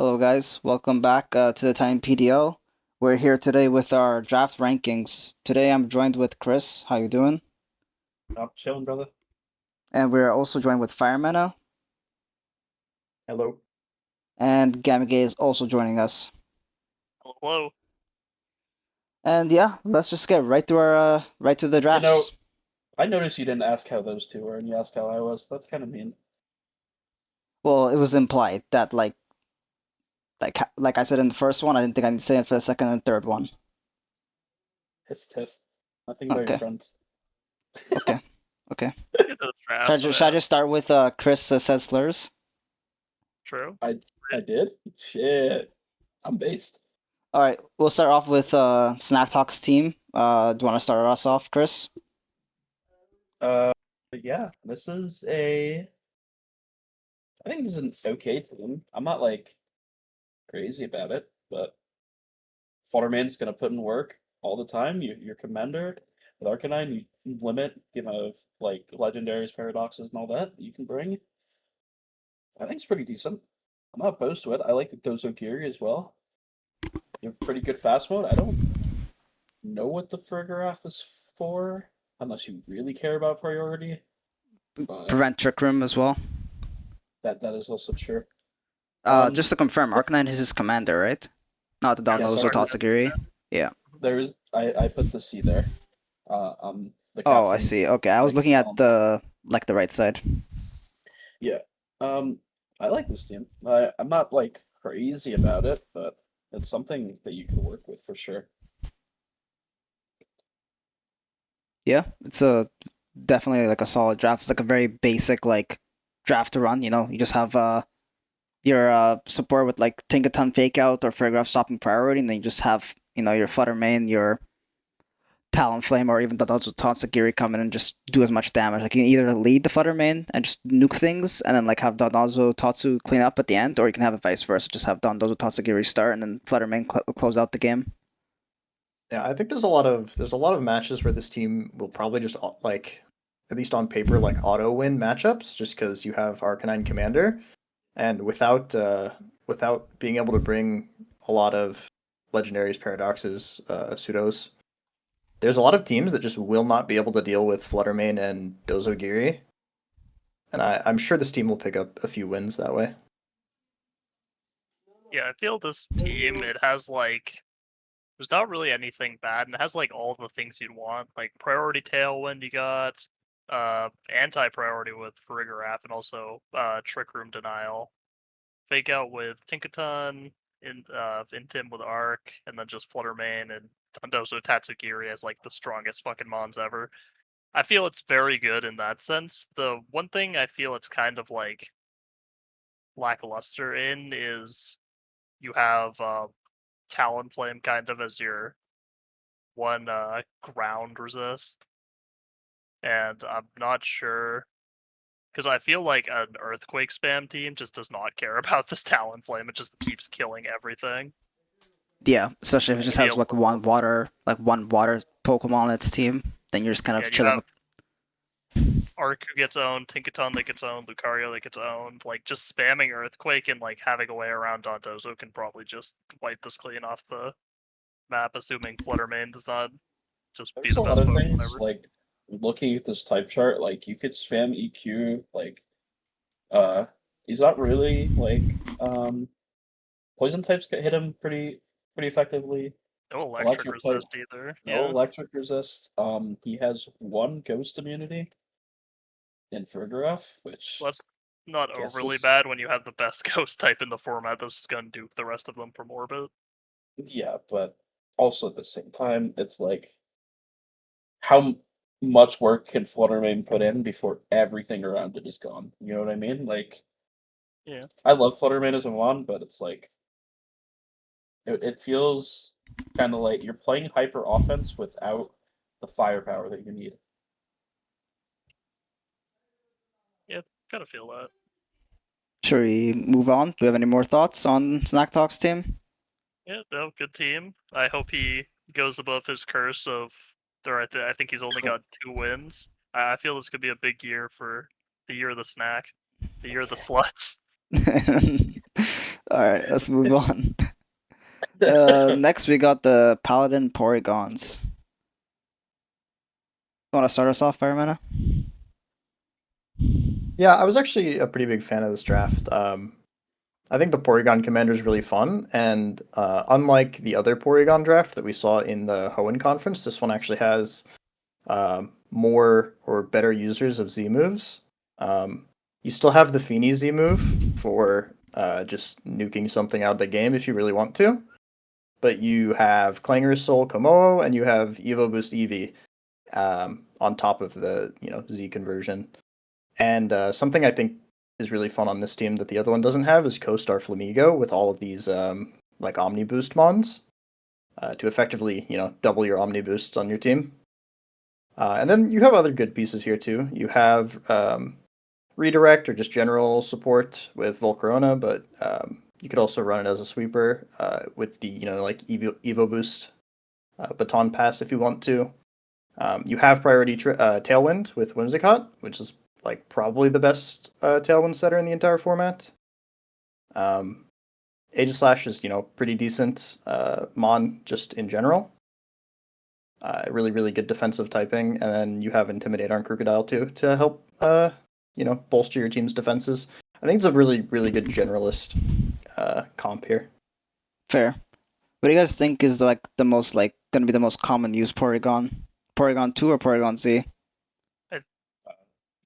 Hello, guys. Welcome back to the Titan PDL. We're here today with our draft rankings. Today, I'm joined with Chris. How you doing? I'm chilling, brother. And we're also joined with firemana, Hello. and Gamage is also joining us. Hello. And yeah, let's just get right to our right to the You know, drafts. I noticed you didn't ask how those two were, and you asked how I was. That's kind of mean. Well, it was implied that like I said in the first one, I didn't think I need to say it for the second and third one. Hiss, hiss. Nothing about your Okay, friends. okay, okay. Get those Should I drafts, just, should I man. just start with Chris says slurs? True. I did? Shit. I'm based. All right, we'll start off with Snack Talks team. Do you want to start us off, Chris? Uh, but yeah, this is a. I think this is an okay team. I'm not like crazy about it, but Flutterman's gonna put in work all the time. Your commander with Arcanine, you limit the amount of like legendaries, paradoxes, and all that you can bring. I think it's pretty decent. I'm not opposed to it. I like the Dozo Geary as well. You have pretty good fast mode. I don't know what the Frigoraph is for, unless you really care about priority, but Prevent Trick Room as well. that is also true. Um, Just to confirm, yeah, Arcanine is his commander, right? Not the yes, Donozo Arcanine. Tatsugiri. Yeah. There's I put the C there. The Oh, I captain, see. Okay, I was like looking at column. the right side. Yeah. Um, I like this team. I'm not like crazy about it, but it's something that you can work with for sure. Yeah, it's a definitely like a solid draft. It's like a very basic like draft to run. You just have your support with like Tinkaton Fake Out or Paragraph Stopping Priority, and then you just have your Flutter Main, your Talonflame, or even the Tatsugiri come in and just do as much damage. Like you can either lead the Flutter Main and just nuke things, and then like have Dondozo Tatsu clean up at the end, or you can have it vice versa. Just have Dondozo Tatsugiri start, and then Flutter Main close out the game. Yeah, I think there's a lot of matches where this team will probably just like, at least on paper, like auto win matchups just because you have Arcanine Commander, and without being able to bring a lot of legendaries, paradoxes, pseudos, there's a lot of teams that just will not be able to deal with Fluttermane and Dozogiri, and I'm sure this team will pick up a few wins that way. Yeah, I feel this team, it has like there's not really anything bad, and it has like all the things you'd want. Like priority tailwind you got, anti-priority with Farigiraf and also trick room denial. Fake out with Tinkaton, Intim with Arc, and then just Fluttermane and Dondozo Tatsugiri as like the strongest fucking mons ever. I feel it's very good in that sense. The one thing I feel it's kind of like lackluster in is you have Talonflame kind of as your one ground resist, and I'm not sure because I feel like an Earthquake spam team just does not care about this Talonflame. It just keeps killing everything. Yeah, especially if it It'd just be a has little, like one water Pokemon on its team, then you're just kind yeah. of You chilling have with. Arc who gets owned, Tinkaton that gets owned, Lucario that gets owned. Like just spamming Earthquake and like having a way around Dondozo can probably just wipe this clean off the map, assuming Fluttermane does not just be There's the a lot best of Pokemon things ever. like looking at this type chart, like you could spam EQ, like uh he's not really like poison types get hit him pretty effectively. No electric Electric type, resist either. no Yeah. electric resist. He has one ghost immunity in Farigiraf, which Well, that's not I guess overly is bad when you have the best ghost type in the format that's just gonna duke the rest of them from orbit. yeah, but also at the same time, it's like how much work can Fluttermane put in before everything around it is gone? You know what I mean? Like Yeah. I love Fluttermane as a one, but it's like it feels kind of like you're playing hyper offense without the firepower that you need. Yeah, gotta feel that. Should we move on? Do we have any more thoughts on Snack Talks team? Yeah, no, good team. I hope he goes above his curse of I think he's only got 2 wins. I feel this could be a big year for the year of the snack, the year of the Okay. sluts. Alright, let's move on. Next we got the Paladin Porygons. Want to start us off, firemana? Yeah, I was actually a pretty big fan of this draft. I think the Porygon Commander is really fun, and unlike the other Porygon draft that we saw in the Hoenn conference, this one actually has more or better users of Z moves. You still have the Feeny Z move for just nuking something out of the game if you really want to, but you have Clangorous Soul Komodo and you have Evo Boost Eevee on top of the Z conversion. And something I think is really fun on this team that the other one doesn't have is Co-Star Flamigo with all of these like Omni Boost mons to effectively double your Omni Boosts on your team. And then you have other good pieces here too. You have redirect or just general support with Volcarona, but you could also run it as a sweeper with the like Evo Boost baton pass if you want to. You have priority Tailwind with Whimsicott, which is like probably the best Tailwind setter in the entire format. Aegislash is pretty decent mon just in general. Really really good defensive typing, and then you have Intimidate on Crocodile too to help bolster your team's defenses. I think it's a really really good generalist comp here. Fair. What do you guys think is like the most gonna be the most common used Porygon? Porygon 2 or Porygon Z? I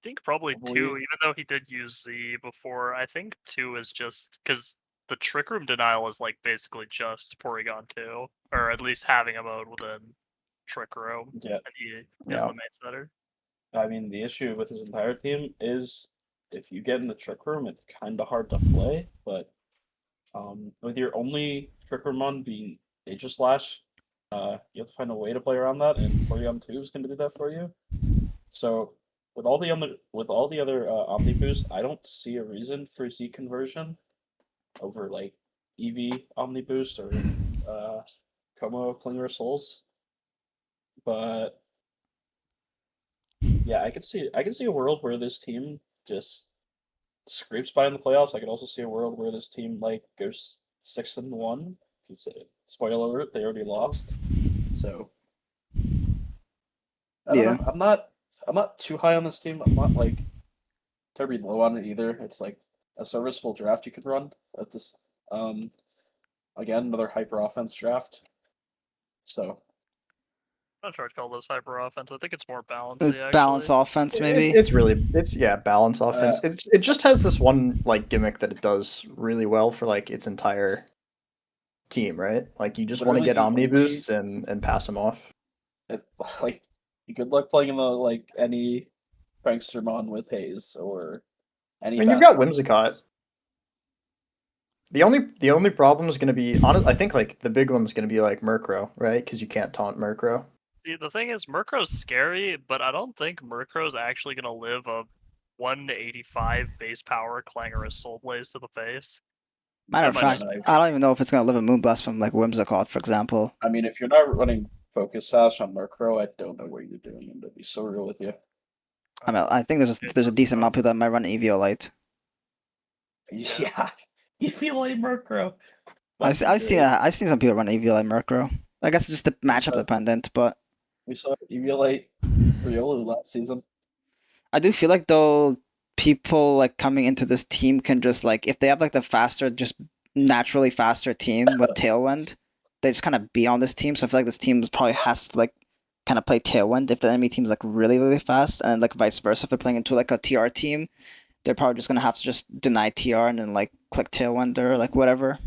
think probably Probably- 2, even though he did use Z before. I think 2 is just because the Trick Room denial is like basically just Porygon 2, or at least having a mode within Trick Room, Yeah. and he is Yeah. the main setter. I mean, the issue with his entire team is if you get in the trick room, it's kind of hard to play. But with your only trick room on being Aegislash, you have to find a way to play around that, and Porygon 2 is going to do that for you. So with all the other Omni Boost, I don't see a reason for Z conversion over like EV Omni Boost or Como Clinger Souls. But yeah, I could see a world where this team just scrapes by in the playoffs. I could also see a world where this team like goes 6-1. Spoiler alert, they already lost. So I don't Yeah. know. I'm not too high on this team. I'm not like terribly low on it either. It's like a serviceable draft you could run at this. Again, another hyper offense draft. So I'm not sure I'd call this hyper offense. I think it's more balancey, actually. Balance offense, maybe. It's balance offense. It just has this one like gimmick that it does really well for like its entire team, right? Like you just want to Literally get the Omni only- boosts and pass them off. like good luck playing in the like any Prankstermon with Haze or any. I mean, you've got Whimsicott. The only problem is going to be honest. I think like the big one is going to be like Murkrow, right? Because you can't taunt Murkrow. See, the thing is, Murkrow's scary, but I don't think Murkrow's actually gonna live a 185 base power Clangorous Soul Blaze to the face. Matter of That might fact, just I don't even know if it's gonna live a Moonblast from like Whimsicott, for example. I mean, if you're not running Focus Sash on Murkrow, I don't know what you're doing. I'm to be so real with you. I mean, I think there's a decent amount of people that might run Eviolite. Yeah, you feel like Murkrow. I've seen some people run Eviolite Murkrow. I guess it's just the matchup So- dependent, but We saw Eviolite Riolu last season. I do feel like though people like coming into this team can just like if they have like the faster, just naturally faster team with Tailwind, they just kind of be on this team. So I feel like this team probably has to like kind of play Tailwind if the enemy team's like really really fast, and like vice versa if they're playing into like a TR team, they're probably just gonna have to just deny TR and then like click Tailwind or like whatever.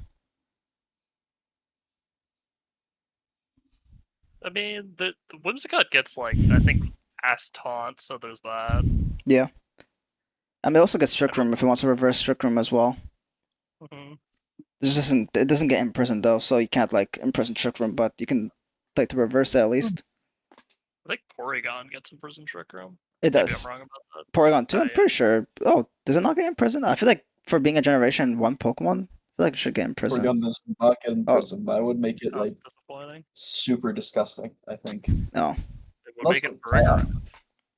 I mean, the Whimsicott gets like I think fast taunt, so there's that. Yeah. I mean, it also gets Trick Room if he wants to reverse Trick Room as well. hmm It doesn't get imprisoned though, so you can't like imprison Trick Room, but you can play to reverse it at least. I think Porygon gets imprisoned Trick Room. It Maybe does. I'm wrong about that. Porygon 2, I'm yeah. pretty sure. Oh, does it not get imprisoned? I feel like for being a Generation 1 Pokemon, I feel like it should get imprisoned. Porygon does not get imprisoned. That would make it That was like disappointing. super disgusting. I think. No. It would make it Also, very rare.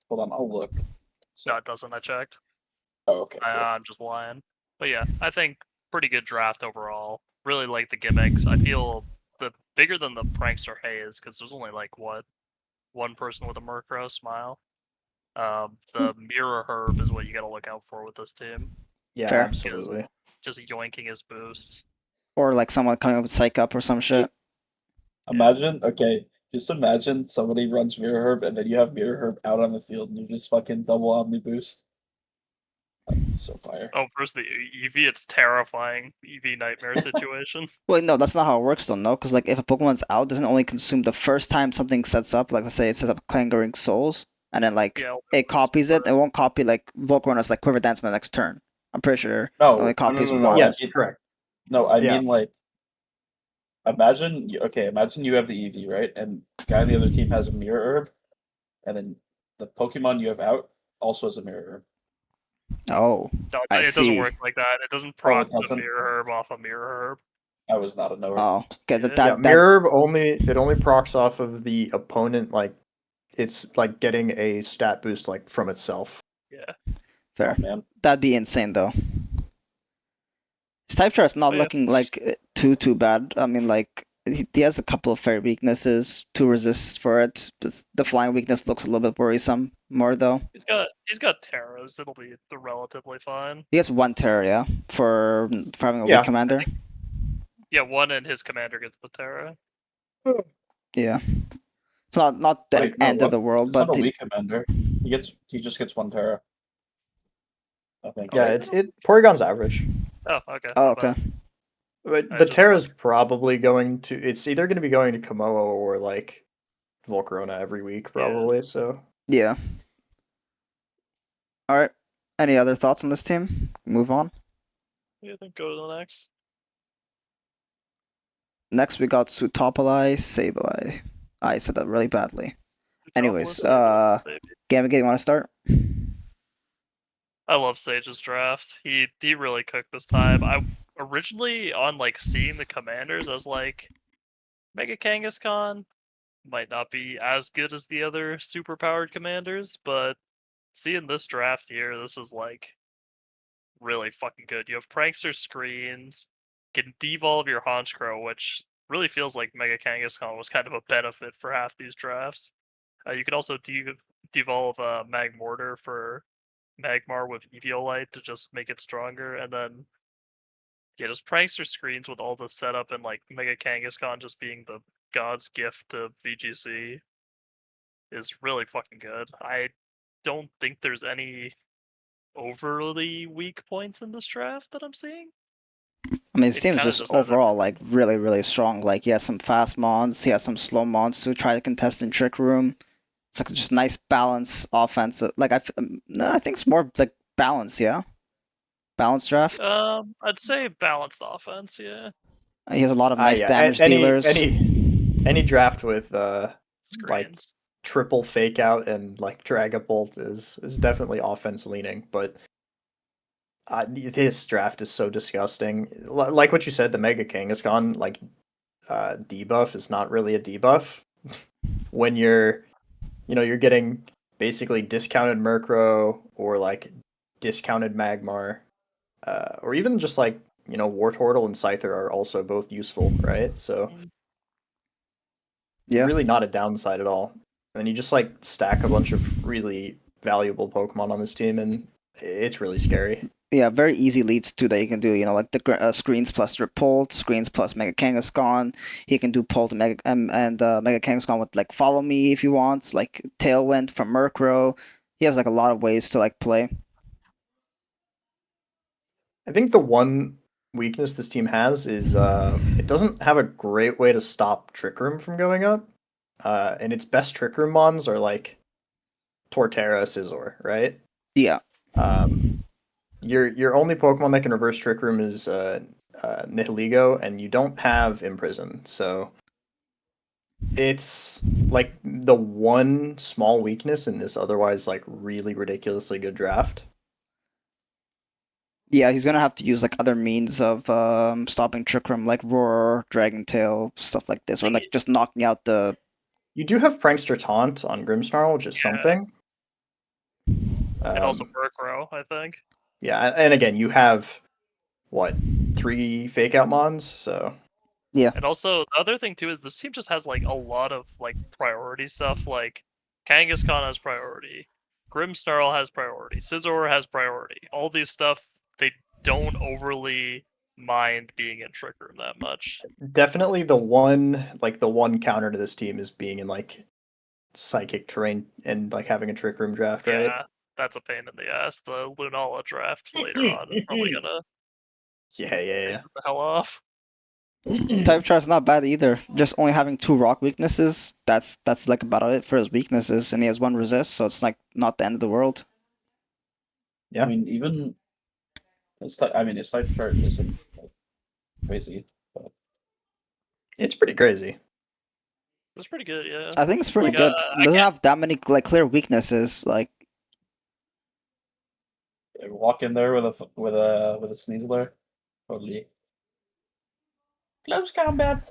Hold on, I'll look. No, it doesn't. I checked. Oh, okay. Cool. I'm just lying. But yeah, I think pretty good draft overall. Really like the gimmicks. I feel the bigger than the prankster haze because there's only like what one person with a Murkrow smile. The mirror herb is what you got to look out for with this team. Yeah, Fair. absolutely. Just yoinking his boosts. Or like someone coming up with Psych Up or some shit. Imagine, okay, just imagine somebody runs Mirror Herb and then you have Mirror Herb out on the field and you just fucking double Omni Boost. That'd be so fire. Oh, first the EV, it's terrifying EV nightmare situation. Well, no, that's not how it works though, no? Because like if a Pokemon's out, it doesn't only consume the first time something sets up, like let's say it sets up Clangering Souls, and then like Yeah, it copies it, it won't copy like Volcarona like Quiver Dance on the next turn. I'm pretty sure it No, only copies no. once. Yes, correct. No, I Yeah. mean like, imagine you have the EV, right? And the guy on the other team has a Mirror Herb, and then the Pokemon you have out also has a Mirror Herb. Oh, No, I it doesn't see. work like that. It doesn't Oh, proc it the doesn't? mirror herb off a mirror herb. I was not a knower. Oh, okay. Yeah. Yeah, Mirror only procs off of the opponent, like it's like getting a stat boost like from itself. Yeah. Fair. Oh, man. That'd be insane though. His type chart's not Oh, yeah. looking like too bad. I mean, like he has a couple of fair weaknesses, 2 resists for it. The flying weakness looks a little bit worrisome more though. He's got Terras. It'll be relatively fine. He has 1 Terra, yeah, for having a Yeah. weak commander. Yeah, one and his commander gets the Terra. Yeah. It's not the Wait, no, end of what? the world, It's but not a weak commander. He just gets 1 Terra. I think. Yeah, right? it's Porygon's average. Oh, okay. oh, not bad. okay. But I the just Terra's probably going to. It's either going to be going to Komodo or like Volcarona every week, probably. So Yeah. All right. Any other thoughts on this team? Move on. Yeah, then go to the next. Next, we got Sutopoli, Sableye. I said that really badly. Anyways, Metropolis, baby. Gamma you want to start? I love Sage's draft. He really cooked this time. I originally on like seeing the commanders, I was like, Mega Kangaskhan might not be as good as the other super powered commanders, but seeing this draft here, this is like really fucking good. You have Prankster screens, can devolve your Honchkrow, which really feels like Mega Kangaskhan was kind of a benefit for half these drafts. You could also devolve Magmortar for Magmar with Eviolite to just make it stronger, and then yeah, just Prankster screens with all the setup and like Mega Kangaskhan just being the god's gift to VGC is really fucking good. I don't think there's any overly weak points in this draft that I'm seeing. I mean, his It team is kinda just just has overall like really strong. Like he has some fast mons, he has some slow mons to try to contest in Trick Room. It's like just nice balance offense. Like no, I think it's more like balance, yeah. Balanced draft. I'd say balanced offense, yeah. He has a lot of nice yeah, damage dealers. any draft with like Screens. triple fake out and like Dragapult is definitely offense leaning, but this draft is so disgusting. Like what you said, the Mega Kangaskhan like debuff is not really a debuff when you're getting basically discounted Murkrow or like discounted Magmar, or even just like Wartortle and Scyther are also both useful, right? So Yeah. really not a downside at all. And you just like stack a bunch of really valuable Pokemon on this team, and it's really scary. Yeah, very easy leads too that you can do. You know, like the screens plus Repult, screens plus Mega Kangaskhan. He can do Pult and Mega Kangaskhan with like Follow Me if he wants, like Tailwind from Murkrow. He has like a lot of ways to like play. I think the one weakness this team has is it doesn't have a great way to stop Trick Room from going up. And its best Trick Room mons are like Torterra, Scizor, right? Yeah. Your only Pokemon that can reverse Trick Room is Nihiligo, and you don't have Imprison, so it's like the one small weakness in this otherwise like really ridiculously good draft. Yeah, he's gonna have to use like other means of stopping Trick Room, like Roar, Dragon Tail, stuff like this, or like just knocking out the. You do have Prankster Taunt on Grimmsnarl, which is something. And also Murkrow, I think. Yeah, and again, you have what 3 fake out mons, so Yeah. And also, the other thing too is this team just has like a lot of like priority stuff. Like Kangaskhan has priority, Grimmsnarl has priority, Scizor has priority. All these stuff they don't overly mind being in Trick Room that much. definitely the one counter to this team is being in like psychic terrain and like having a trick room draft, right? Yeah, that's a pain in the ass. The Lunala draft later on is probably gonna Yeah. piss the hell off. Type chart's not bad either. Just only having 2 rock weaknesses, that's like about it for his weaknesses, and he has 1 resist, so it's like not the end of the world. Yeah. I mean, even his type chart isn't like, crazy. But It's pretty crazy. It's pretty good, yeah. I think it's pretty Like, good. I It doesn't can't- have that many like clear weaknesses. Like walk in there with a Sneasler, totally close combat.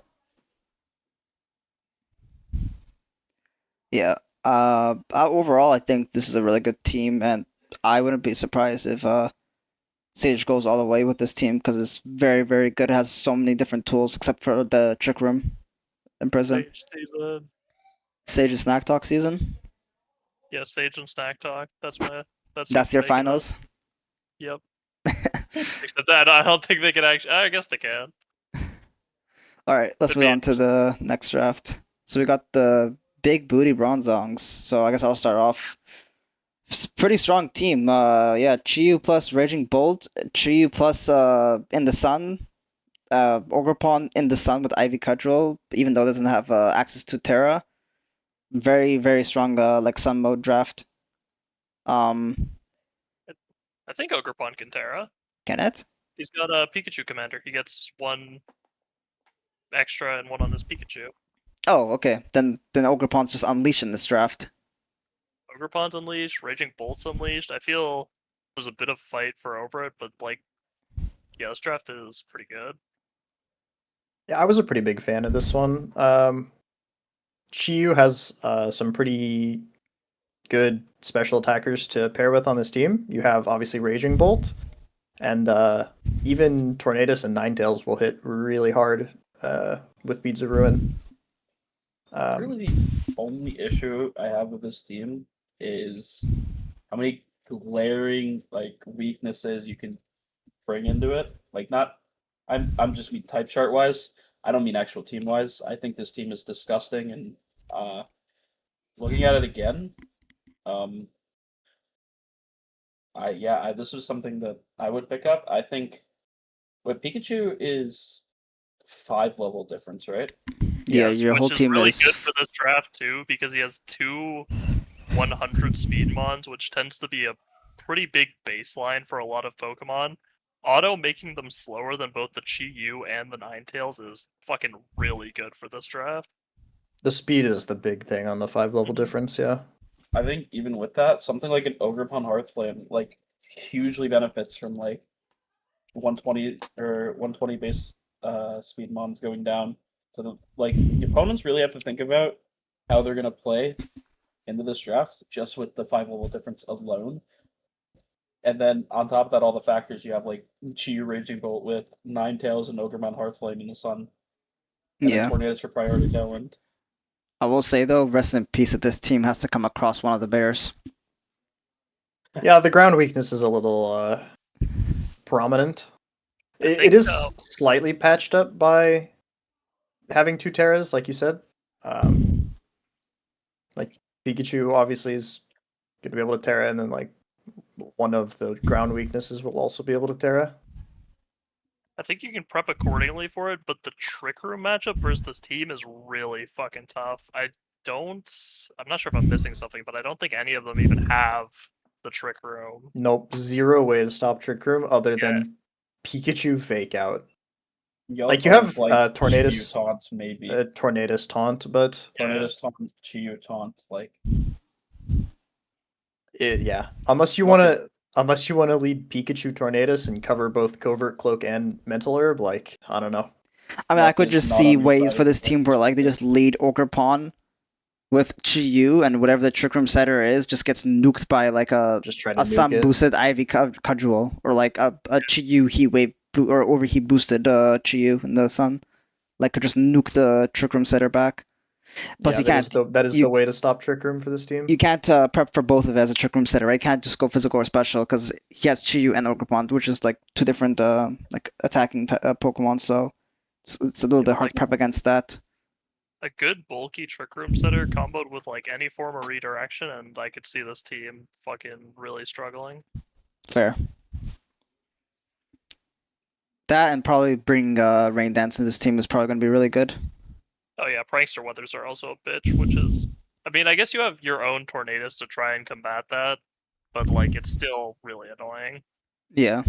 yeah. Overall, I think this is a really good team, and I wouldn't be surprised if Sage goes all the way with this team because it's very, very good. It has so many different tools except for the Trick Room in prison. Sage season. Sage and Snack Talk season. Yeah, Sage and Snack Talk. That's That's who's your making it. finals. Yep. Except that I don't think they can actually. I guess they can. All right, let's Could move be on to the next draft. So we got the big booty bronzongs. So I guess I'll start off. It's a pretty strong team. Yeah, Chiyu plus Raging Bolt, Chiyu plus in the sun, Ogrepon in the sun with Ivy Cudgel, even though it doesn't have access to Terra. Very, very strong like sun mode draft. I think Ogrepon can Terra. Can it? He's got a Pikachu commander. He gets 1 extra and 1 on his Pikachu. Oh, okay. Then Ogrepon's just unleashed in this draft. Ogrepon's unleashed. Raging Bolt's unleashed. I feel there's a bit of fight for over it, but like, yeah, this draft is pretty good. Yeah, I was a pretty big fan of this one. Chiyu has some pretty good special attackers to pair with on this team. You have obviously Raging Bolt, and even Tornadus and Ninetales will hit really hard with Beads of Ruin. Really, the only issue I have with this team is how many glaring like weaknesses you can bring into it. Like, not, I'm just mean type chart wise. I don't mean actual team wise. I think this team is disgusting, and looking at it again, this is something that I would pick up. I think what Pikachu is 5 level difference, right? Yeah, Yes, your Which whole is team really is. good for this draft too, because he has 2 100 speed mons, which tends to be a pretty big baseline for a lot of Pokemon. Auto making them slower than both the Chi-Yu and the Ninetales is fucking really good for this draft. The speed is the big thing on the 5 level difference, yeah. I think even with that, something like an Ogrepon Hearthflame like hugely benefits from like 120 or 120 base speed mons going down. So the opponents really have to think about how they're gonna play into this draft just with the 5 level difference alone. And then on top of that, all the factors you have like Chi Raging Bolt with Ninetales and Ogremon Hearthflame in the sun. And Yeah. then Tornadus for priority tailwind. I will say though, rest in peace that this team has to come across one of the bears. Yeah, the ground weakness is a little prominent. think, It is slightly patched up by having 2 Terras, like you said. Like Pikachu obviously is going to be able to Terra, and then like one of the ground weaknesses will also be able to Terra. I think you can prep accordingly for it, but the Trick Room matchup versus this team is really fucking tough. I'm not sure if I'm missing something, but I don't think any of them even have the Trick Room. Nope, 0 way to stop Trick Room other than Pikachu fake out. Like you have Tornadus Taunt, maybe. Tornadus taunt, but Tornadus Taunt, Chi Taunt, like unless you want to lead Pikachu Tornadus and cover both Covert Cloak and Mental Herb, like I don't know. I mean, I Luck could is just not see on your ways side for of this the team where like they just lead Ogrepon with Chi-Yu, and whatever the Trick Room setter is just gets nuked by like a Just try to nuke sun it. boosted Ivy Cudgel or like a Chi-Yu Heat Wave or overheat boosted Chiyu in the sun. Like could just nuke the Trick Room setter back. Plus Yeah, you can't that is you the way to stop Trick Room for this team. you can't prep for both of it as a Trick Room setter, right? You can't just go physical or special because he has Chiyu and Ogerpon, which is like two different like attacking Pokemon. So it's a little Yeah, bit but, hard like, to prep against that. a good bulky Trick Room setter comboed with like any form of redirection, and I could see this team fucking really struggling. Fair. That and probably bring Rain Dance in this team is probably going to be really good. Oh yeah, Prankster Weathers are also a bitch, which is, I mean, I guess you have your own tornadoes to try and combat that, but like it's still really annoying. Yeah.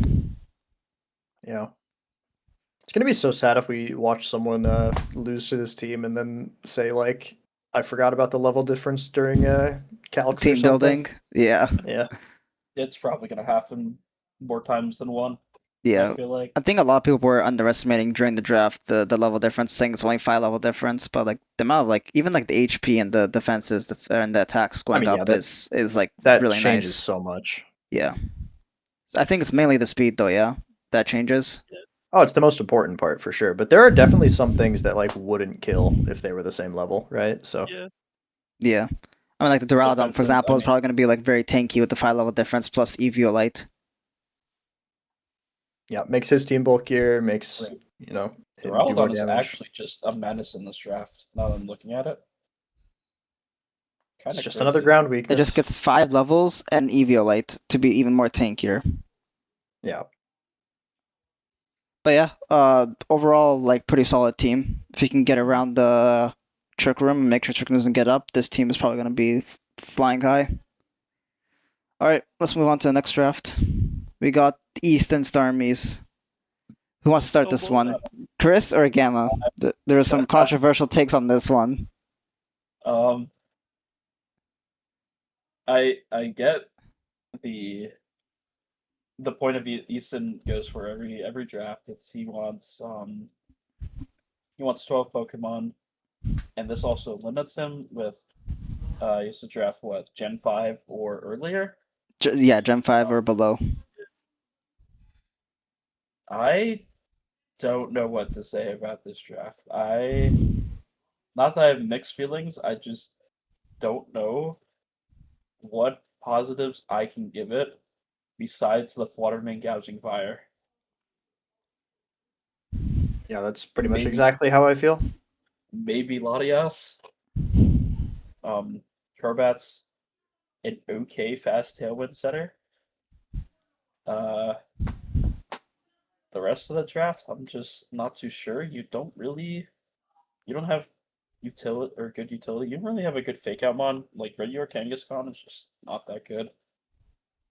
Yeah. It's gonna be so sad if we watch someone lose to this team and then say like, I forgot about the level difference during calcs or Team something. building. Yeah. Yeah. It's probably gonna happen more times than one. Yeah. I feel like. I think a lot of people were underestimating during the draft the level difference, saying it's only 5 level difference, but like the amount of like even like the HP and the defenses and the attacks going mean, yeah, up that- is like That really changes nice. so much. Yeah. I think it's mainly the speed though, yeah. That changes. Oh, it's the most important part for sure. But there are definitely some things that like wouldn't kill if they were the same level, right? So Yeah. Yeah. I mean like the Duraludon, for Defenses, example, I is mean- probably gonna be like very tanky with the 5 level difference plus Eviolite. yeah, makes his team bulkier, makes Right. you know him do more Duraludon is damage. actually just a menace in this draft. Now that I'm looking at it, It's kind of just another ground weakness. It just gets 5 levels and Eviolite to be even more tankier. Yeah. But yeah, overall, like pretty solid team. If you can get around the Trick Room and make sure Trick Room doesn't get up, this team is probably going to be flying high. All right, let's move on to the next draft. We got East and Starmies. Who wants to start Oh, this boy. one? Chris or Gamma? There are some controversial takes on this one. I get the point of view Easton goes for every draft. It's he wants 12 Pokemon, and this also limits him with he used to draft what, Gen 5 or earlier. Yeah, Gen 5 or below. I don't know what to say about this draft. Not that I have mixed feelings, I just don't know what positives I can give it besides the Fluttermane gouging fire. Yeah, that's pretty much Maybe- exactly how I feel. Maybe Latias. Crobat's an okay fast tailwind setter. The rest of the draft, I'm just not too sure. You don't have utility or good utility. You don't really have a good fake out mon. Like regular Kangaskhan is just not that good.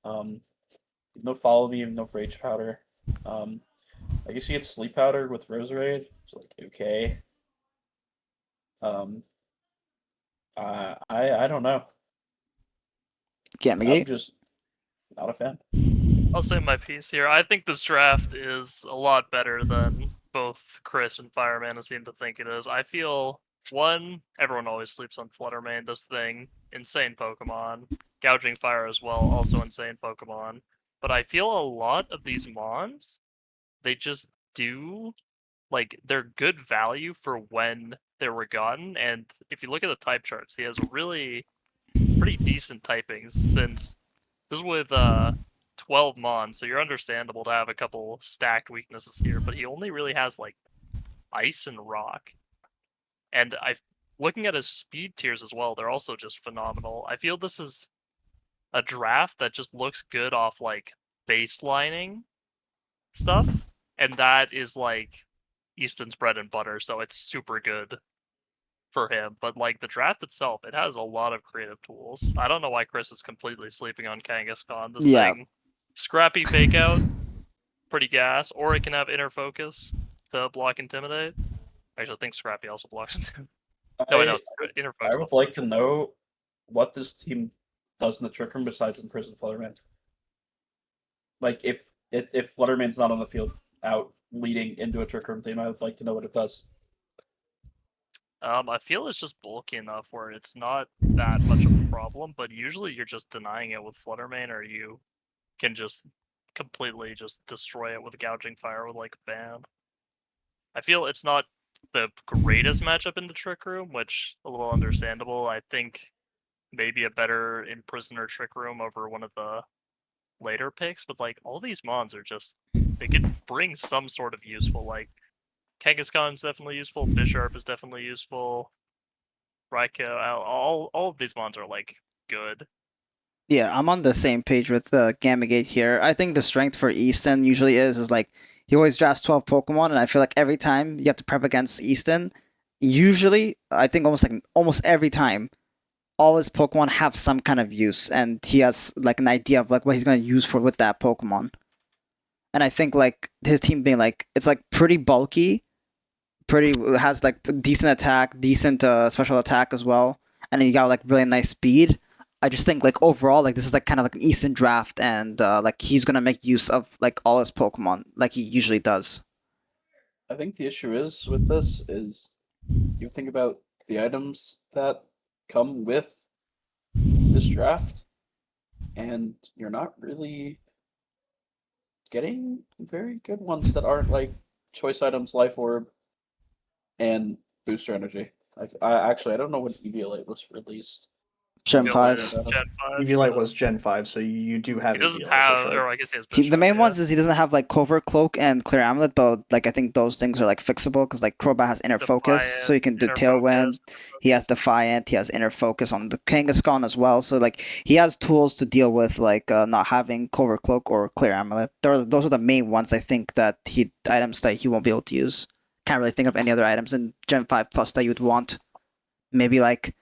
No follow me, no rage powder. I guess you get sleep powder with Roserade. It's like okay. I don't know. Gamma I'm Gate. just not a fan. I'll say my piece here. I think this draft is a lot better than both Chris and Firemana seem to think it is. I feel, one, everyone always sleeps on Fluttermane, this thing. Insane Pokemon. Gouging Fire as well, also insane Pokemon. But I feel a lot of these Mons, they just do, like, they're good value for when they were gotten. And if you look at the type charts, he has a really pretty decent typings since this is with 12 Mon, so you're understandable to have a couple stacked weaknesses here, but he only really has like ice and rock. And I looking at his speed tiers as well, they're also just phenomenal. I feel this is a draft that just looks good off like baselining stuff, and that is like Easton's bread and butter, so it's super good for him. But like the draft itself, it has a lot of creative tools. I don't know why Chris is completely sleeping on Kangaskhan. This Yeah. thing, scrappy fake out, pretty gas, or it can have inner focus to block intimidate. Actually, I think scrappy also blocks intimidate. No, I know inner I focus. would like to know what this team does in the Trick Room besides imprison Flutterman. Like if Flutterman's not on the field out leading into a Trick Room team, I would like to know what it does. I feel it's just bulky enough where it's not that much of a problem, but usually you're just denying it with Fluttermane, or you can just completely just destroy it with gouging fire with like ban. I feel it's not the greatest matchup in the Trick Room, which a little understandable. I think maybe a better Imprisoner Trick Room over one of the later picks, but like all these mons are just they could bring some sort of useful. Like Kangaskhan is definitely useful, Bisharp is definitely useful, Raikou, all of these mons are like good. Yeah, I'm on the same page with Gamagate here. I think the strength for Easton usually is like he always drafts 12 Pokemon, and I feel like every time you have to prep against Easton, usually I think almost every time, all his Pokemon have some kind of use, and he has like an idea of like what he's gonna use for with that Pokemon. And I think like his team being like it's like pretty bulky, pretty has like decent attack, decent special attack as well, and then you got like really nice speed. I just think like overall like this is like kind of like an Eastern draft, and like he's gonna make use of like all his Pokemon like he usually does. I think the issue is with this is you think about the items that come with this draft, and you're not really getting very good ones that aren't like choice items, life orb, and booster energy. I don't know when EVLA was released. Gen Feel like 5. it's Gen 5. Eviolite So was Gen 5, so you do have he doesn't EVLite have, for sure. or I guess he has The Bisharp, main yeah. ones is he doesn't have like Covert Cloak and Clear Amulet, but like I think those things are like fixable because like Crobat has Inner Focus, so he can do Inner Tailwind. Focus. He has Defiant. He has Inner Focus on the Kangaskhan as well. So like he has tools to deal with like not having Covert Cloak or Clear Amulet. Those are the main ones I think that items that he won't be able to use. Can't really think of any other items in Gen 5 Plus that you would want. Maybe like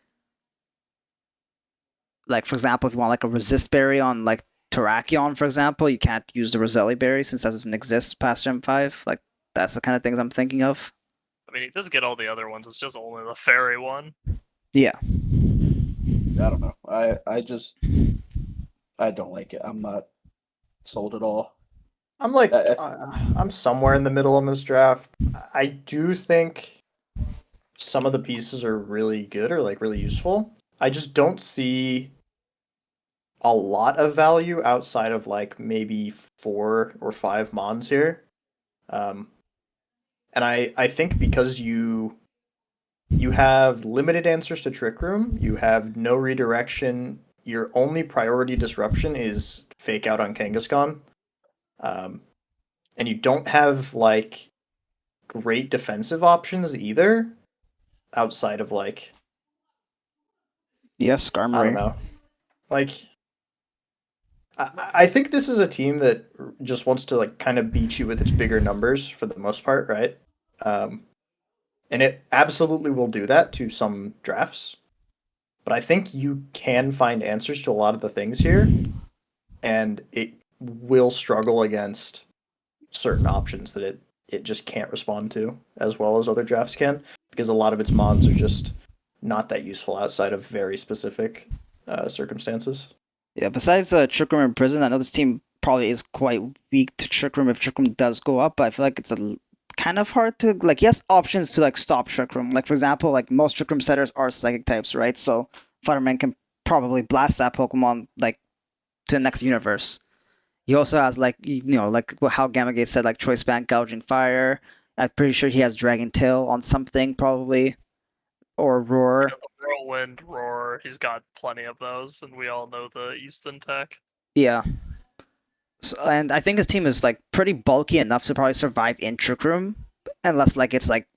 for example, if you want like a Resist Berry on like Terrakion, for example, you can't use the Roselli Berry since that doesn't exist past Gen 5. Like that's the kind of things I'm thinking of. I mean, he does get all the other ones. It's just only the fairy one. Yeah. I don't know. I don't like it. I'm not sold at all. I'm like I- I'm somewhere in the middle on this draft. I do think some of the pieces are really good or like really useful. I just don't see a lot of value outside of like maybe 4 or 5 mons here. And I think because you have limited answers to Trick Room, you have no redirection. Your only priority disruption is Fake Out on Kangaskhan. And you don't have like great defensive options either, outside of like Yes, I don't Skarmory. know. Like I think this is a team that just wants to like kind of beat you with its bigger numbers for the most part, right? And it absolutely will do that to some drafts. But I think you can find answers to a lot of the things here, and it will struggle against certain options that it just can't respond to as well as other drafts can, because a lot of its mons are just not that useful outside of very specific circumstances. Yeah, besides Trick Room and Prison, I know this team probably is quite weak to Trick Room if Trick Room does go up, but I feel like it's kind of hard to like he has options to like stop Trick Room. Like for example, like most Trick Room setters are psychic types, right? So Fireman can probably blast that Pokemon like to the next universe. He also has like like how Gamagate said like Choice Band Gouging Fire. I'm pretty sure he has Dragon Tail on something probably or Roar. The Whirlwind, Roar, he's got plenty of those, and we all know the Easton tech. Yeah. So, and I think his team is like pretty bulky enough to probably survive in Trick Room, unless like it's like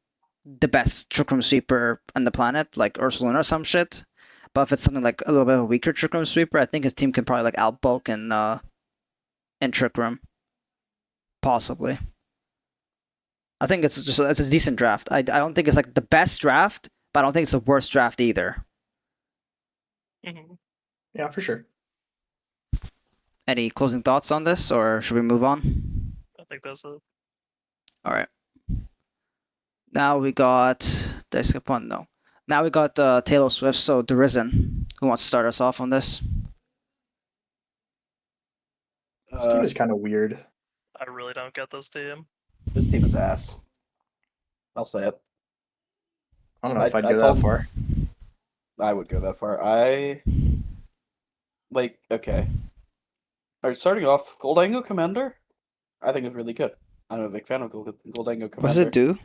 the best Trick Room sweeper on the planet, like Ursuluna or some shit. But if it's something like a little bit of a weaker Trick Room sweeper, I think his team can probably like outbulk in Trick Room, possibly. I think it's a decent draft. I don't think it's like the best draft, but I don't think it's the worst draft either. Mm-hmm. Yeah, for sure. Any closing thoughts on this, or should we move on? I think that's it. All right. Now we got. Did I skip one? No. Now we got Taylor Swift. So the Risen. Who wants to start us off on this? This team is kind of weird. I really don't get this team. This team is ass. I'll say it. I don't know if I'd go told- that far. I would go that far. Okay. Alright, starting off, Goldango Commander, I think is really good. I'm a big fan of Goldango Commander. What does it do?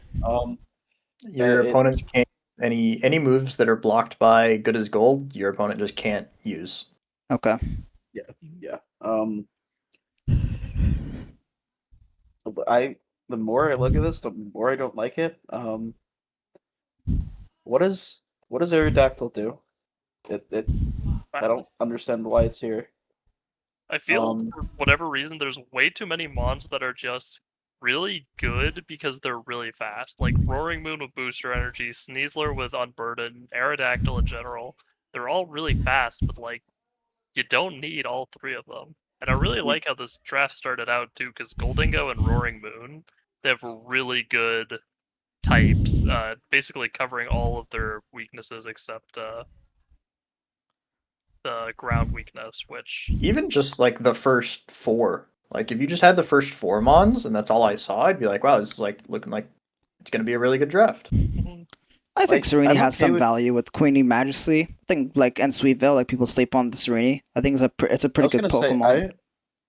Your it- opponents can't any moves that are blocked by good as gold. Your opponent just can't use. Okay. Yeah. The more I look at this, the more I don't like it. What does Aerodactyl do? I don't understand why it's here. I feel Um, for whatever reason there's way too many mons that are just really good because they're really fast. Like Roaring Moon with booster energy, Sneasler with Unburden, Aerodactyl in general. They're all really fast, but like you don't need all three of them. And I really like how this draft started out too, because Goldingo and Roaring Moon, they have really good types, basically covering all of their weaknesses except the ground weakness, which Even just like the first four. Like if you just had the first four mons and that's all I saw, I'd be like, wow, this is like looking like it's gonna be a really good draft. I think Like, Serenity I'm has okay some with- value with Queenie Majesty. I think like and Sweetville, like people sleep on the Serenity. I think it's a I pretty was good gonna say Pokemon.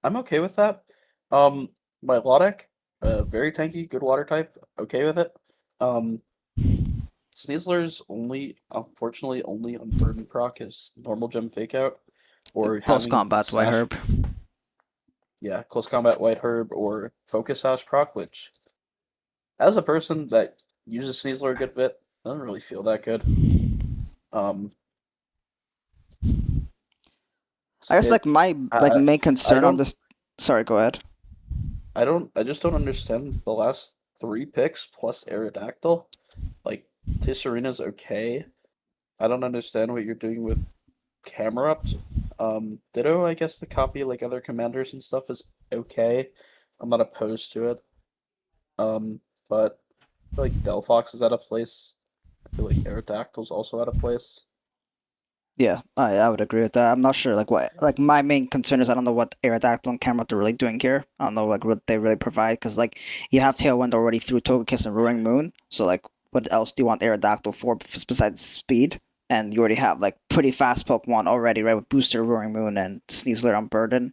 I'm okay with that. Milotic, very tanky, good water type. Okay with it. Sneasler's unfortunately only on Burden proc is normal gem fake out, or Close having combat, White Sash- Herb. Yeah, close combat White Herb or Focus Sash proc, which as a person that uses Sneasler a good bit, I don't really feel that good. I guess it- like my I- main concern on don't- this. Sorry, go ahead. I just don't understand the last 3 picks plus Aerodactyl. Like Tisserina's okay. I don't understand what you're doing with Camerupt. Ditto, I guess the copy like other commanders and stuff is okay. I'm not opposed to it. But I feel like Delphox is out of place. I feel like Aerodactyl's also out of place. Yeah, I would agree with that. I'm not sure like my main concern is I don't know what Aerodactyl and Camerupt are really doing here. I don't know like what they really provide because like you have Tailwind already through Togekiss and Roaring Moon, so like what else do you want Aerodactyl for besides speed? And you already have like pretty fast Pokemon already, right? With Booster, Roaring Moon, and Sneasler on Burden.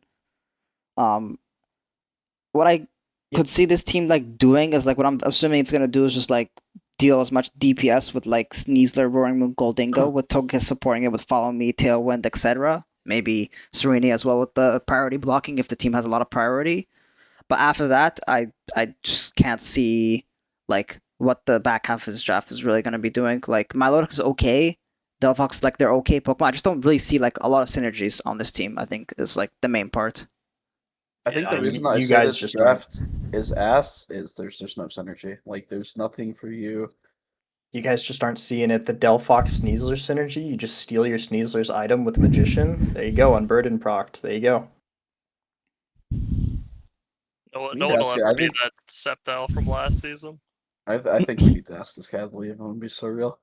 What I could see this team like doing is like what I'm assuming it's gonna do is just like deal as much DPS with like Sneasler, Roaring Moon, Goldingo, with Togekiss supporting it with Follow Me, Tailwind, etc. Maybe Serenity as well with the priority blocking if the team has a lot of priority. But after that, I just can't see like what the back half of this draft is really gonna be doing. Like Milotic is okay. Delphox, like they're okay Pokemon. I just don't really see like a lot of synergies on this team. I think is like the main part. I think the Yeah, reason you I say guys this just draft is ass is there's just no synergy. Like there's nothing for you. You guys just aren't seeing it. The Delphox Sneasler synergy, you just steal your Sneasler's item with Magician. There you go, Unburden proct. There you go. no need one to will ask you, ever I be think- that Sceptile from last season. I think we need to ask this guy to leave. I'm gonna be so real.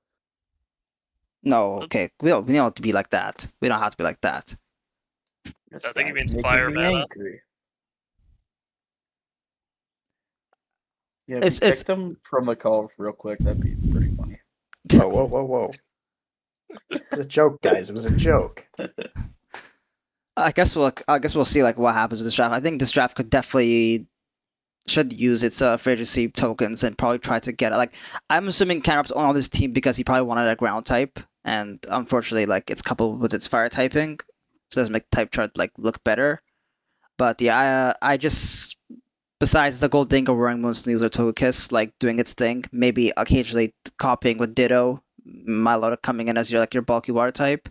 No, okay. We don't have to be like that. We don't have to be like that. This I think he guy's means making me firemana. angry. Yeah, if It's- you it's- kicked him from the call real quick, that'd be pretty funny. Whoa, whoa, whoa, whoa. It was a joke, guys. It was a joke. I guess we'll see like what happens with this draft. I think this draft could definitely should use its free agency tokens and probably try to get it. Like I'm assuming Canrup's on this team because he probably wanted a ground type, and unfortunately like it's coupled with its fire typing, so it doesn't make type chart like look better. But yeah, I just besides the Goldingo, Roaring Moon, Sneasler, Togekiss like doing its thing, maybe occasionally copying with Ditto, Milotic coming in as your bulky water type.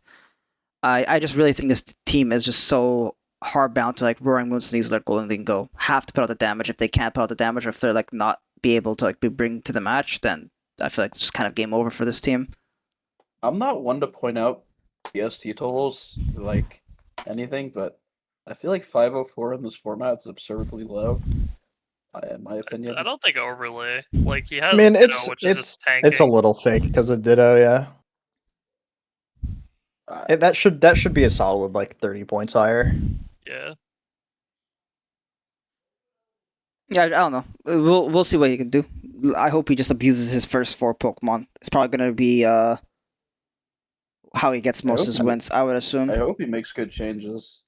I just really think this team is just so hard bound to like Roaring Moon, Sneasler, Goldingo have to put out the damage. If they can't put out the damage, or if they're like not be able to like be bring to the match, then I feel like it's just kind of game over for this team. I'm not one to point out PST totals like anything, but I feel like 504 in this format is absurdly low. In my opinion, I don't think overly. Like he has I mean, Ditto, which is just tanking. it's a little fake because of Ditto, yeah. That should be a solid like 30 points higher. Yeah. Yeah, I don't know. We'll see what he can do. I hope he just abuses his first 4 Pokemon. It's probably gonna be how he gets most of his wins. I would assume. I hope he makes good changes.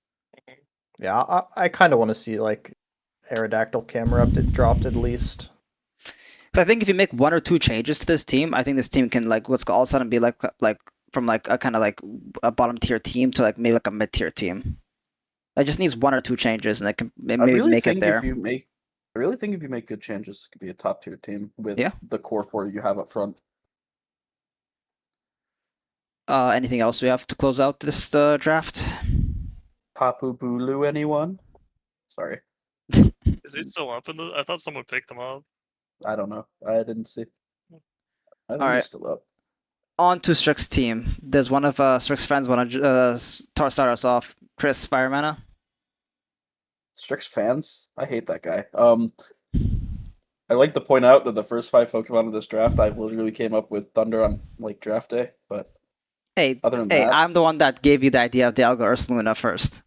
Yeah, I kind of want to see like Aerodactyl camera dropped at least. So I think if you make 1 or 2 changes to this team, I think this team can like what's all of a sudden be like from like a kind of like a bottom tier team to like maybe like a mid tier team. It just needs 1 or 2 changes, and it can I maybe really make it think there. I really think if you make good changes, it could be a top tier team with Yeah. the core four you have up front. Anything else we have to close out this draft? Tapu Bulu, anyone? Sorry, Is he still up in the? I thought someone picked him up. I don't know. I didn't see. I think Alright. he's still up. On to Strick's team. Does one of Strick's friends want to start us off? Chris, firemana? Strix fans, I hate that guy. I'd like to point out that the first 5 Pokemon of this draft, I literally came up with Thunder on like draft day. But Hey, other than hey, that, I'm the one that gave you the idea of Dialga Ursaluna first.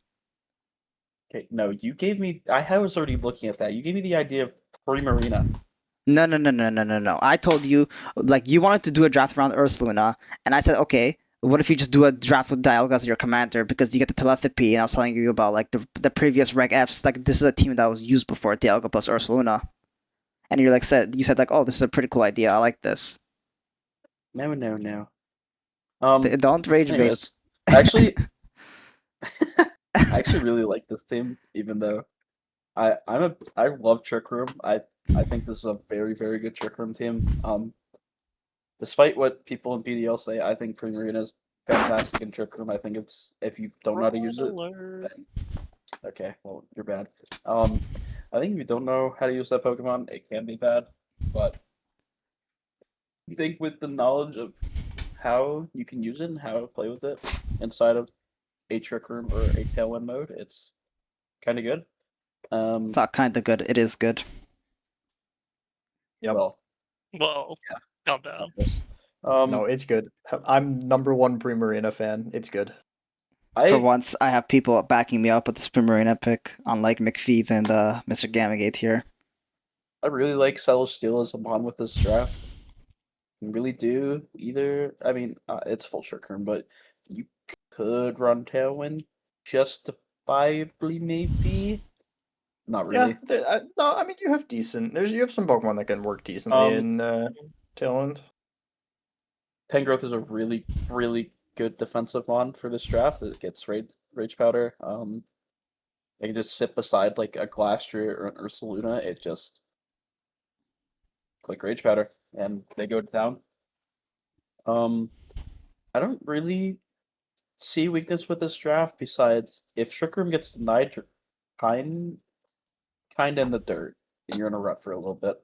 okay, no, you gave me. I was already looking at that. You gave me the idea of Primarina. No. I told you, like, you wanted to do a draft around Ursaluna, and I said, okay, what if you just do a draft with Dialga as your commander because you get the telepathy, and I was telling you about, like, the previous Reg Fs, like, this is a team that was used before, Dialga plus Ursaluna. And you said, like, oh, this is a pretty cool idea, I like this. No. Don't rage bait. Anyways, actually, I actually really like this team, even though I love Trick Room. I think this is a very, very good Trick Room team. Despite what people in PDL say, I think Primarina is fantastic in Trick Room. I think it's if you don't know how to use it, then okay, well you're bad. I think if you don't know how to use that Pokemon, it can be bad. But I think with the knowledge of how you can use it and how to play with it inside of a Trick Room or a Tailwind mode, it's kind of good. It's not kind of good, it is good. Yep. Well, Well, Yeah. calm down. yes. No, it's good. I'm #1 Primarina fan. It's good. For I once, I have people backing me up with this Primarina pick, unlike McPhee and Mr. Gamagate here. I really like Celestial as a mon with this draft. I really do. Either, I mean, it's full Trick Room, but you could run Tailwind justifiably, maybe. Not really. Yeah, no, I mean you have you have some Pokemon that can work decently in Tailwind. Tangrowth is a really, really good defensive mon for this draft. It gets Rage Powder. They can just sit beside like a Glastrier or an Ursaluna. It just click Rage Powder and they go down. I don't really see weakness with this draft besides if Trick Room gets denied, you're kind in the dirt and you're in a rut for a little bit.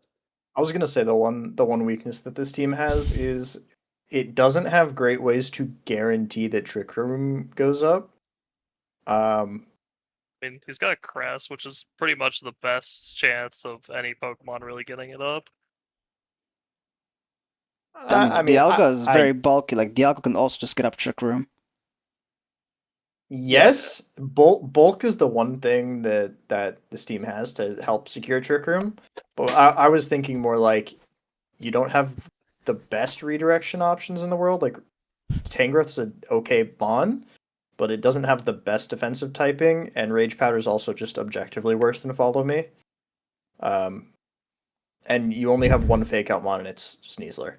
I was gonna say the one weakness that this team has is it doesn't have great ways to guarantee that Trick Room goes up. I mean, he's got Crest, which is pretty much the best chance of any Pokemon really getting it up. I mean, Dialga is very bulky. Like, Dialga can also just get up Trick Room. Yes, bulk is the one thing that this team has to help secure Trick Room. But I was thinking more like you don't have the best redirection options in the world. Like Tangrowth's an okay mon, but it doesn't have the best defensive typing, and Rage Powder is also just objectively worse than Follow Me. And you only have one fake out mon, and it's Sneasler,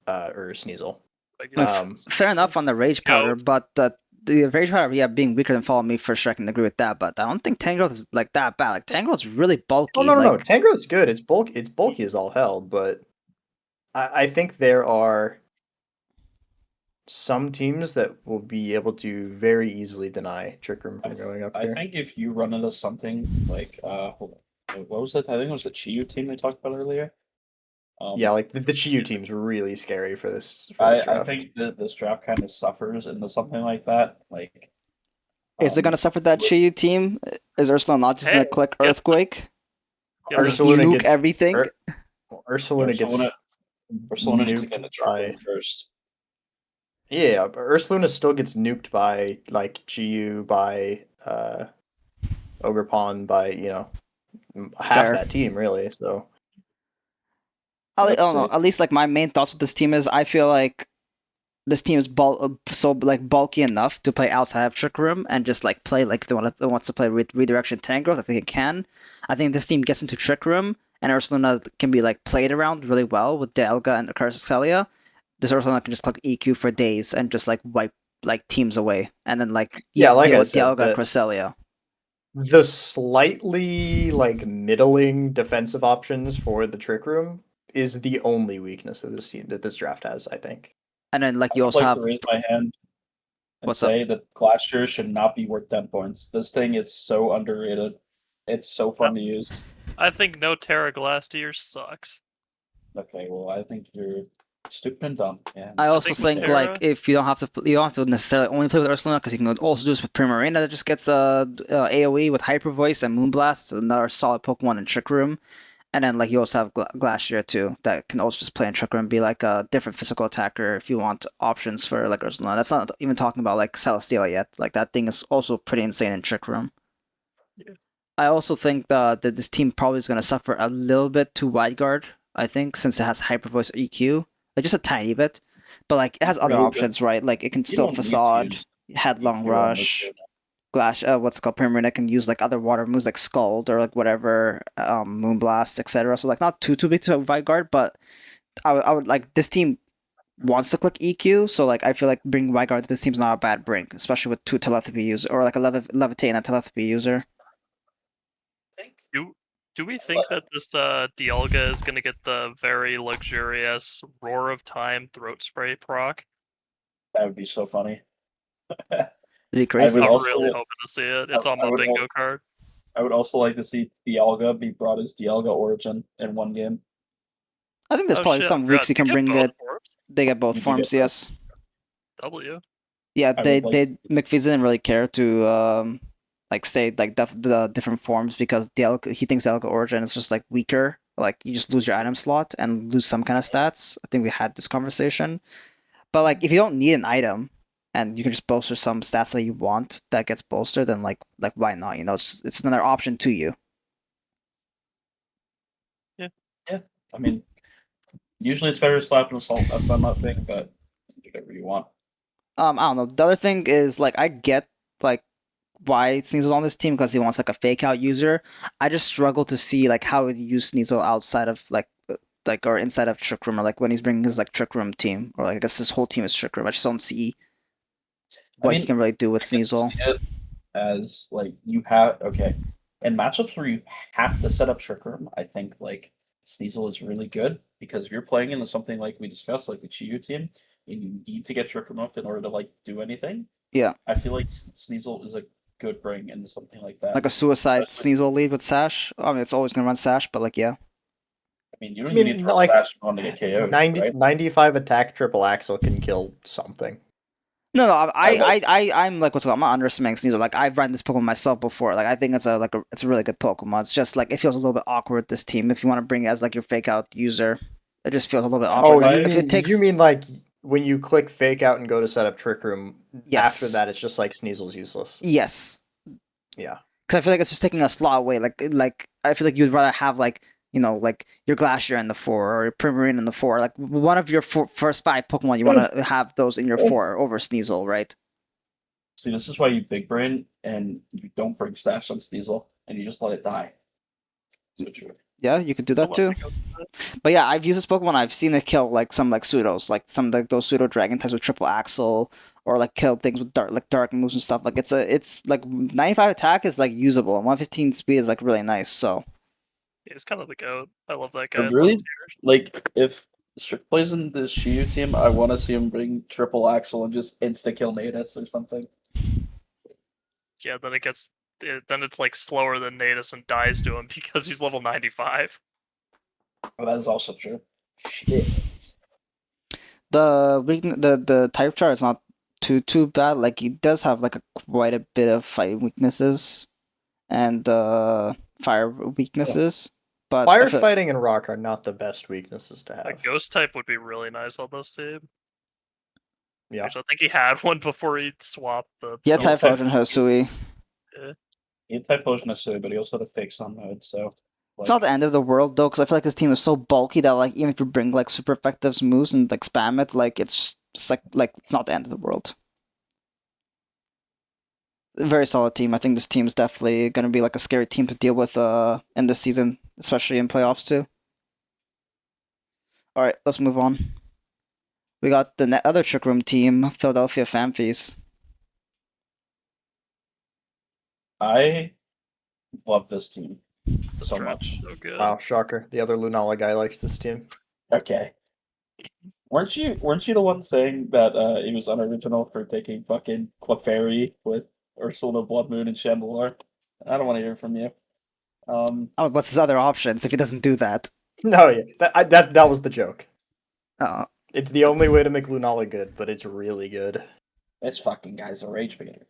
or Sneasel. Fair enough on the Rage Powder, but the Rage Powder, yeah, being weaker than Follow Me for sure, I can agree with that. But I don't think Tangrowth is like that bad. Like Tangrowth's really bulky. Oh no, Tangrowth's good. It's bulky as all hell, but I think there are some teams that will be able to very easily deny Trick Room from going up here. I think if you run into something like hold on, what was it? I think it was the Chiyu team they talked about earlier. Yeah, like the Chiyu team's really scary for this I draft. think that this draft kind of suffers into something like that. Like, is it gonna suffer that Chiyu team? Is Ursula not just gonna click Earthquake? Ursaluna nuke gets everything. Ursaluna gets needs to get the by Trick first. Yeah, but Ursaluna still gets nuked by like GU, by Ogerpon, by half Fair. that team really. So I don't know. At least like my main thoughts with this team is I feel like this team is so like bulky enough to play outside of Trick Room and just like play like if wants to play redirection Tangrowth. I think it can. I think this team gets into Trick Room and Ursaluna can be like played around really well with Delga and Curse Excelia. This Ursaluna can just click EQ for days and just like wipe like teams away, and then like you Yeah, have to like deal I with said, Delga and Cresselia. the slightly like middling defensive options for the Trick Room is the only weakness of this team that this draft has, I think. And then like I you would also like to have raise my hand and what's up? say that Glacier should not be worth 10 points. This thing is so underrated. It's so fun to use. I think no Terra Glastier sucks. Okay, well, I think you're stupid and dumb. Yeah, I also think think Terra- like if you don't have to necessarily only play with Ursaluna because you can also do this with Primarina that just gets AOE with Hyper Voice and Moonblast, another solid Pokemon in Trick Room. And then like you also have Glacier too that can also just play in Trick Room and be like a different physical attacker if you want options for like Ursaluna. That's not even talking about like Celesteela yet. Like that thing is also pretty insane in Trick Room. Yeah. I also think that this team probably is going to suffer a little bit to wide guard. I think since it has Hyper Voice EQ, like just a tiny bit, but like it has other Really, but options, right? Like it can you still don't need to facade, use headlong EQ on this rush, unit. glass. What's it called? Pyramid can use like other water moves like Scald or like whatever, Moonblast, etc. So like not too big to wide guard, but I would like this team wants to click EQ, so like I feel like bringing wide guard to this team's not a bad bring, especially with two telepathy users or like a levitate and a telepathy user. Do we think that this Dialga is gonna get the very luxurious Roar of Time throat spray proc? That would be so funny. It'd be I crazy. would I'm also, really hoping to see it. It's on I my would, bingo card. I would also like to see Dialga be brought as Dialga Origin in one game. I think there's Oh probably shit, I some forgot. weeks you You can get bring both it. forms. They get both You do forms, get both. yes. W. Yeah, I they would like to McPhee didn't really care to like say like the different forms because he thinks the Elka Origin is just like weaker. Like you just lose your item slot and lose some kind of stats. I think we had this conversation. But like if you don't need an item and you can just bolster some stats that you want that gets bolstered, then like why not? You know, it's another option to you. Yeah, I mean, usually it's better to slap an assault. That's not thing, but do whatever you want. I don't know. The other thing is like I get like why Sneasel's on this team because he wants like a fake out user. I just struggle to see like how he'd use Sneasel outside of like or inside of Trick Room or like when he's bringing his like Trick Room team or like I guess his whole team is Trick Room. I just don't see I what he mean, can really do with I can see Sneasel. it as like you have in matchups where you have to set up Trick Room. I think like Sneasel is really good because if you're playing into something like we discussed, like the Chiyu team, and you need to get Trick Room up in order to like do anything. Yeah, I feel like Sneasel is a good bring into something like that. like a suicide Especially, Sneasel lead with Sash. I mean, it's always gonna run Sash, but like yeah. I mean, you don't I even need mean, to run like Sash on to get KO'd, 90, right? 95 attack triple axle can kill something. No, I like I'm like what's it called? I'm not underestimating Sneasel. Like I've run this Pokemon myself before. Like I think it's a really good Pokemon. It's just like it feels a little bit awkward this team if you want to bring it as like your fake out user. It just feels a little bit awkward. Oh, Like I- it takes you mean like when you click fake out and go to set up Trick Room, after yes. that it's just like Sneasel's useless. Yes. Yeah. Because I feel like it's just taking a slot away. Like I feel like you'd rather have like like your Glacier in the 4 or your Primarine in the 4. Like one of your first 5 Pokemon, you want to have those in your 4 over Sneasel, right? See, this is why you big brain and you don't bring Stash on Sneasel and you just let it die. So true. Yeah, you could do that too. But yeah, I've used this Pokemon. I've seen it kill like some like pseudos, like some like those pseudo dragon types with triple axle, or like kill things with dark moves and stuff. Like it's like 95 attack is like usable, and 115 speed is like really nice. So He's kind of the goat. I love that I guy. really like if Strict plays in the Shiyu team, I want to see him bring triple axle and just insta kill Natus or something. Yeah, then it's like slower than Natus and dies to him because he's level 95. Oh, that is also true. Shit. the type chart is not too bad. Like he does have like quite a bit of fight weaknesses and fire weaknesses, but I feel Firefighting and rock are not the best weaknesses to A have. ghost type would be really nice on this team. Yeah. Actually, I think he had one before he swapped the. yeah, Silver Typhlosion Hisui. He had Typhlosion Asui, but he also had a fake Sun mode, so It's not the end of the world though, because I feel like this team is so bulky that like even if you bring like super effective moves and like spam it, like it's It's like it's not the end of the world. A very solid team. I think this team is definitely going to be like a scary team to deal with in this season, especially in playoffs too. All right, let's move on. We got the other Trick Room team, Philadelphia Fanfies. I love this team This so draft much. is so good. Wow, shocker. The other Lunala guy likes this team. Okay. Weren't you the one saying that it was unoriginal for taking fucking Clefairy with Ursula, Blood Moon, and Chandelure? I don't want to hear from you. Oh, what's his other options if he doesn't do that? No, yeah, that was the joke. Uh, It's the only way to make Lunala good, but it's really good. This fucking guy's a rage beginner.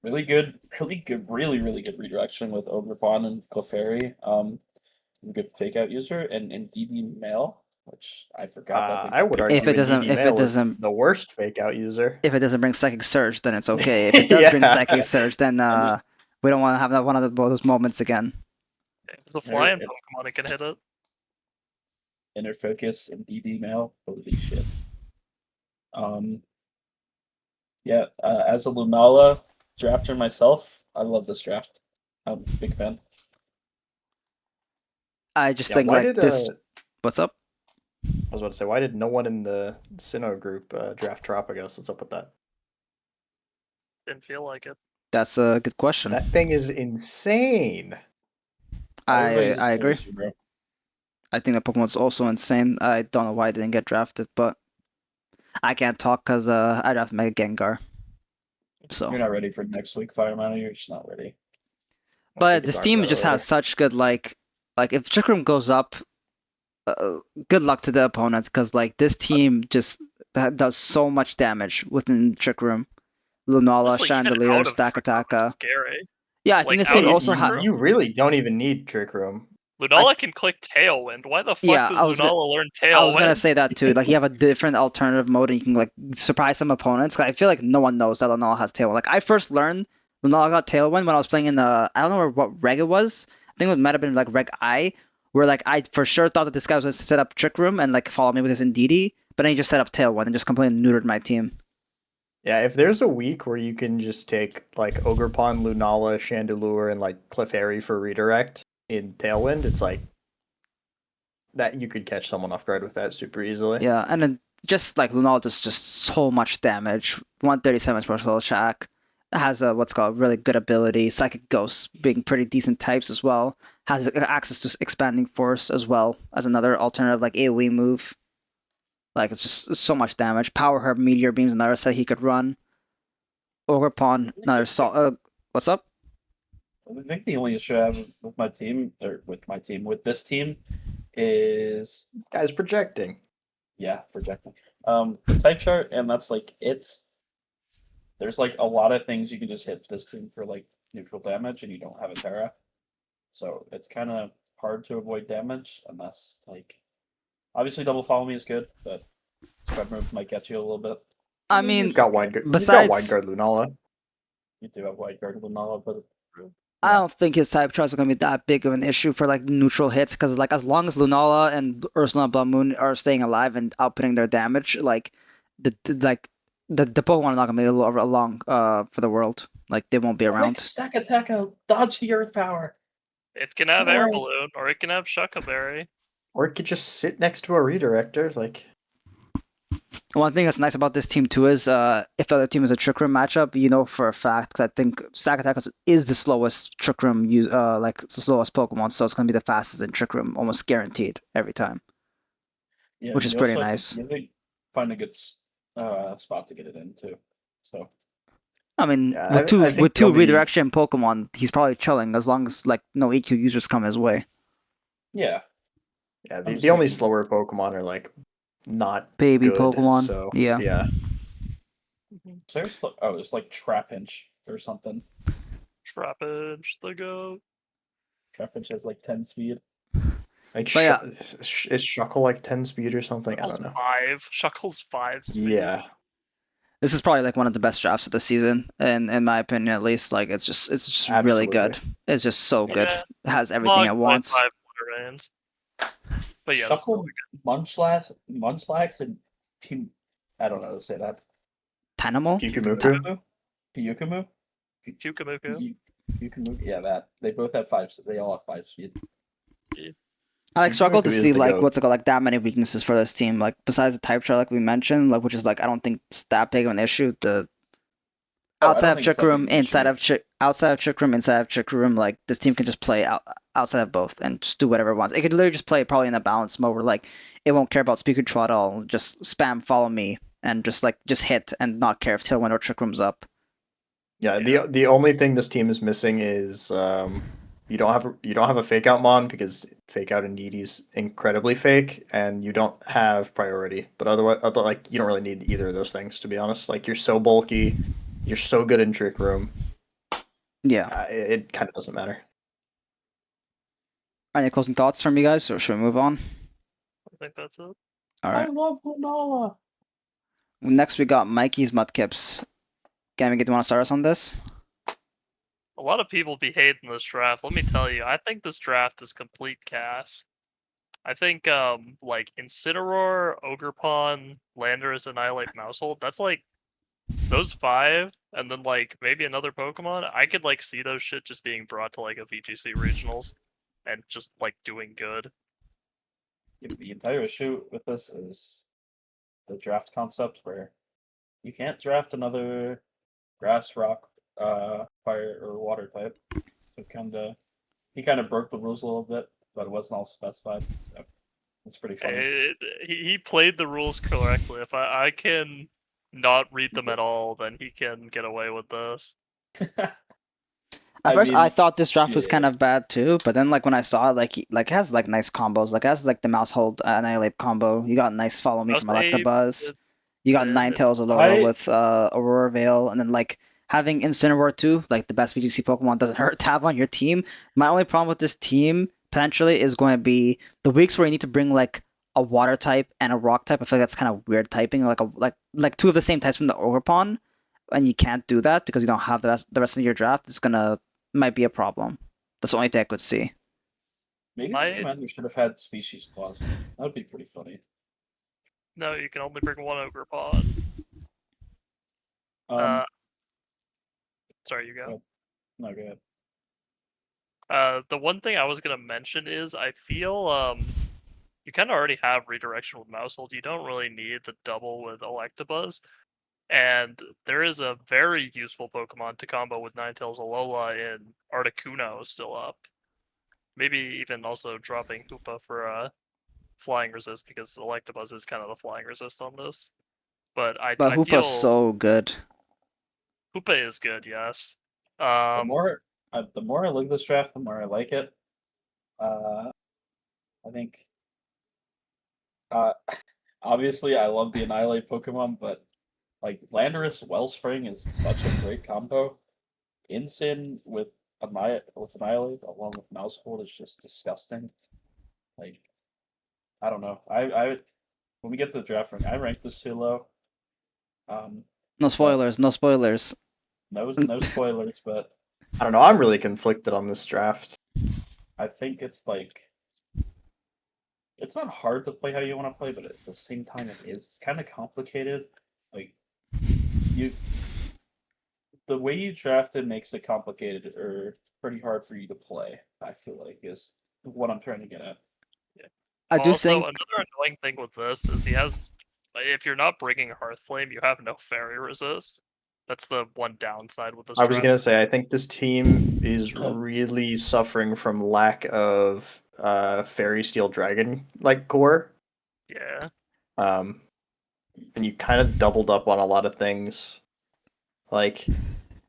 Really good, really good redirection with Ogre Fawn and Clefairy. Good fake out user and DD Mail, which I forgot that. I would argue If it doesn't- Indeedee if it Mail is doesn't- the worst fake out user. if it doesn't bring Psychic Surge, then it's okay. If it does bring Yeah. Psychic Surge, then we don't want to have one of those moments again. If it's a flying It- Pokemon, it can hit it. Inner Focus and DD Mail. Holy shit. Yeah, as a Lunala drafter myself, I love this draft. I'm a big fan. I just Yeah, think why like did this. What's up? I was about to say, why did no one in the Sinnoh group draft Tropigas? What's up with that? Didn't feel like it. That's a good question. That thing is insane. Everybody's I just agree. crazy, bro. I think that Pokemon's also insane. I don't know why it didn't get drafted, but I can't talk because I drafted Mega Gengar. So, You're not ready for next week, Firemana. You're just not ready. We but can this talk team about it just later. has such good like if Trick Room goes up, good luck to the opponents because like this team just does so much damage within Trick Room. Lunala, Just, like, even Chandelier, out of Stack Trick Room, it's Attack. scary. Yeah, I think Like, this out team of also Trick has. Room? You really don't even need Trick Room. Lunala can click Tailwind. Why the fuck Yeah, does I was Lunala learn Tailwind? I was gonna say that too. Like you have a different alternative mode, and you can like surprise some opponents. 'Cause I feel like no one knows that Lunala has Tailwind. Like I first learned Lunala got Tailwind when I was playing in the I don't know what reg it was. I think it might have been like reg I, where like I for sure thought that this guy was gonna set up Trick Room and like follow me with his Indeedee, but then he just set up Tailwind and just completely neutered my team. Yeah, if there's a week where you can just take like Ogerpon, Lunala, Chandelure, and like Clefairy for redirect in Tailwind, it's like that you could catch someone off guard with that super easily. Yeah, and then just like Lunala does just so much damage. 137 special attack. Has a what's called really good ability. Psychic Ghost being pretty decent types as well. Has access to expanding force as well as another alternative like AoE move. Like it's just so much damage. Power Herb, Meteor Beams, another set he could run. Ogre Pawn, another salt. What's up? I think the only issue I have with my team, or with this team, is This guy's projecting. projecting. The type chart, and that's like it's. There's like a lot of things you can just hit this team for like neutral damage, and you don't have a Terra, so it's kind of hard to avoid damage unless like. Obviously, double follow me is good, but scrub move might get you a little bit. I mean, You've got Wide Guard. You've besides- got Wide Guard Lunala. You do have White Guard Lunala, but I don't think his type charts are gonna be that big of an issue for like neutral hits because like as long as Lunala and Ursula and Blood Moon are staying alive and outputting their damage, like the Pokemon are not gonna be along for the world. Like they won't be around. quick stack attack out, dodge the Earth Power. It can have Air What? Balloon, or it can have Shucka Berry. Or it could just sit next to a redirector. Like, One thing that's nice about this team too is if the other team is a Trick Room matchup, you know for a fact because I think Stack Attack is the slowest Trick Room use like it's the slowest Pokemon, so it's gonna be the fastest in Trick Room, almost guaranteed every time. Yeah, Which is you pretty also have nice. You have to find a good spot to get it in too. So I mean, Yeah, with two I think with the two only- redirection Pokemon, he's probably chilling as long as like no EQ users come his way. yeah, yeah, I'm the just only saying. slower Pokemon are like not Baby good, Pokemon, So yeah. yeah. So it's like Trapinch or something. Trapinch, the goat. Trapinch has like 10 speed. Like, But yeah. is Shuckle like 10 speed or something? I don't know. 5. Shuckle's 5 speed. Yeah. This is probably like one of the best drafts of the season, in my opinion at least. Like it's just really Absolutely. good. It's just so good. Yeah. It has everything Log it wants. 0.5 water veins. But yeah, that's still Shuffle Munchlax and Team. I don't know how to say that. Tanamo? Kikumuku. Pyukumu? Chukamuku. Pyukumu? Yeah, that. They both have 5. They all have 5 speed. I like struggle to Kikumuku is see the like goat. what's it called, like that many weaknesses for this team. Like besides the type chart, like we mentioned, like which is like I don't think it's that big of an issue. The Oh, I outside don't of think it's Trick that big Room, of an issue. outside of Trick Room, inside of Trick Room, like this team can just play outside of both and just do whatever it wants. It could literally just play probably in a balance mode where like it won't care about speed control at all. Just spam follow me and just hit and not care if Tailwind or Trick Room's up. Yeah, Yeah. the only thing this team is missing is you don't have a fake out mon because fake out and needy's incredibly fake, and you don't have priority. But otherwise, like you don't really need either of those things, to be honest. Like you're so bulky, you're so good in trick room. Yeah. It kind of doesn't matter. Any closing thoughts from you guys, or should we move on? I think that's it. All I right. love Lunala. Next we got Mikey's Mudkips. Gaming, do you want to start us on this? A lot of people be hating this draft. Let me tell you, I think this draft is complete chaos. I think like Incineroar, Ogerpon, Landorus, Annihilate, Mousehold, that's like those 5, and then like maybe another Pokemon. I could like see those shit just being brought to like a VGC regionals and just like doing good. The entire issue with this is the draft concept where you can't draft another grass, rock, fire, or water type. So he kind of broke the rules a little bit, but it wasn't all specified. So it's pretty funny. He played the rules correctly. If I can not read them at all, then he can get away with this. At I first, I mean, thought this draft was yeah. kind of bad too, but then like when I saw it, like it has like nice combos. Like it has like the mouse hold annihilate combo. You got nice follow me from Mouse Ape, Electabuzz. You got Sim, Ninetales it's Alola with Aurora Veil, and then like having Incineroar too, like the best VGC Pokemon doesn't hurt to have on your team. My only problem with this team potentially is going to be the weeks where you need to bring like a water type and a rock type. I feel like that's kind of weird typing, like two of the same types from the Ogerpon, and you can't do that because you don't have the rest of your draft. It's gonna might be a problem. That's the only thing I could see. Maybe My- this commander should have had species clause. That would be pretty funny. No, you can only bring one Ogerpon. Sorry, you go. No, go ahead. The one thing I was gonna mention is I feel you kind of already have redirection with Mousehold. You don't really need the double with Electabuzz. And there is a very useful Pokemon to combo with Ninetales Alola in Articuno still up. Maybe even also dropping Hoopa for flying resist because Electabuzz is kind of the flying resist on this. But I Hoopa's feel so good. Hoopa is good, yes. The more I look at this draft, the more I like it. I think. Obviously, I love the Annihilate Pokemon, but like Landorus Wellspring is such a great combo. Incin with Annihilate along with Mousehold is just disgusting. Like, I don't know. I when we get to the draft rank, I rank this too low. No spoilers. No spoilers. No spoilers, but I don't know. I'm really conflicted on this draft. I think it's like it's not hard to play how you want to play, but at the same time it is. It's kind of complicated. Like the way you draft it makes it complicated or pretty hard for you to play, I feel like is what I'm trying to get at. I do also, think another annoying thing with this is he has. If you're not bringing Hearthflame, you have no fairy resist. That's the one downside with this. I was gonna say I think this team is really suffering from lack of Fairy Steel Dragon like core. Yeah. And you kind of doubled up on a lot of things. Like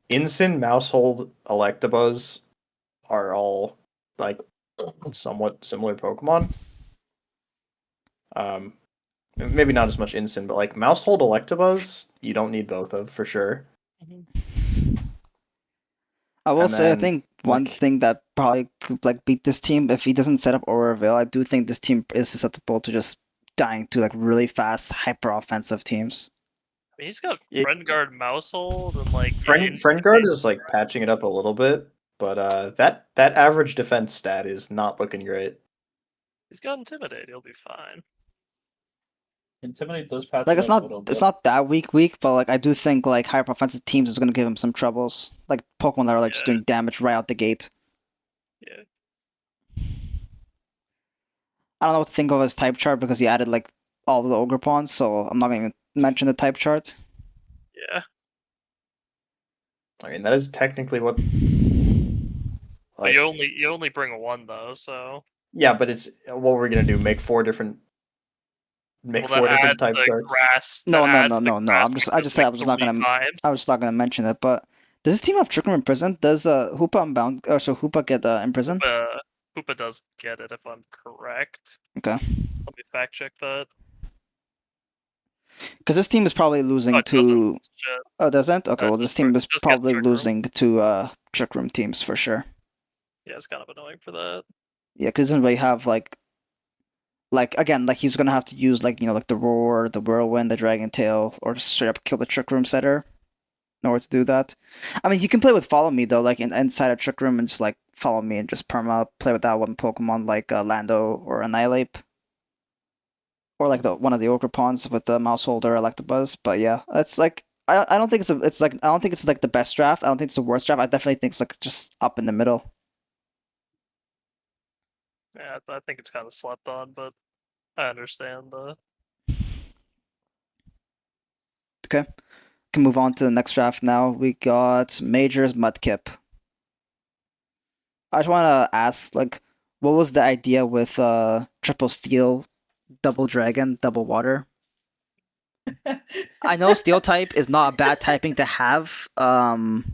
Incin, Mousehold, Electabuzz are all like somewhat similar Pokemon. Maybe not as much Incin, but like Mousehold, Electabuzz, you don't need both of for sure. I will And say I then, think one like- thing that probably could like beat this team if he doesn't set up Aurora Veil, I do think this team is susceptible to just dying to like really fast, hyper offensive teams. I mean, he's got Yeah. Friend Guard, Mousehold, and like Friend Guard is like patching it up a little bit, but that average defense stat is not looking great. He's got Intimidate. He'll be fine. Intimidate does patch Like it up a little it's bit. not that weak, but like I do think like higher offensive teams is gonna give him some troubles. Like Pokemon that are like just Yeah. doing damage right out the gate. Yeah. I don't know what to think of his type chart because he added like all of the ogre pawns, so I'm not gonna even mention the type chart. Yeah. I mean, that is technically what. But Like, you only bring one though, so yeah, but it's what we're gonna do. Make four different well that adds type the charts. grass. No, That no, adds no, the no, no. grass I weakness just said I like was not 3 gonna times. I was just not gonna mention it. But does this team have Trick Room Imprisoned? Does Hoopa Unbound or so Hoopa get imprisoned? Hoopa does get it if I'm correct. Okay. Let me fact check that. Because this team is probably Oh, losing it doesn't. to. Shit. Oh, doesn't? Okay. Well, this Just team is just gets probably Trick Room. losing to Trick Room teams for sure. Yeah, it's kind of annoying for that. Yeah, because doesn't really have like again like he's gonna have to use like like the roar, the whirlwind, the dragon tail, or just straight up kill the Trick Room setter in order to do that. I mean, you can play with Follow Me though, like inside a Trick Room and just like follow me and just perma play with that one Pokemon like Lando or Annihilate. Or like the one of the ogre pawns with the mouse holder Electabuzz. But yeah, it's like I don't think it's like I don't think it's like the best draft. I don't think it's the worst draft. I definitely think it's like just up in the middle. Yeah, I think it's kind of slept on, but I understand the. Okay, can move on to the next draft now. We got Majors Mudkip. I just want to ask like, what was the idea with triple steel, double dragon, double water? I know steel type is not a bad typing to have in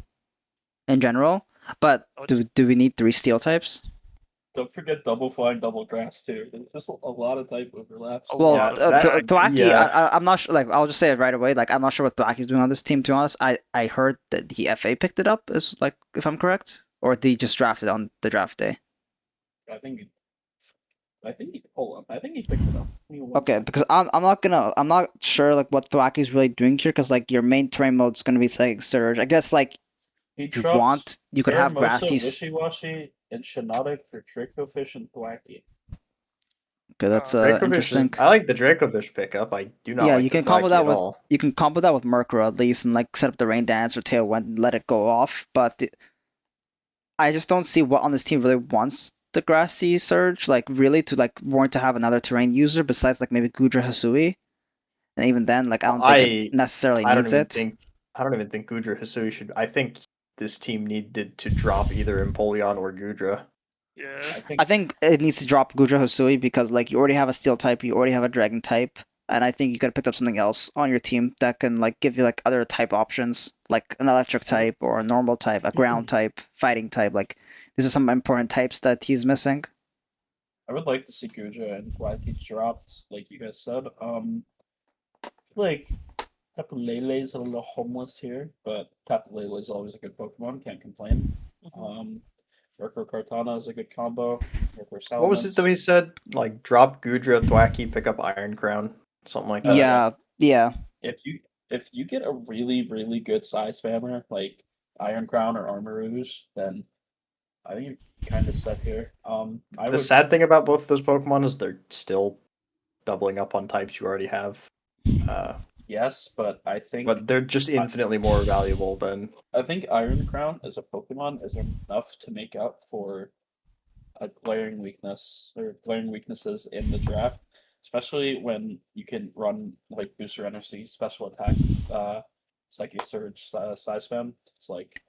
general, but do we need 3 steel types? Don't forget double flying, double grass too. There's just a lot of type overlaps. Well, lot of Thwacky, yeah. I'm not sure. Like, I'll just say it right away. Like, I'm not sure what Thwacky's doing on this team. To be honest, I heard that the FA picked it up. Is like, if I'm correct, or they just drafted on the draft day. I think hold on. I think he picked it up. Give me one Okay, second. because I'm not sure like what Thwacky's really doing here. Because like your main terrain mode's gonna be Psychic Surge. I guess like He if you trucked want, you could have Pheromosa, grassy. Wishy-Washy, and Shinotic for Dracofish and Thwacky. Okay, that's Dracovish interesting. I like the Dracovish pickup. I do not Yeah, like you the can combo Thwacky that at with all. Murkrow at least, and like set up the Rain Dance or Tailwind and let it go off. But I just don't see what on this team really wants the Grassy Surge, like really to like warrant to have another terrain user besides like maybe Gudra Hisui. And even then, like I don't think it necessarily I don't needs even it. think Gudra Hisui should. I think this team needed to drop either Empoleon or Gudra. Yeah. I think it needs to drop Gudra Hisui because like you already have a Steel type, you already have a Dragon type, and I think you could have picked up something else on your team that can like give you like other type options, like an Electric type or a Normal type, a Ground type, Fighting type. Like these are some important types that he's missing. I would like to see Guja and Thwacky dropped, like you guys said. I feel like Tapu Lele's a little homeless here, but Tapu Lele is always a good Pokemon. Can't complain. Murkrow Kartana is a good combo. Murkrow What was it that we said? Like drop Gudra, Thwacky, pick up Iron Crown, something like that. Yeah. If you get a really good size spammer like Iron Crown or Armarouge, then I think you're kind of set here. The sad thing about both of those Pokemon is they're still doubling up on types you already have. Yes, but I think But they're just infinitely more valuable than. I think Iron Crown as a Pokemon is enough to make up for a glaring weakness or glaring weaknesses in the draft, especially when you can run like Booster Energy, Special Attack, Psychic Surge, Size Spam. It's like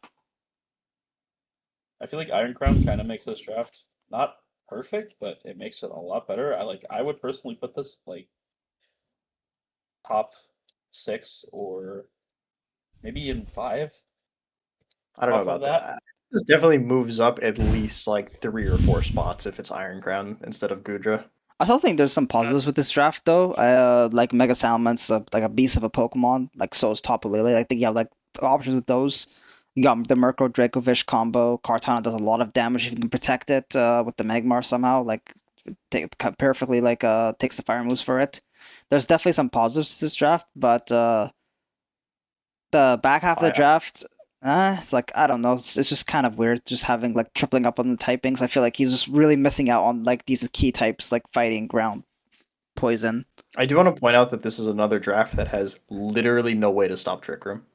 I feel like Iron Crown kind of makes this draft not perfect, but it makes it a lot better. I would personally put this like top 6 or maybe even 5. I don't know Off of about that. This definitely moves up at least like 3 or 4 spots if it's Iron Crown instead of Gudra. I still think there's some positives with this draft though. Like Mega Salaman's like a beast of a Pokemon, like so is Tapu Lele. I think you have like options with those. You got the Murkrow Dracovish combo. Kartana does a lot of damage if you can protect it with the Magmar somehow. Like perfectly like takes the fire moves for it. There's definitely some positives to this draft, but the back half of the draft, It's like I don't know. It's just kind of weird, just having like tripling up on the typings. I feel like he's just really missing out on like these key types, like fighting, ground, poison. I do want to point out that this is another draft that has literally no way to stop Trick Room.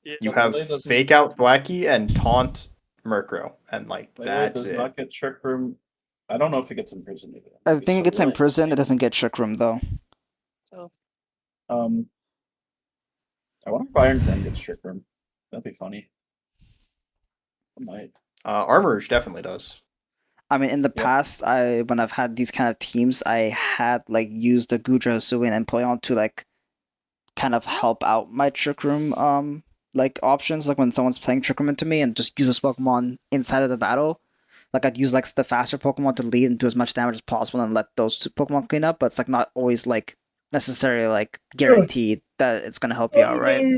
Yeah. You But have Lele doesn't. Fake Out Thwacky and Taunt Murkrow, and like Lele that's does it. not get Trick Room. I don't know if it gets imprisoned either. I Maybe think it gets so. imprisoned. It doesn't get trick room though. So, I wonder if Iron Crown gets Trick Room. That'd be funny. It might. Armorage definitely does. I mean, in the Yep. past, when I've had these kind of teams, I had like used the Gudra, Hisui, and Empoleon to like kind of help out my trick room like options. Like when someone's playing trick room into me, and just use this Pokemon inside of the battle. Like I'd use like the faster Pokemon to lead and do as much damage as possible, and let those two Pokemon clean up. But it's like not always like necessarily like guaranteed that it's gonna help you out, right?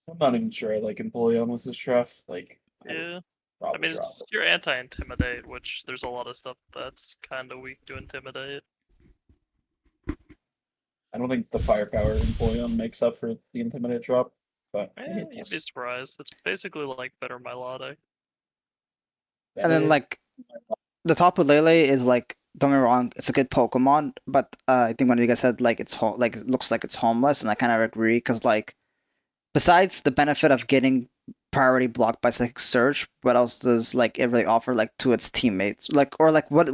I'm not even sure I like Empoleon with this draft. Like, I would yeah. I probably mean, drop it's it. you're anti-intimidate, which there's a lot of stuff that's kind of weak to intimidate. I don't think the firepower Empoleon makes up for the Intimidate drop, but maybe it You'd be does. surprised. It's basically like better Milotic. And then like the top of Lele is like, don't get me wrong, it's a good Pokemon, but I think when you guys said like like it looks like it's homeless, and I kind of agree because like besides the benefit of getting priority blocked by Psychic Surge, what else does like it really offer like to its teammates? Like or like what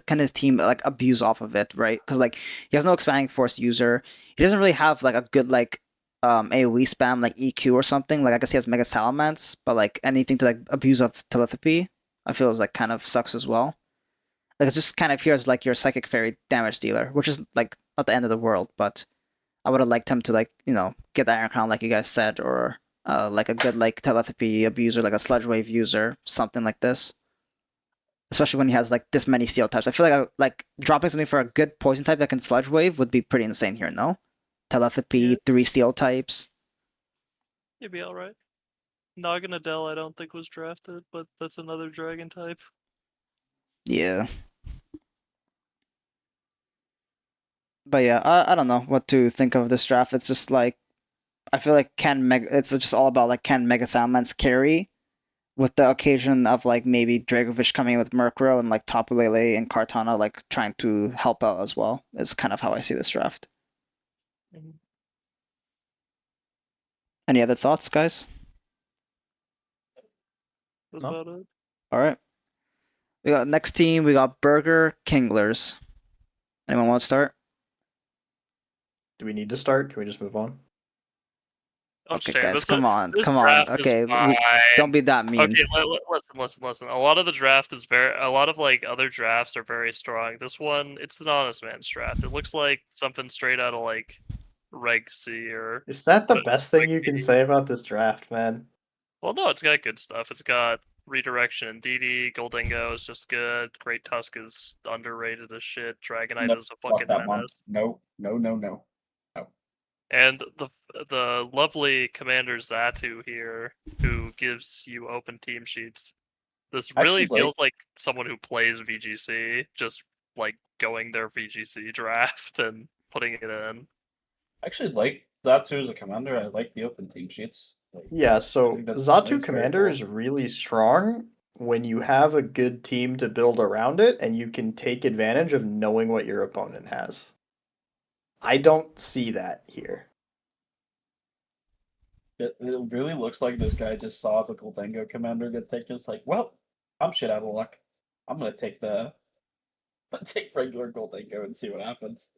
can his team like abuse off of it, right? Because like he has no expanding force user. He doesn't really have like a good like AoE spam like EQ or something. Like I guess he has Mega Salamence, but like anything to like abuse of telepathy, I feel is like kind of sucks as well. Like it's just kind of here as like your Psychic Fairy damage dealer, which is like not the end of the world, but I would have liked him to like get the Iron Crown like you guys said, or like a good like telepathy abuser, like a Sludge Wave user, something like this. Especially when he has like this many steel types. I feel like dropping something for a good poison type that can Sludge Wave would be pretty insane here. No, telepathy, Yeah. 3 steel types. You'd be alright. Naganadel I don't think was drafted, but that's another dragon type. Yeah. But yeah, I don't know what to think of this draft. It's just like I feel like it's just all about like can Mega Salamence carry with the occasion of like maybe Dragovish coming in with Murkrow and like Tapu Lele and Kartana like trying to help out as well. Is kind of how I see this draft. Mhm. Any other thoughts, guys? That's No. about it. All right. We got next team. We got Burger Kinglers. Anyone want to start? Do we need to start? Can we just move on? Okay, Understand. guys, come on, This come on. draft is Okay, fine. don't be that mean. Okay, listen. A lot of the draft is a lot of like other drafts are very strong. This one, it's an honest man's draft. It looks like something straight out of like Reg C or Is that the Reg best thing you can B. say about this draft, man? Well, no, it's got good stuff. It's got redirection and DD. Goldingo is just good. Great Tusk is underrated as shit. Dragonite No, is a fuck fucking that one. menace. No. And the lovely Commander Zatu here, who gives you open team sheets. This really Actually, feels like someone who plays VGC, just like going their VGC draft and putting it in. actually like that too as a commander. I like the open team sheets. Like, Yeah, I so think that's Zatu very Commander cool. is really strong when you have a good team to build around it and you can take advantage of knowing what your opponent has. I don't see that here. It really looks like this guy just saw the Goldango commander get taken. It's like, well, I'm shit out of luck. I'm gonna take take regular Goldango and see what happens.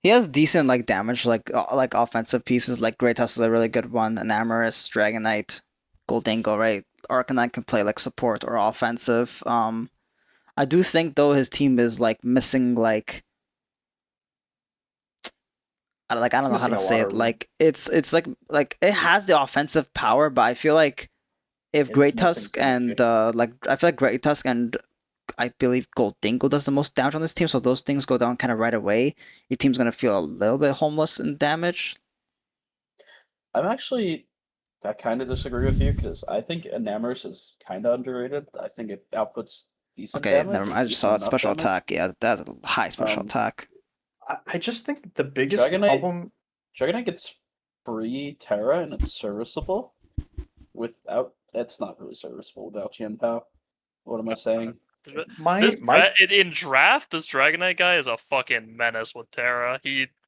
He has decent like damage, like offensive pieces. Like Great Tusk is a really good one. Enamorus, Dragonite, Goldingo, right? Arcanine can play like support or offensive. I do think though his team is like missing like I It's don't know how missing to a say lot it. of room. Like it's like it has the offensive power, but I feel like if It's Great missing Tusk and synergy. I feel like Great Tusk and I believe Goldingo does the most damage on this team, so if those things go down kind of right away, your team's gonna feel a little bit homeless in damage. I'm actually I kind of disagree with you because I think Enamorus is kind of underrated. I think it outputs decent Okay, never damage mind. and I just decent saw it. enough Special damage. attack. Yeah, that's a high special Um, attack. I just think the biggest Dragonite problem. Dragonite gets free Terra and it's serviceable. Without, it's not really serviceable without Qianpao. What am I saying? This My in draft, this Dragonite guy is a fucking menace with Terra.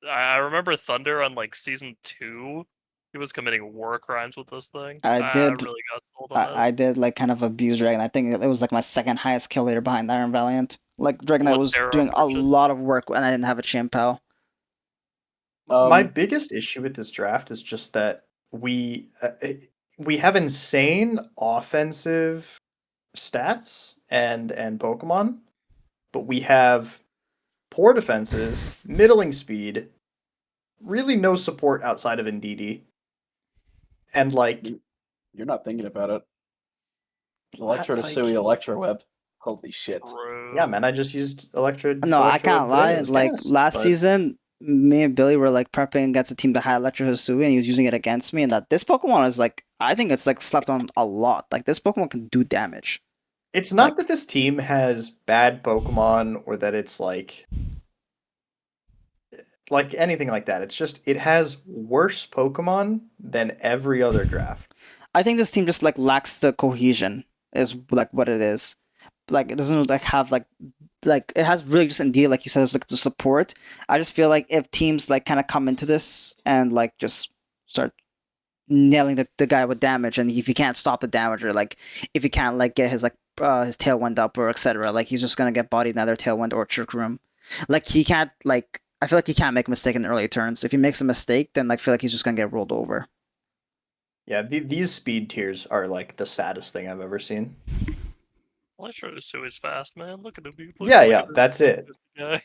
I remember Thunder on like season 2. He was committing war crimes with this thing. I I did really got sold on it. I did like kind of abuse Dragon. I think it was like my second highest kill leader behind Iron Valiant. Like Dragonite What was Terra doing a version? lot of work and I didn't have a Chien-Pao. my Um, biggest issue with this draft is just that we have insane offensive stats and Pokemon, but we have poor defenses, middling speed, really no support outside of Indeedee, and like you're not thinking about it. Electro to like Sui, Electro Web. Holy shit. yeah, True. man, I just used No, I Electro can't Web today. It lie. was Like gas, last but season, me and Billy were like prepping against a team that had Electro Hisui and he was using it against me. And that this Pokemon is like, I think it's like slept on a lot. Like this Pokemon can do damage. it's Like not that this team has bad Pokemon or that it's like anything like that. It's just it has worse Pokemon than every other draft. I think this team just like lacks the cohesion. Is like what it is. Like it doesn't like have like it has really just indeed like you said it's like the support. I just feel like if teams like kind of come into this and like just start nailing the guy with damage, and if you can't stop the damage or like if you can't like get his tailwind up or etc., like he's just gonna get bodied in either tailwind or trick room. Like he can't like I feel like he can't make a mistake in the early turns. If he makes a mistake, then like I feel like he's just gonna get rolled over. Yeah, these speed tiers are like the saddest thing I've ever seen. Electro to Sui is fast, man. Look at him. Yeah, that's it. Guy.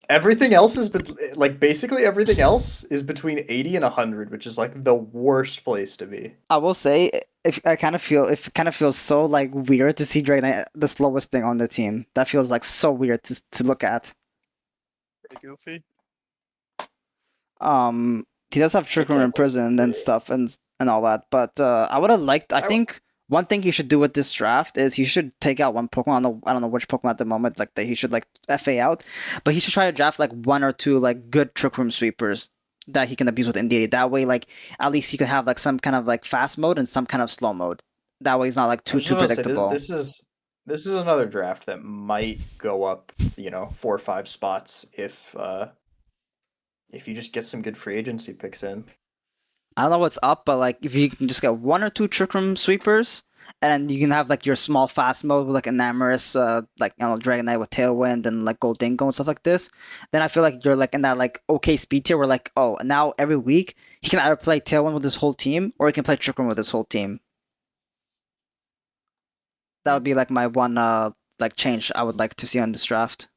Everything else is like basically everything else is between 80 and 100, which is like the worst place to be. I will say if I kind of feel it kind of feels so like weird to see Dragonite the slowest thing on the team. That feels like so weird to look at. Pretty goofy. He does have Trick Room can't in wait prison and for- stuff and all that, but I would have liked. I I w- think one thing he should do with this draft is he should take out one Pokemon. I don't know which Pokemon at the moment, like that he should like FA out, but he should try to draft like one or two like good Trick Room sweepers that he can abuse with NDA. That way, like at least he could have like some kind of like fast mode and some kind of slow mode. That way, he's not like I too was just too about to say predictable. this is another draft that might go up, 4 or 5 spots if you just get some good free agency picks in. I don't know what's up, but like if you can just get one or two Trick Room sweepers, and you can have like your small fast mode with like Enamorous, like Dragonite with Tailwind and like Goldingo and stuff like this, then I feel like you're like in that like okay speed tier where like oh now every week he can either play Tailwind with his whole team or he can play Trick Room with his whole team. That would be like my one like change I would like to see on this draft.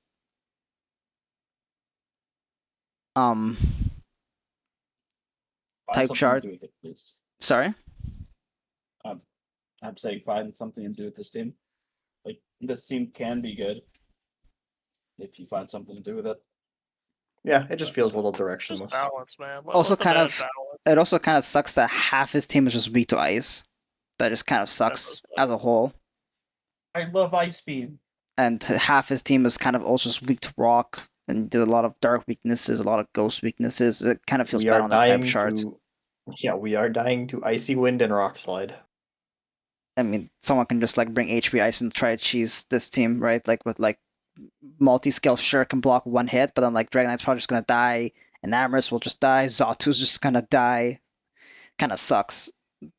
Um, Find type something chart. to do with it, please. Sorry. I'm saying find something to do with this team. Like this team can be good if you find something to do with it. Yeah, it just feels a little Just directionless. balance, man. Also Let the kind man of balance. it also kind of sucks that half his team is just weak to ice. That just kind of does sucks suck. as a whole. I love Ice Beam. And half his team is kind of also just weak to rock and did a lot of dark weaknesses, a lot of ghost weaknesses. It kind of feels We bad are on the type dying chart. we are dying to Icy Wind and Rock Slide. I mean, someone can just like bring HP Ice and try to cheese this team, right? Like with like multi-scale sure can block one hit, but then like Dragonite's probably just gonna die, and Amorous will just die, Zatu's just gonna die. Kind of sucks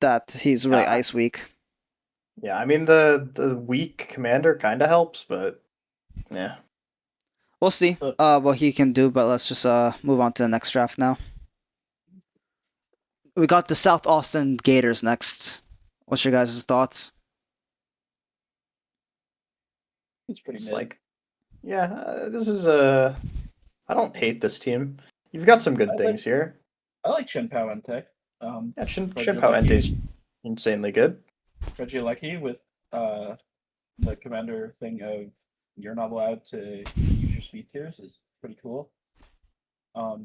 that he's really Yeah, ice weak. yeah, I mean the weak commander kind of helps, but yeah. We'll see what he can do, but let's just move on to the next draft now. We got the South Austin Gators next. What's your guys' thoughts? It's pretty It's mid. like yeah, this is I don't hate this team. You've got some good things here. I like Chien-Pao and Tech. Yeah, Regilucky- Chien-Pao Ente's insanely good. Regilucky with the commander thing of you're not allowed to use your speed tiers is pretty cool. I